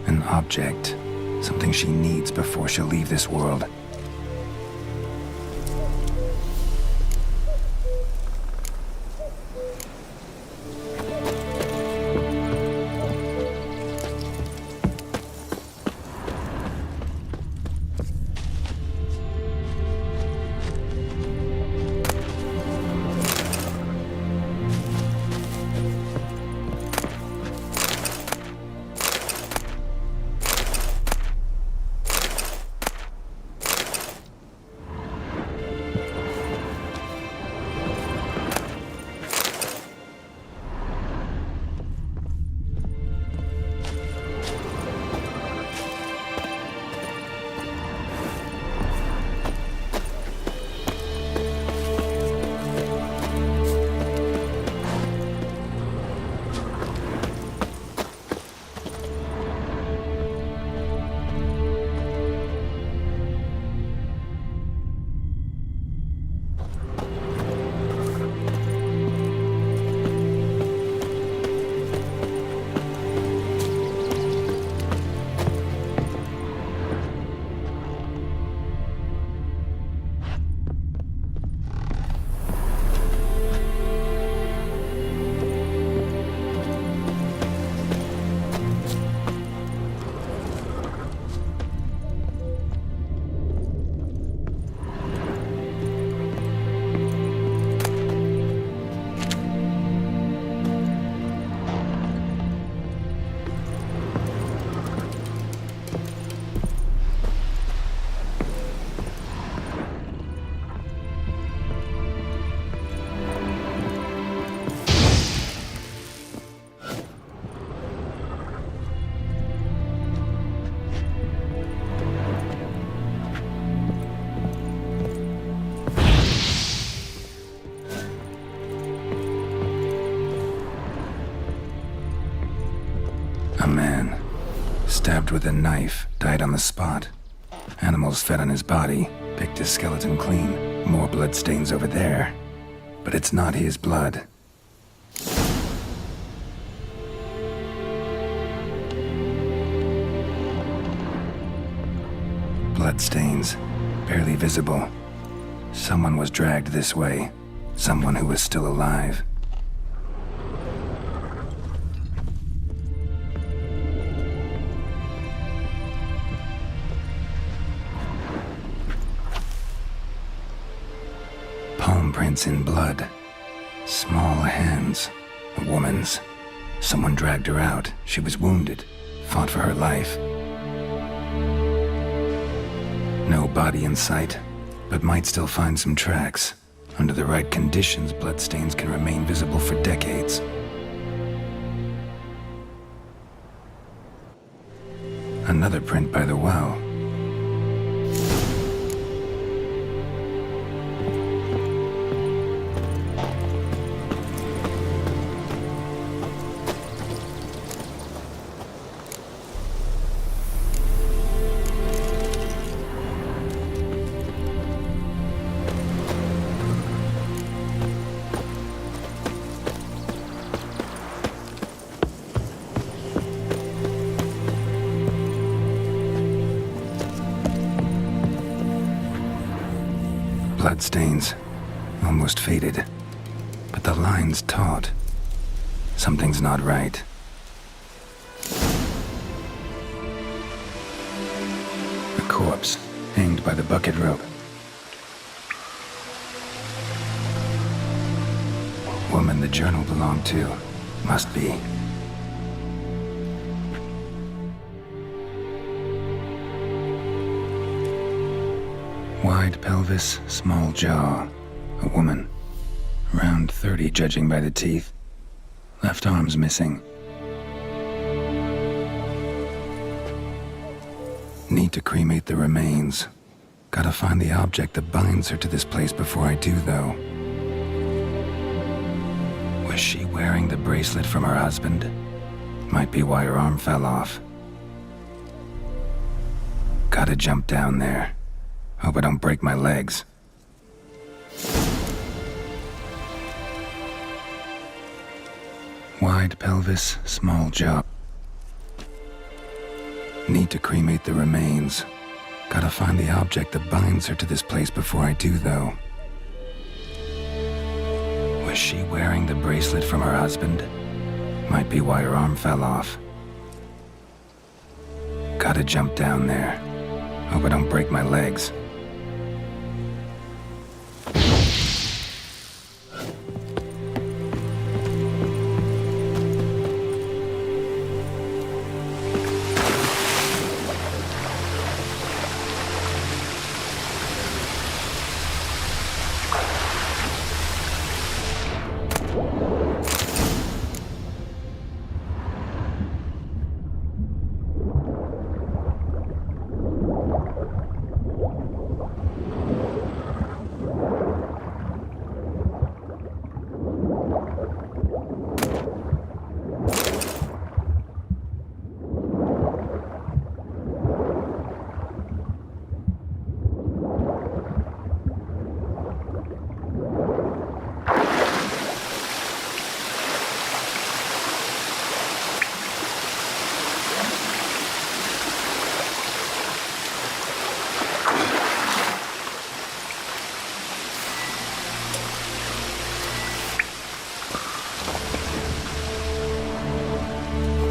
An object. Something she needs before she'll leave this world. man. Stabbed with a knife, died on the spot. Animals fed on his body, picked his skeleton clean. More bloodstains over there. But it's not his blood. Bloodstains, barely visible. Someone was dragged this way. Someone who was still alive. Palm prints in blood. Small hands. A woman's. Someone dragged her out. She was wounded. Fought for her life. No body in sight, but might still find some tracks. Under the right conditions, bloodstains can remain visible for decades. Another print by the well. Bloodstains, almost faded, but the line's taut. Something's not right. A corpse, hanged by the bucket rope. Woman the journal belonged to, must be. Wide pelvis, small jaw. A woman. Around 30, judging by the teeth. Left arm's missing. Need to cremate the remains. Gotta find the object that binds her to this place before I do, though. Was she wearing the bracelet from her husband? Might be why her arm fell off. Gotta jump down there. Hope I don't break my legs. Wide pelvis, small jaw. Need to cremate the remains. Gotta find the object that binds her to this place before I do, though. Was she wearing the bracelet from her husband? Might be why her arm fell off. Gotta jump down there. Hope I don't break my legs.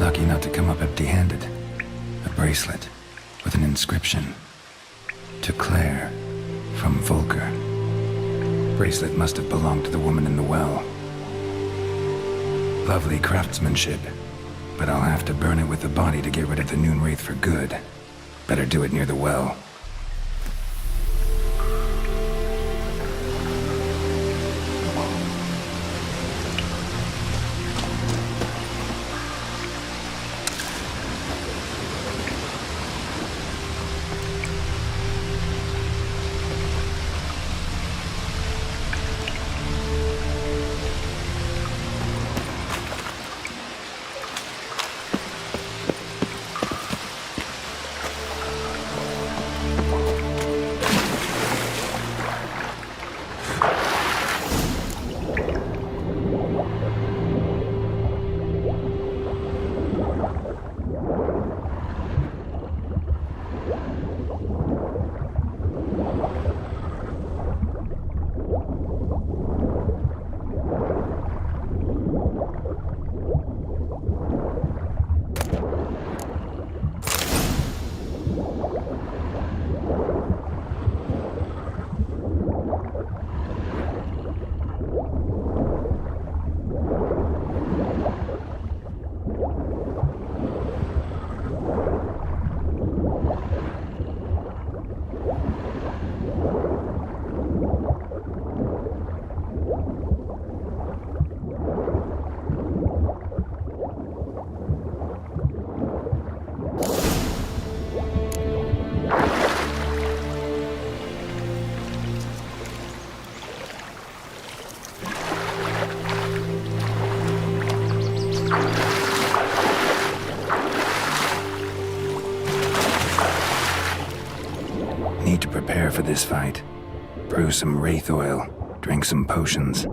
Lucky not to come up empty-handed. A bracelet with an inscription. To Claire, from Volker. Bracelet must have belonged to the woman in the well. Lovely craftsmanship, but I'll have to burn it with the body to get rid of the Noon Wraith for good. Better do it near the well. this fight. Brew some wraith oil, drink some potions.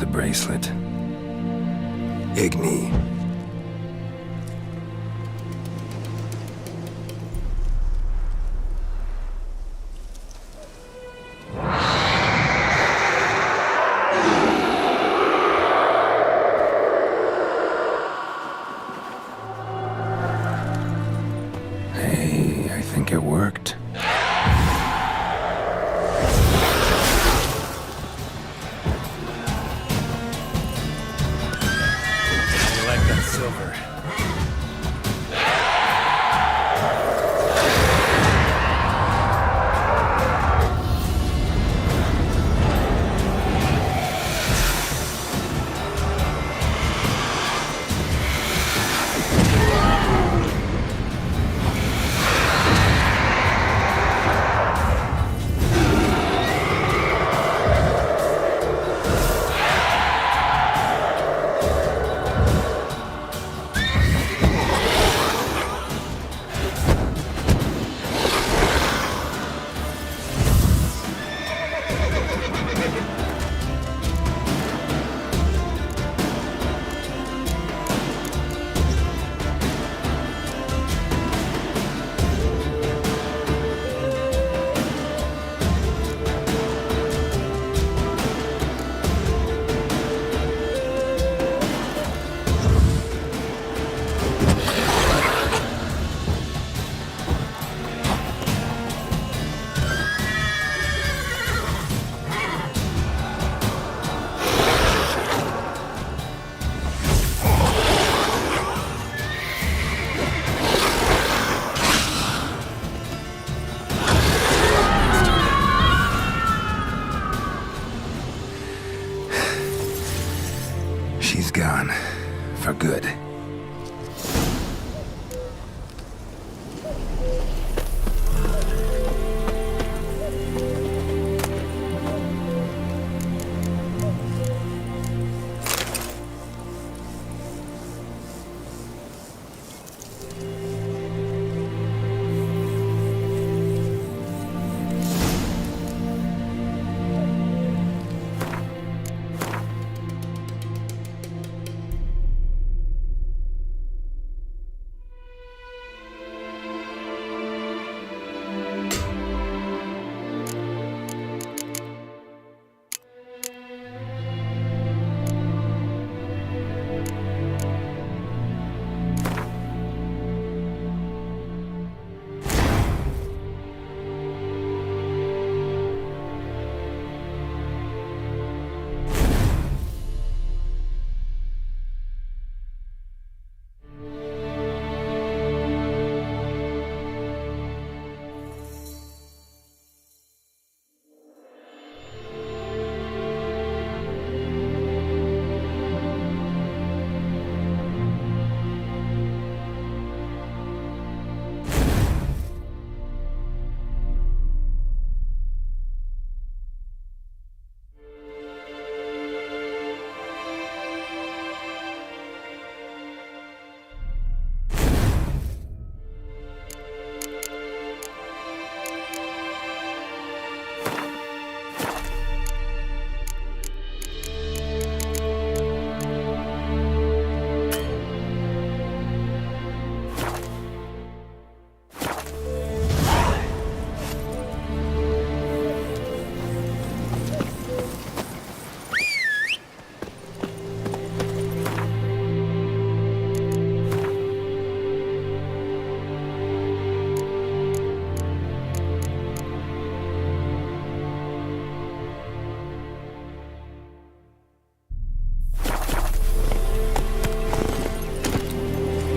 The bracelet. Igni. Hey, I think it worked. She's gone. For good.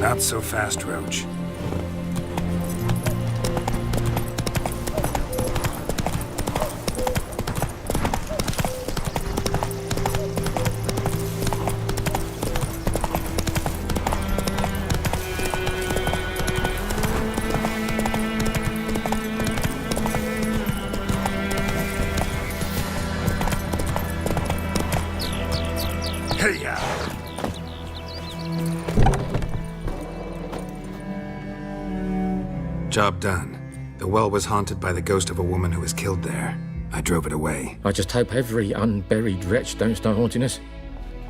Not so fast, Roach. Job done. The well was haunted by the ghost of a woman who was killed there. I drove it away. I just hope every unburied wretch don't start haunting us.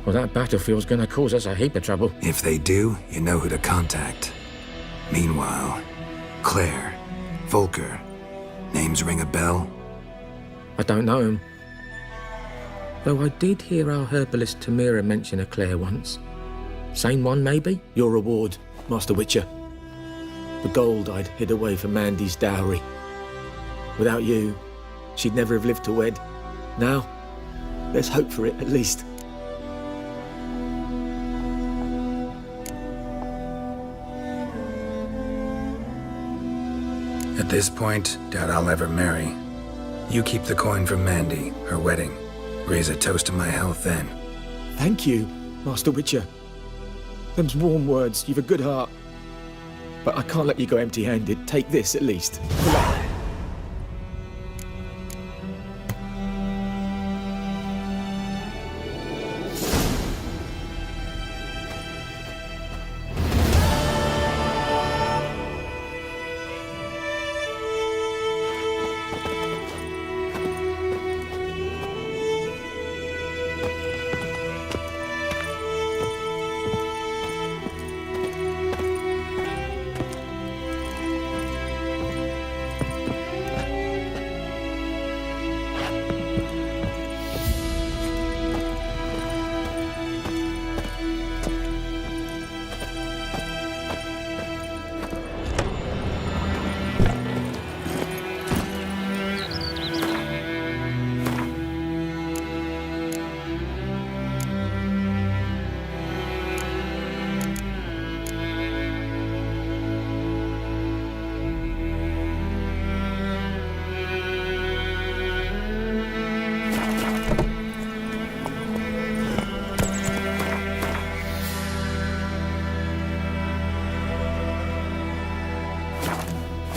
Well, that battlefield's gonna cause us a heap of trouble. If they do, you know who to contact. Meanwhile, Claire, Volker, names ring a bell? I don't know him. Though I did hear our herbalist Tamira mention a Claire once. Same one, maybe? Your reward, Master Witcher. The gold I'd hid away for Mandy's dowry. Without you, she'd never have lived to wed. Now, there's hope for it, at least. At this point, doubt I'll ever marry. You keep the coin from Mandy, her wedding. Raise a toast to my health then. Thank you, Master Witcher. Them's warm words. You've a good heart. But I can't let you go empty-handed. Take this, at least.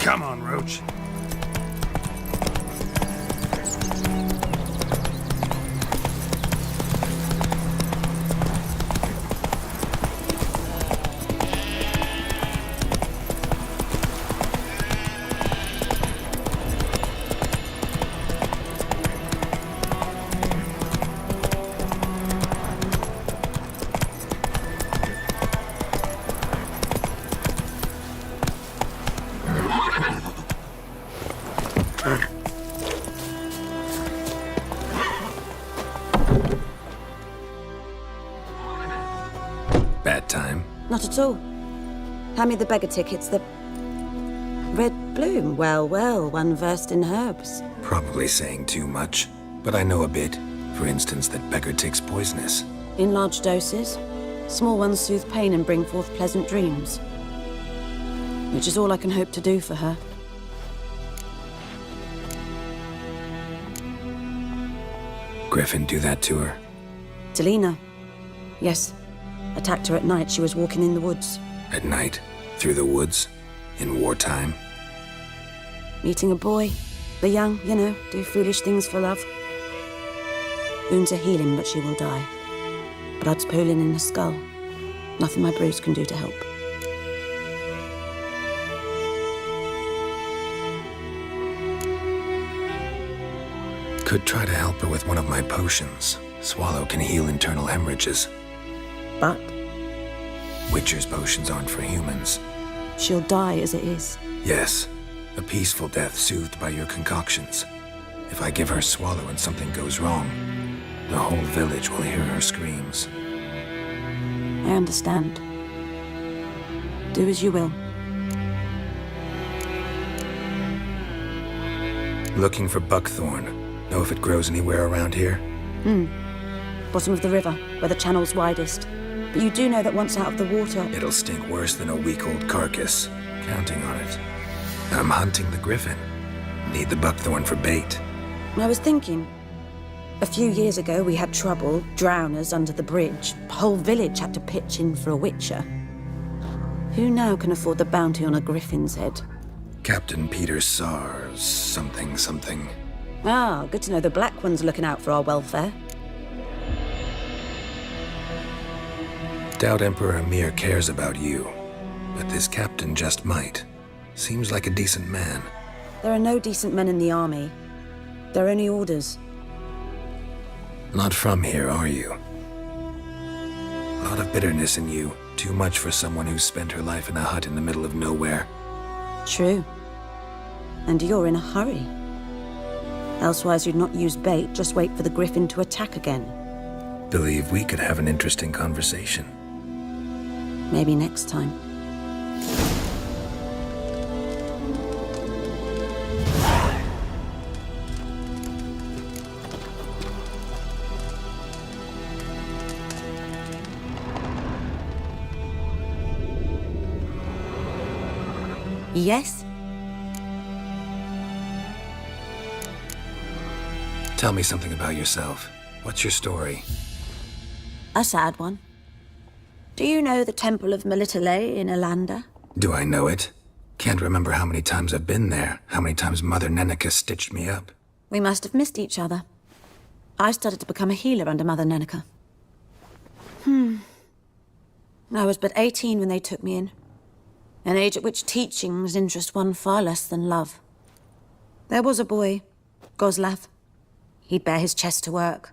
Come on, Roach. Bad time? Not at all. Hand me the beggar tickets, the red bloom. Well, well, one versed in herbs. Probably saying too much, but I know a bit. For instance, that beggar tick's poisonous. In large doses. Small ones soothe pain and bring forth pleasant dreams. Which is all I can hope to do for her. Griffin do that to her? Delina. Yes. Attacked her at night. She was walking in the woods. At night? Through the woods? In wartime? Meeting a boy. The young, you know, do foolish things for love. Wounds are healing, but she will die. Blood's pooling in her skull. Nothing my bruise can do to help. Could try to help her with one of my potions. Swallow can heal internal hemorrhages. But? Witcher's potions aren't for humans. She'll die as it is. Yes. A peaceful death soothed by your concoctions. If I give her Swallow and something goes wrong, the whole village will hear her screams. I understand. Do as you will. Looking for buckthorn. Know if it grows anywhere around here? Bottom of the river, where the channel's widest. But you do know that once out of the water... It'll stink worse than a week-old carcass. Counting on it. I'm hunting the griffin. Need the buckthorn for bait. I was thinking... A few years ago, we had trouble, drowners under the bridge. The whole village had to pitch in for a witcher. Who now can afford the bounty on a griffin's head? Captain Peter Sars, something. Ah, good to know the Black One's looking out for our welfare. Doubt Emperor Emir cares about you, but this captain just might. Seems like a decent man. There are no decent men in the army. There are only orders. Not from here, are you? A lot of bitterness in you. Too much for someone who's spent her life in a hut in the middle of nowhere. True. And you're in a hurry. Elsewise you'd not use bait, just wait for the griffin to attack again. Believe we could have an interesting conversation. Maybe next time. Yes? Tell me something about yourself. What's your story? A sad one. Do you know the Temple of Melitele in Alanda? Do I know it? Can't remember how many times I've been there, how many times Mother Neneka stitched me up. We must have missed each other. I started to become a healer under Mother Neneka. I was but 18 when they took me in. An age at which teachings interest one far less than love. There was a boy, Goslav. He'd bare his chest to work.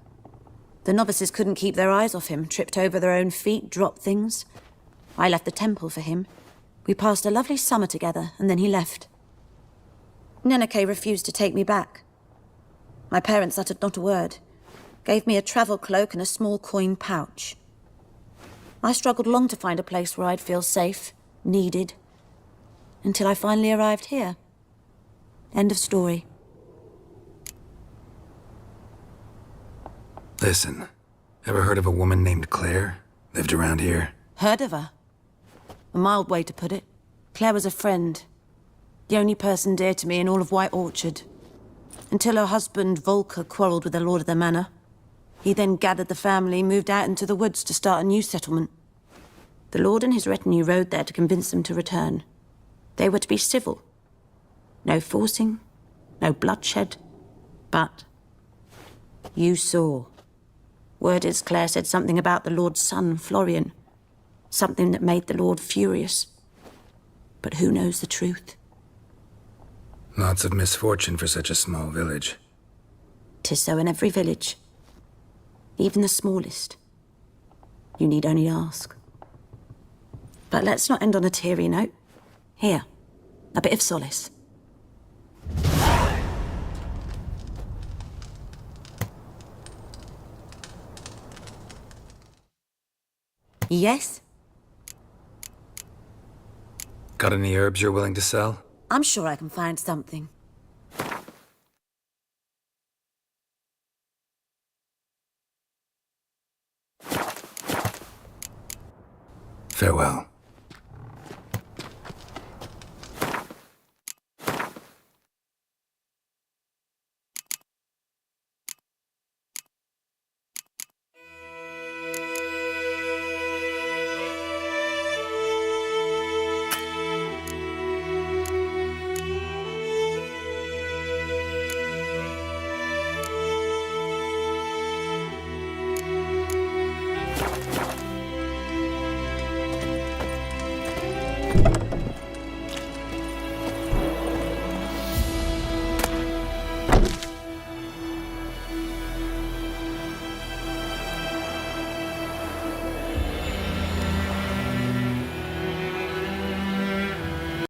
The novices couldn't keep their eyes off him, tripped over their own feet, dropped things. I left the temple for him. We passed a lovely summer together, and then he left. Neneke refused to take me back. My parents uttered not a word, gave me a travel cloak and a small coin pouch. I struggled long to find a place where I'd feel safe, needed, until I finally arrived here. End of story. Listen, ever heard of a woman named Claire? Lived around here? Heard of her? A mild way to put it. Claire was a friend. The only person dear to me in all of White Orchard. Until her husband, Volker, quarreled with the lord of the manor. He then gathered the family, moved out into the woods to start a new settlement. The lord and his retinue rode there to convince them to return. They were to be civil. No forcing, no bloodshed. But you saw. Word is Claire said something about the lord's son, Florian. Something that made the lord furious. But who knows the truth? Lots of misfortune for such a small village. 'Tis so in every village. Even the smallest. You need only ask. But let's not end on a teary note. Here, a bit of solace. Yes? Got any herbs you're willing to sell? I'm sure I can find something. Farewell.